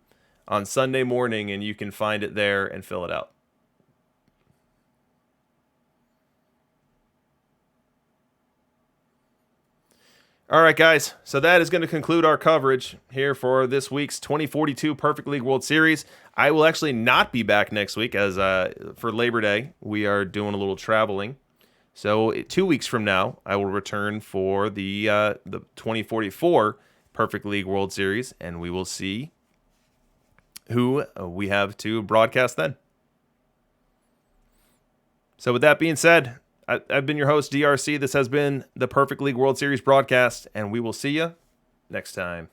on Sunday morning, and you can find it there and fill it out. All right, guys, so that is going to conclude our coverage here for this week's 2042 Perfect League World Series. I will actually not be back next week as for Labor Day, we are doing a little traveling. So 2 weeks from now, I will return for the 2044 Perfect League World Series, and we will see who we have to broadcast then. So with that being said, I've been your host, DRC. This has been the Perfect League World Series broadcast, and we will see you next time.